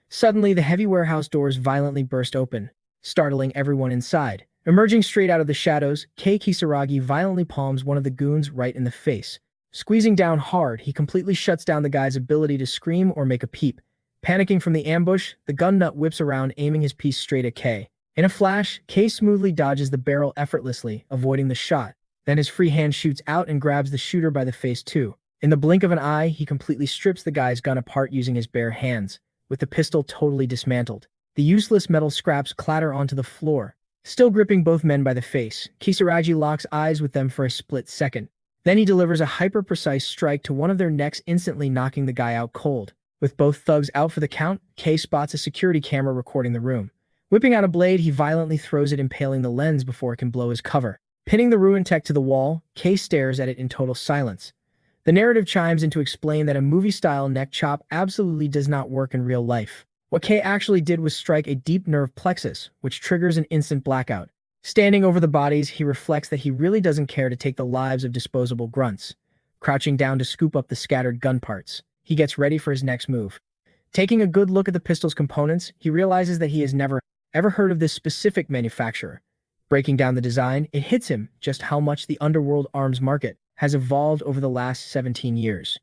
Suddenly, the heavy warehouse doors violently burst open, startling everyone inside. Emerging straight out of the shadows, Kei Kisaragi violently palms one of the goons right in the face. Squeezing down hard, he completely shuts down the guy's ability to scream or make a peep. Panicking from the ambush, the gun nut whips around, aiming his piece straight at Kei. In a flash, Kei smoothly dodges the barrel effortlessly, avoiding the shot. Then his free hand shoots out and grabs the shooter by the face too. In the blink of an eye, he completely strips the guy's gun apart using his bare hands, with the pistol totally dismantled. The useless metal scraps clatter onto the floor. Still gripping both men by the face, Kisaragi locks eyes with them for a split second. Then he delivers a hyper-precise strike to one of their necks, instantly knocking the guy out cold. With both thugs out for the count, Kei spots a security camera recording the room. Whipping out a blade, he violently throws it, impaling the lens before it can blow his cover. Pinning the ruined tech to the wall, Kei stares at it in total silence. The narrative chimes in to explain that a movie-style neck chop absolutely does not work in real life. What Kei actually did was strike a deep nerve plexus, which triggers an instant blackout. Standing over the bodies, he reflects that he really doesn't care to take the lives of disposable grunts. Crouching down to scoop up the scattered gun parts, he gets ready for his next move. Taking a good look at the pistol's components, he realizes that he has never, ever heard of this specific manufacturer. Breaking down the design, it hits him just how much the underworld arms market has evolved over the last 17 years.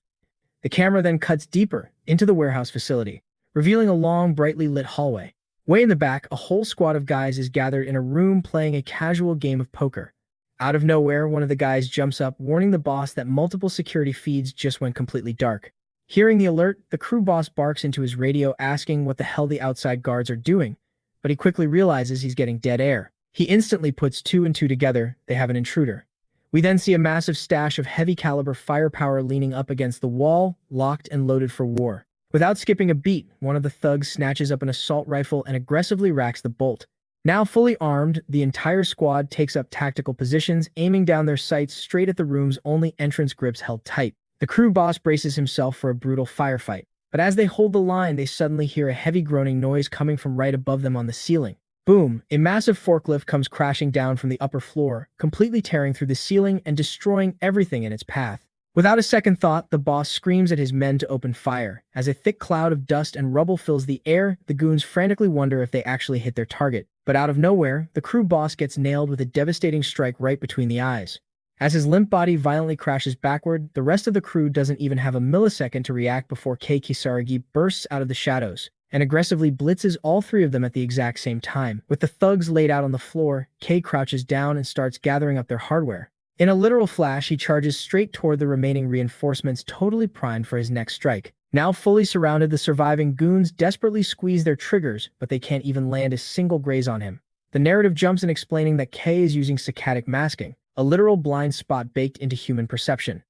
The camera then cuts deeper into the warehouse facility, revealing a long, brightly lit hallway. Way in the back, a whole squad of guys is gathered in a room playing a casual game of poker. Out of nowhere, one of the guys jumps up, warning the boss that multiple security feeds just went completely dark. Hearing the alert, the crew boss barks into his radio asking what the hell the outside guards are doing, but he quickly realizes he's getting dead air. He instantly puts two and two together. They have an intruder. We then see a massive stash of heavy-caliber firepower leaning up against the wall, locked and loaded for war. Without skipping a beat, one of the thugs snatches up an assault rifle and aggressively racks the bolt. Now fully armed, the entire squad takes up tactical positions, aiming down their sights straight at the room's only entrance, grips held tight. The crew boss braces himself for a brutal firefight, but as they hold the line, they suddenly hear a heavy groaning noise coming from right above them on the ceiling. Boom! A massive forklift comes crashing down from the upper floor, completely tearing through the ceiling and destroying everything in its path. Without a second thought, the boss screams at his men to open fire. As a thick cloud of dust and rubble fills the air, the goons frantically wonder if they actually hit their target. But out of nowhere, the crew boss gets nailed with a devastating strike right between the eyes. As his limp body violently crashes backward, the rest of the crew doesn't even have a millisecond to react before Kei Kisaragi bursts out of the shadows and aggressively blitzes all three of them at the exact same time. With the thugs laid out on the floor, Kei crouches down and starts gathering up their hardware. In a literal flash, he charges straight toward the remaining reinforcements, totally primed for his next strike. Now fully surrounded, the surviving goons desperately squeeze their triggers, but they can't even land a single graze on him. The narrative jumps in explaining that Kei is using saccadic masking, a literal blind spot baked into human perception.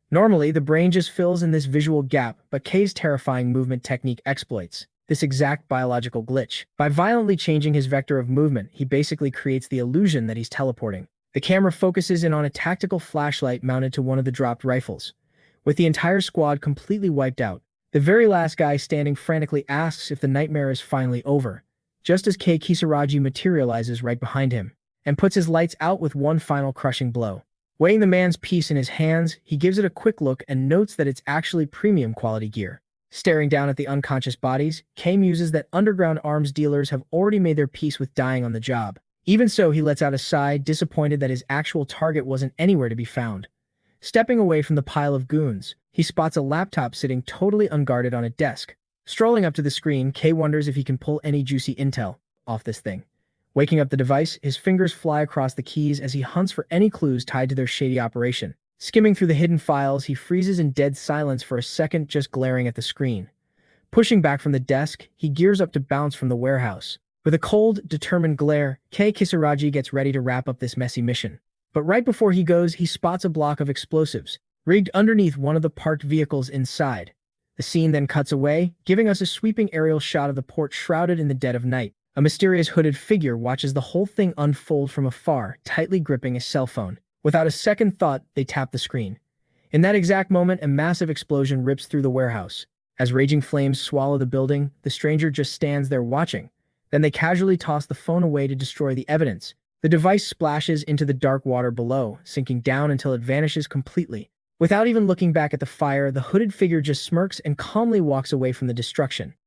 Normally, the brain just fills in this visual gap, but Kei's terrifying movement technique exploits this exact biological glitch. By violently changing his vector of movement, he basically creates the illusion that he's teleporting. The camera focuses in on a tactical flashlight mounted to one of the dropped rifles. With the entire squad completely wiped out, the very last guy standing frantically asks if the nightmare is finally over, just as Kei Kisaragi materializes right behind him and puts his lights out with one final crushing blow. Weighing the man's piece in his hands, he gives it a quick look and notes that it's actually premium quality gear. Staring down at the unconscious bodies, Kei muses that underground arms dealers have already made their peace with dying on the job. Even so, he lets out a sigh, disappointed that his actual target wasn't anywhere to be found. Stepping away from the pile of goons, he spots a laptop sitting totally unguarded on a desk. Strolling up to the screen, Kei wonders if he can pull any juicy intel off this thing. Waking up the device, his fingers fly across the keys as he hunts for any clues tied to their shady operation. Skimming through the hidden files, he freezes in dead silence for a second, just glaring at the screen. Pushing back from the desk, he gears up to bounce from the warehouse. With a cold, determined glare, Kei Kisaragi gets ready to wrap up this messy mission. But right before he goes, he spots a block of explosives, rigged underneath one of the parked vehicles inside. The scene then cuts away, giving us a sweeping aerial shot of the port shrouded in the dead of night. A mysterious hooded figure watches the whole thing unfold from afar, tightly gripping a cell phone. Without a second thought, they tap the screen. In that exact moment, a massive explosion rips through the warehouse. As raging flames swallow the building, the stranger just stands there watching. Then they casually toss the phone away to destroy the evidence. The device splashes into the dark water below, sinking down until it vanishes completely. Without even looking back at the fire, the hooded figure just smirks and calmly walks away from the destruction.